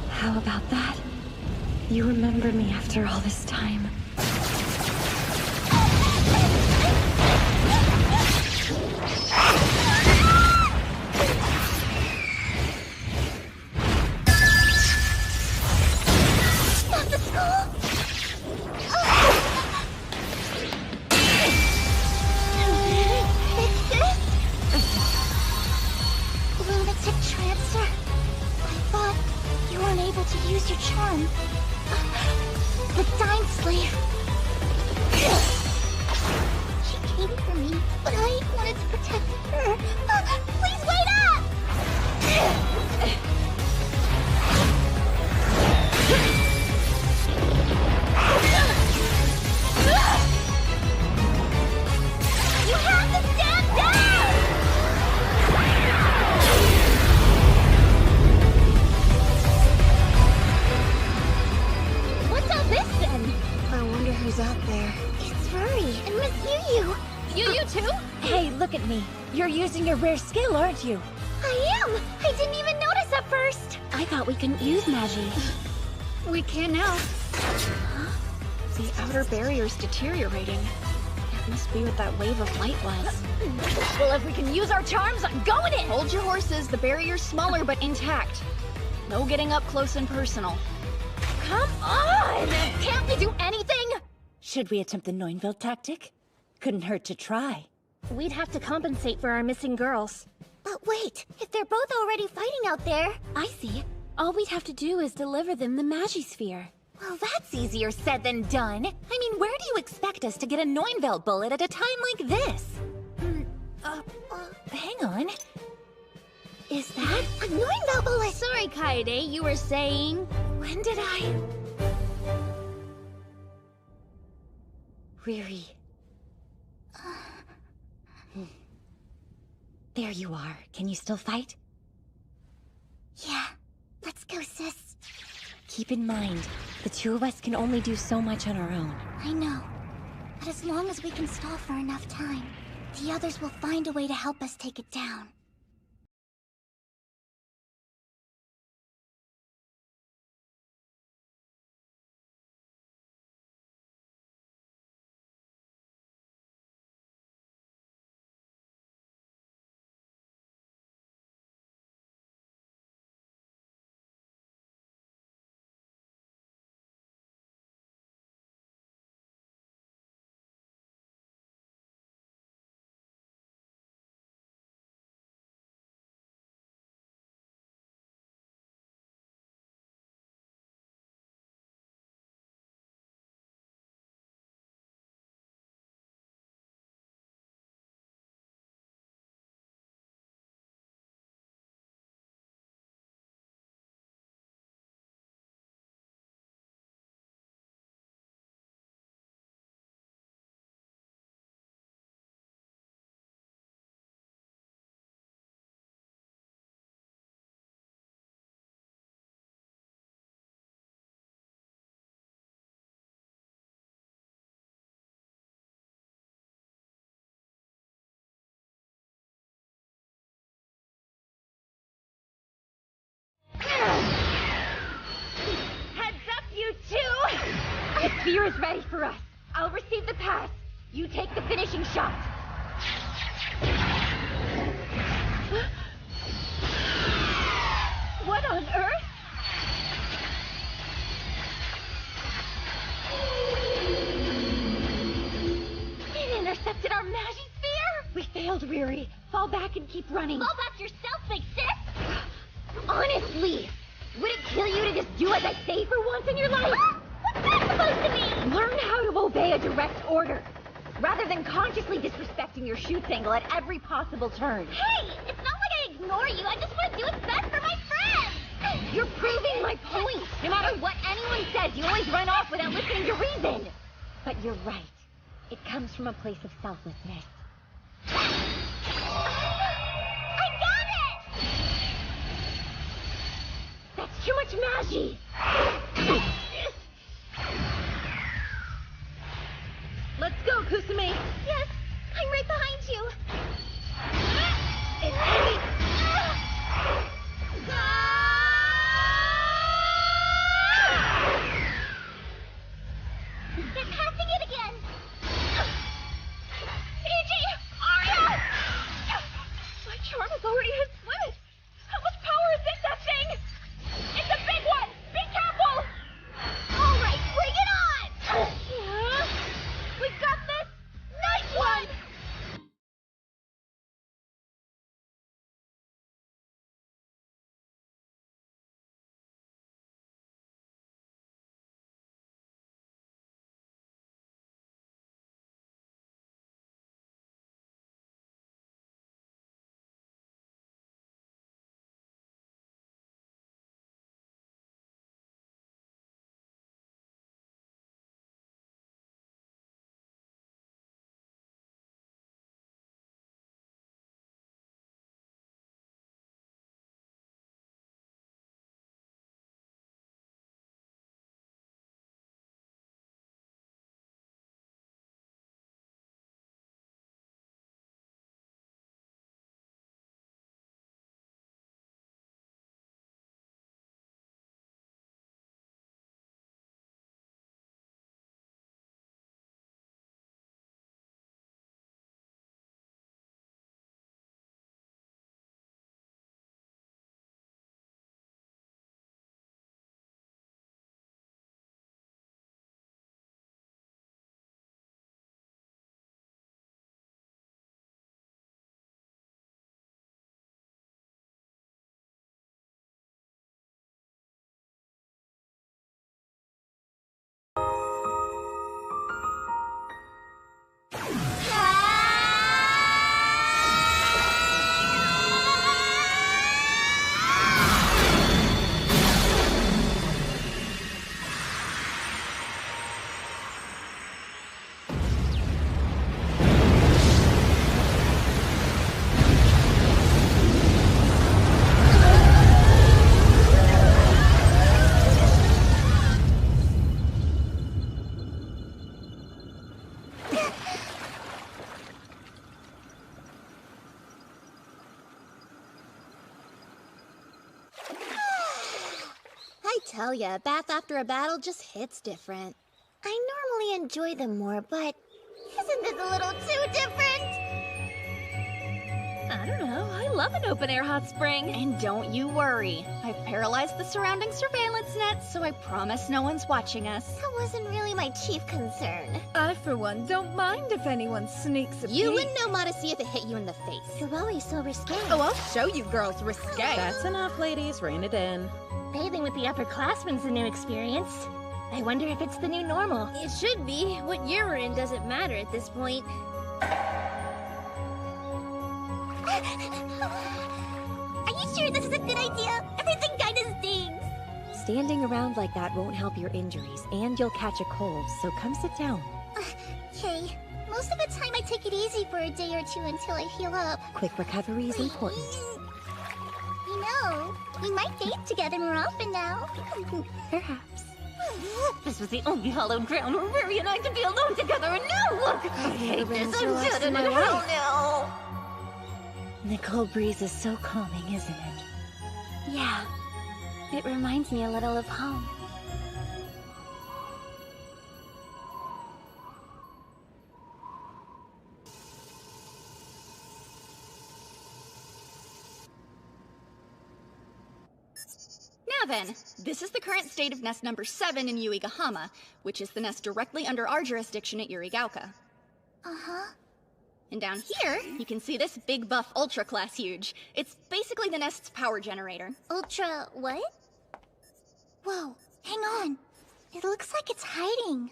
How about that? You remember me after all this time. Not the school! Lunatic Trancer. I thought you weren't able to use your charm. The Time Slave. She came for me, but I wanted to protect her. Please wait up! You have to stand down! What's all this then? I wonder who's out there. It's Ruri and Miss Yu. You too? Hey, look at me. You're using your rare skill, aren't you? I am! I didn't even notice at first! I thought we couldn't use Magi. We can now. The outer barrier's deteriorating. It must be what that wave of light was. Well, if we can use our charms, I'm going in! Hold your horses, the barrier's smaller but intact. No getting up close and personal. Come on! Can't we do anything? Should we attempt the Neunville tactic? Couldn't hurt to try. We'd have to compensate for our missing girls. But But wait, if they're both already fighting out there... I see. All we'd have to do is deliver them the Magisphere. Well, that's easier said than done. I mean, where do you expect us to get a Neunvelt bullet at a time like this? Hang on. Is that a Neunvelt bullet? Sorry, Kaede, you were saying... When did I... Riri. There you are. Can you still fight? Yeah. Let's go, sis. Keep in mind, the two of us can only do so much on our own. I know. But as long as we can stall for enough time, the others will find a way to help us take it down. Heads up, you two! The sphere is ready for us. I'll receive the pass. You take the finishing shot. What on earth? It intercepted our Magisphere! We failed, Riri. Fall back and keep running. Fall back yourself, big sis! Honestly, would it kill you to just do as I say for once in your life? What's that supposed to mean? Learn how to obey a direct order, rather than consciously disrespecting your shoots angle at every possible turn. Hey, it's not like I ignore you. I just want to do what's best for my friends. You're proving my point. No matter what anyone says, you always run off without listening to reason. But you're right. It comes from a place of selflessness. I got it! That's too much Magi! Let's go, Kusumi! Yes, I'm right behind you. It's heavy! They're passing it again! Fiji! Arya! My charm is already has limit! How much power is in that thing? It's a big one! Be careful! All right, bring it on! We got this! Nice one! tell ya, a bath after a battle just hits different. I normally enjoy them more, but isn't this a little too different? I don't know. I love an open-air hot spring. And don't you worry. I've paralyzed the surrounding surveillance net, so I promise no one's watching us. That wasn't really my chief concern. I, for one, don't mind if anyone sneaks a peek. You wouldn't know modesty if it hit you in the face. You're always so risque. Oh, I'll show you girls risque. That's enough, ladies. Rein it in. Bathing with the upperclassmen's a new experience. I wonder if it's the new normal. It should be. What year we're in doesn't matter at this point. Are you sure this is a good idea? Everything kinda stings. Standing around like that won't help your injuries, and you'll catch a cold, so come sit down. Okay. Most of the time I take it easy for a day or two until I heal up. Quick recovery is important. You know, we might date together more often now. Perhaps. This was the only hallowed ground where Riri and I could be alone together, and now look! I hate this, I'm dead in it, hell no! The cold breeze is so calming, isn't it? Yeah. It reminds me a little of home. Now then, this is the current state of nest number 7 in Yuigahama, which is the nest directly under our jurisdiction at Yurigauka. Uh-huh. And down here, you can see this big buff Ultra class huge. It's basically the nest's power generator. Ultra what? Whoa, hang on. It looks like it's hiding.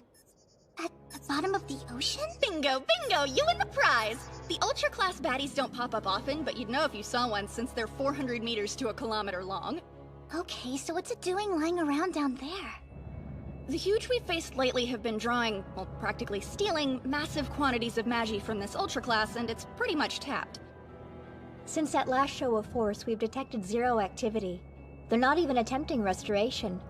At the bottom of the ocean? Bingo, bingo, you win the prize! The Ultra class baddies don't pop up often, but you'd know if you saw one since they're 400 meters to a kilometer long. Okay, so what's it doing lying around down there? The huge we've faced lately have been drawing, well, practically stealing, massive quantities of Magi from this Ultra class, and it's pretty much tapped. Since that last show of force, we've detected zero activity. They're not even attempting restoration.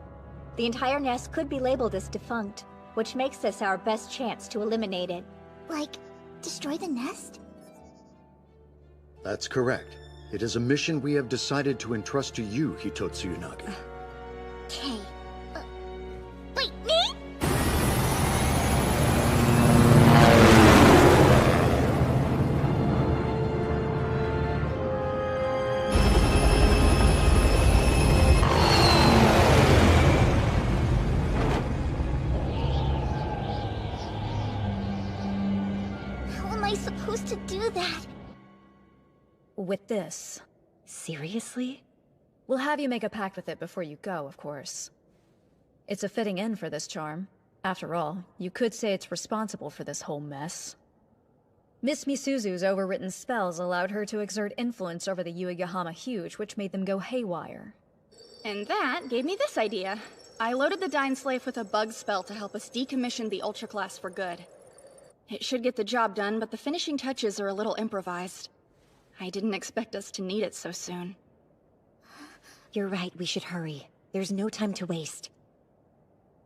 The entire nest could be labeled as defunct, which makes this our best chance to eliminate it. Like, destroy the nest? That's correct. It is a mission we have decided to entrust to you, Hitotsu Unagi. Okay. Wait, me? How am I supposed to do that? With this. Seriously? We'll have you make a pact with it before you go, of course. It's a fitting end for this charm. After all, you could say it's responsible for this whole mess. Miss Misuzu's overwritten spells allowed her to exert influence over the Yuigahama Huge, which made them go haywire. And that gave me this idea. I loaded the Dying Slave with a bug spell to help us decommission the Ultra class for good. It should get the job done, but the finishing touches are a little improvised. I didn't expect us to need it so soon. You're right, we should hurry. There's no time to waste.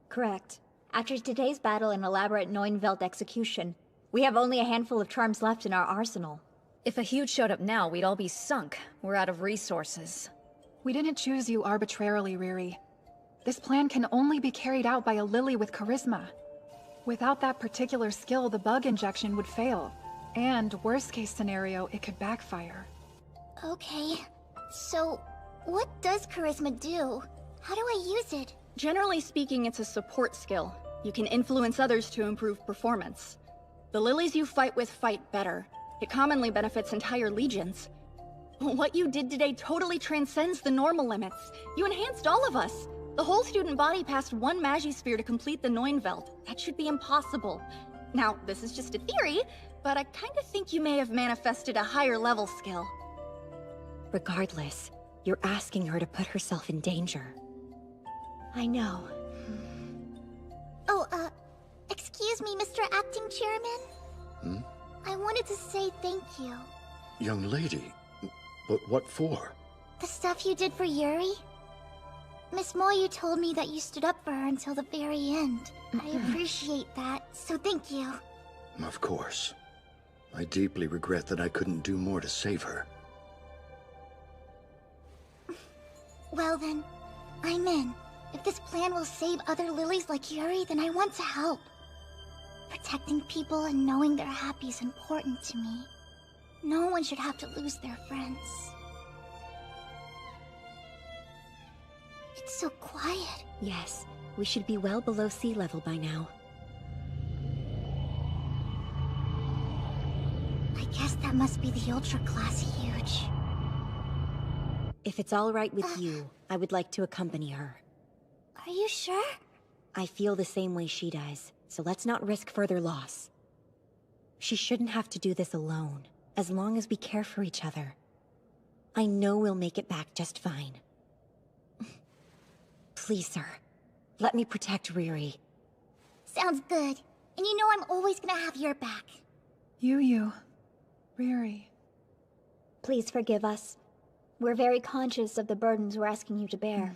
Correct. After today's battle and elaborate Neunvelt execution, we have only a handful of charms left in our arsenal. If a Huge showed up now, we'd all be sunk. We're out of resources. We didn't choose you arbitrarily, Riri. This plan can only be carried out by a Lily with charisma. Without that particular skill, the bug injection would fail. And, worst case scenario, it could backfire. Okay. So, what does charisma do? How do I use it? Generally speaking, it's a support skill. You can influence others to improve performance. The lilies you fight with fight better. It commonly benefits entire legions. What you did today totally transcends the normal limits. You enhanced all of us. The whole student body passed one Magisphere to complete the Neunvelt. That should be impossible. Now, this is just a theory, but I kinda think you may have manifested a higher level skill. Regardless, you're asking her to put herself in danger. I know. Oh, excuse me, Mr. Acting Chairman? Hmm? I wanted to say thank you. Young lady, but what for? The stuff you did for Yuri? Miss Moyu told me that you stood up for her until the very end. I appreciate that, so thank you. Of course. I deeply regret that I couldn't do more to save her. Well then, I'm in. If this plan will save other lilies like Yuri, then I want to help. Protecting people and knowing they're happy is important to me. No one should have to lose their friends. It's so quiet. Yes, we should be well below sea level by now. I guess that must be the Ultra Class Huge. If it's all right with you, I would like to accompany her. Are you sure? I feel the same way she does, so let's not risk further loss. She shouldn't have to do this alone, as long as we care for each other. I know we'll make it back just fine. Please, sir, let me protect Riri. Sounds good. And you know I'm always gonna have your back. Yu, Riri. Please forgive us. We're very conscious of the burdens we're asking you to bear.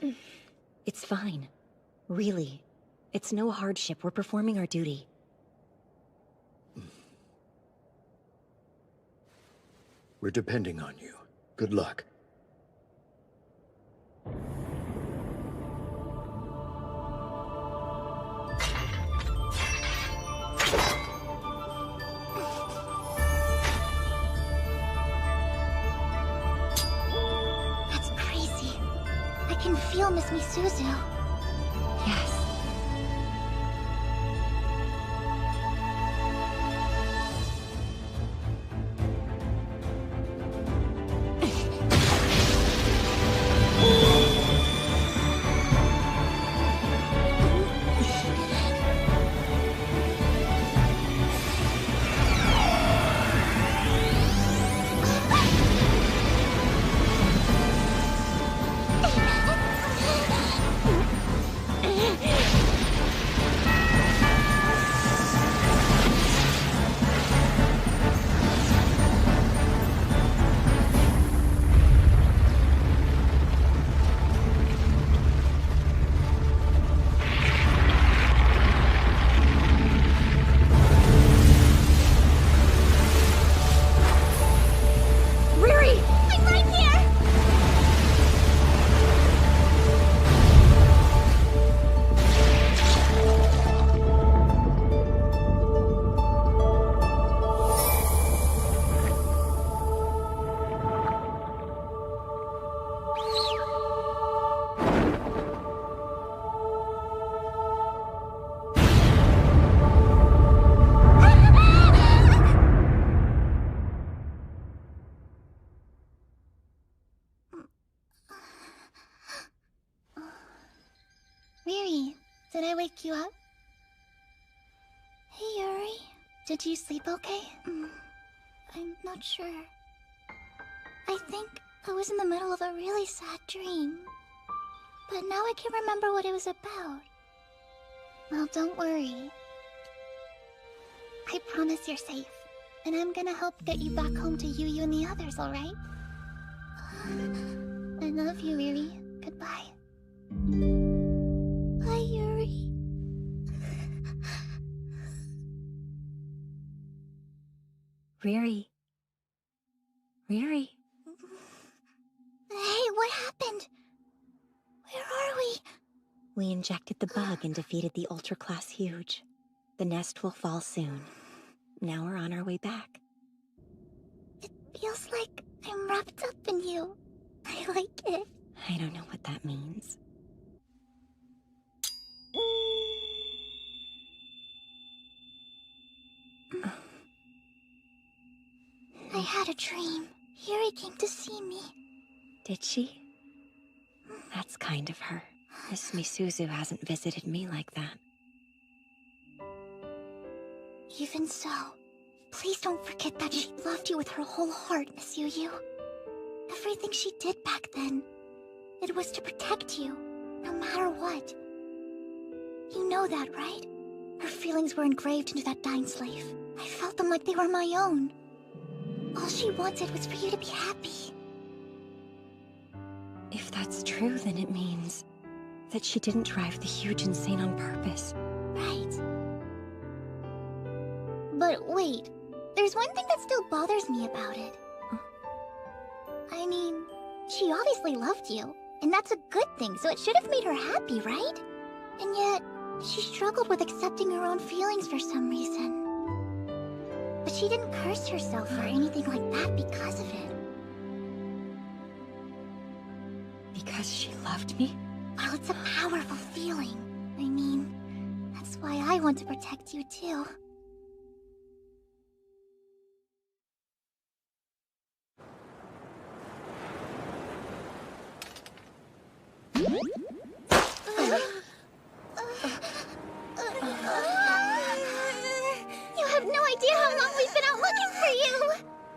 It's fine. Really. It's no hardship. We're performing our duty. We're depending on you. Good luck. That's crazy. I can feel Miss Misuzu. Yes. Riri, did I wake you up? Hey, Yuri. Did you sleep okay? I'm not sure. I think I was in the middle of a really sad dream. But now I can't remember what it was about. Well, don't worry. I promise you're safe. And I'm gonna help get you back home to Yu and the others, alright? I love you, Riri. Goodbye. Bye, Yuri. Riri. Riri. Hey, what happened? Where are we? We injected the bug and defeated the Ultra Class Huge. The nest will fall soon. Now we're on our way back. It feels like I'm wrapped up in you. I like it. I don't know what that means. I had a dream. Yuri came to see me. Did she? That's kind of her. Miss Misuzu hasn't visited me like that. Even so, please don't forget that she loved you with her whole heart, Miss Yu. Everything she did back then, it was to protect you, no matter what. You know that, right? Her feelings were engraved into that dying slave. I felt them like they were my own. All she wanted was for you to be happy. If that's true, then it means that she didn't drive the Huge insane on purpose. Right. But wait, there's one thing that still bothers me about it. I mean, she obviously loved you, And that's a good thing, so it should have made her happy, right? And yet, she struggled with accepting her own feelings for some reason. But she didn't curse herself or anything like that because of it. Because she loved me? Well, it's a powerful feeling. I mean, that's why I want to protect you too. You have no idea how long we've been out looking for you!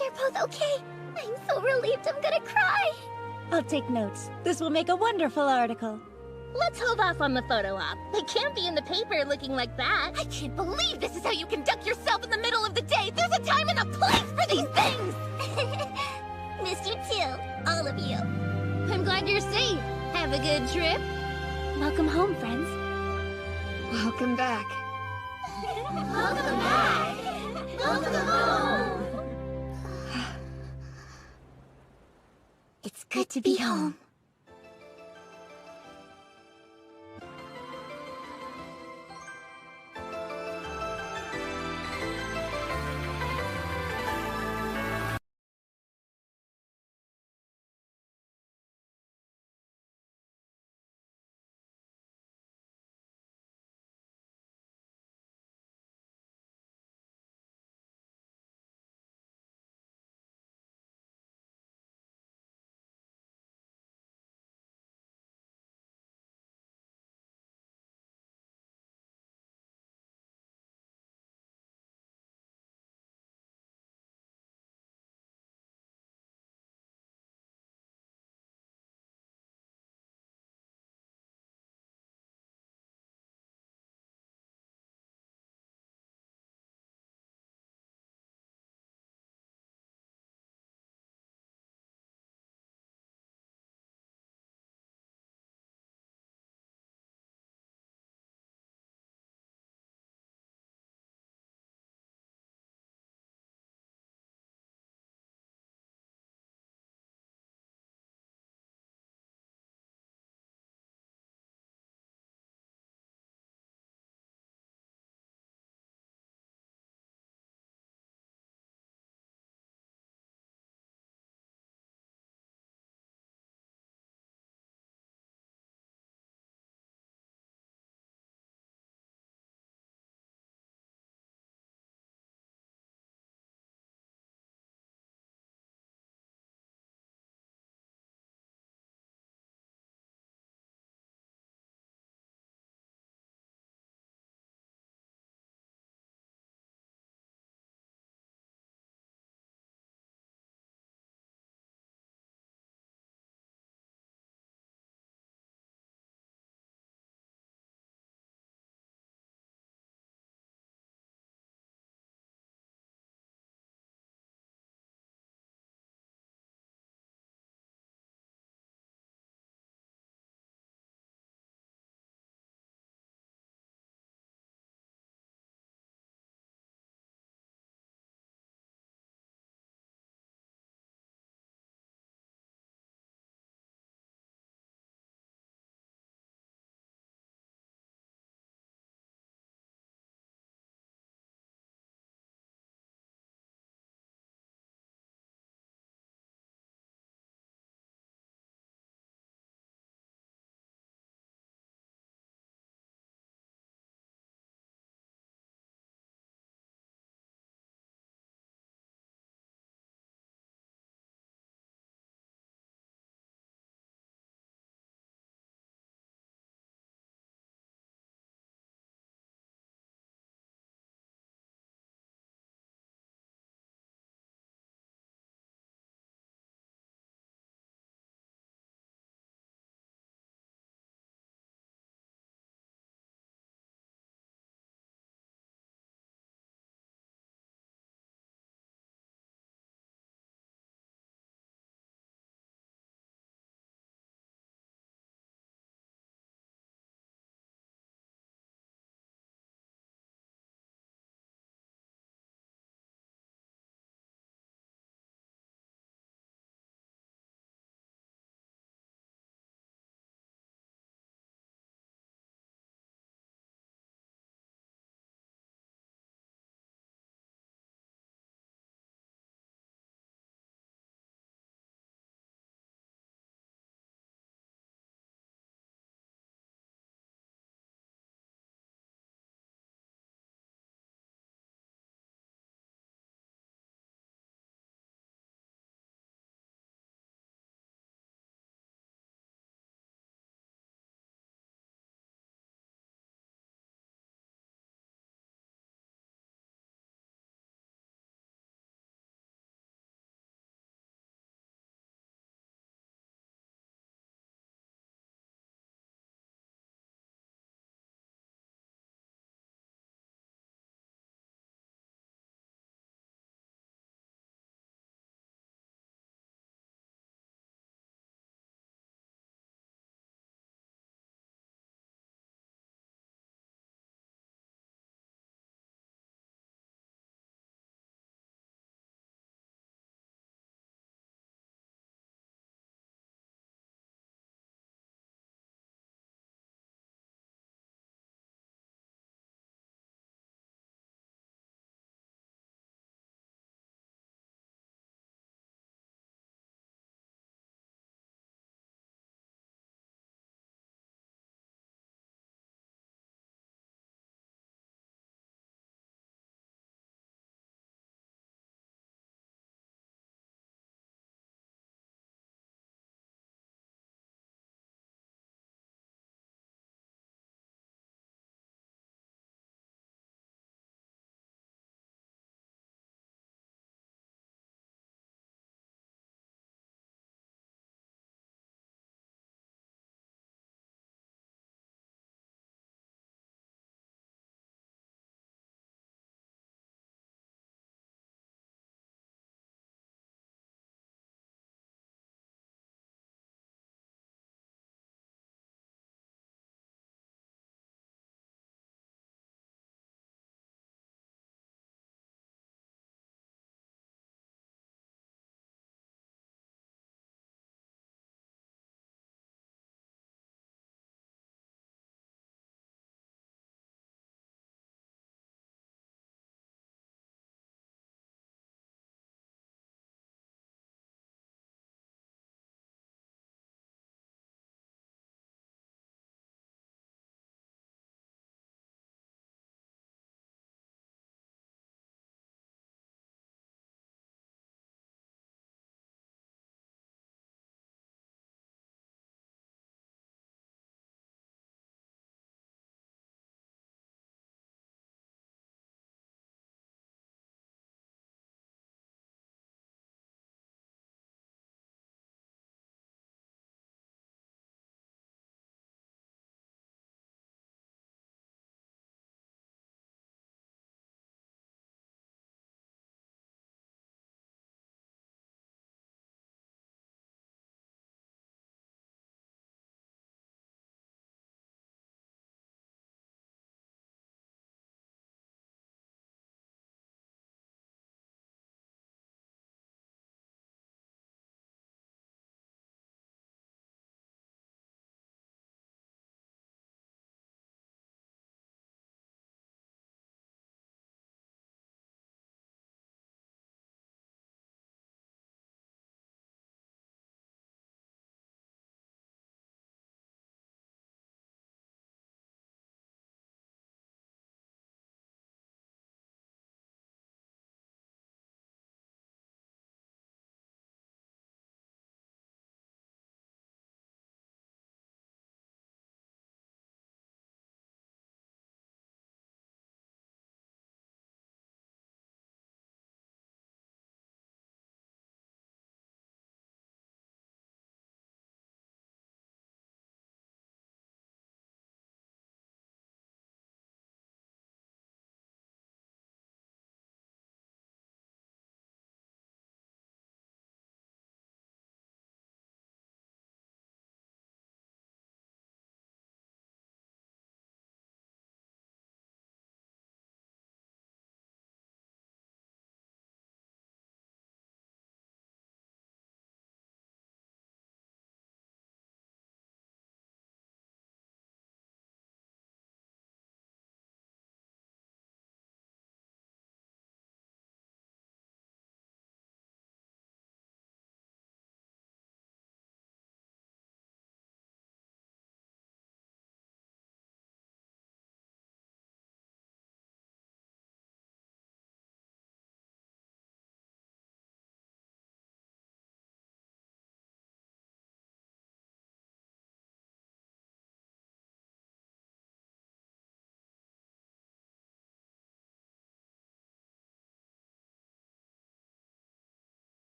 You're both okay? I'm so relieved I'm gonna cry! I'll take notes. This will make a wonderful article. Let's hold off on the photo op. It can't be in the paper looking like that. I can't believe this is how you conduct yourself in the middle of the day! There's a time and a place for these things! Missed you too, all of you. I'm glad you're safe. Have a good trip. Welcome home, friends. Welcome back. Welcome back! Welcome home! It's good to be home.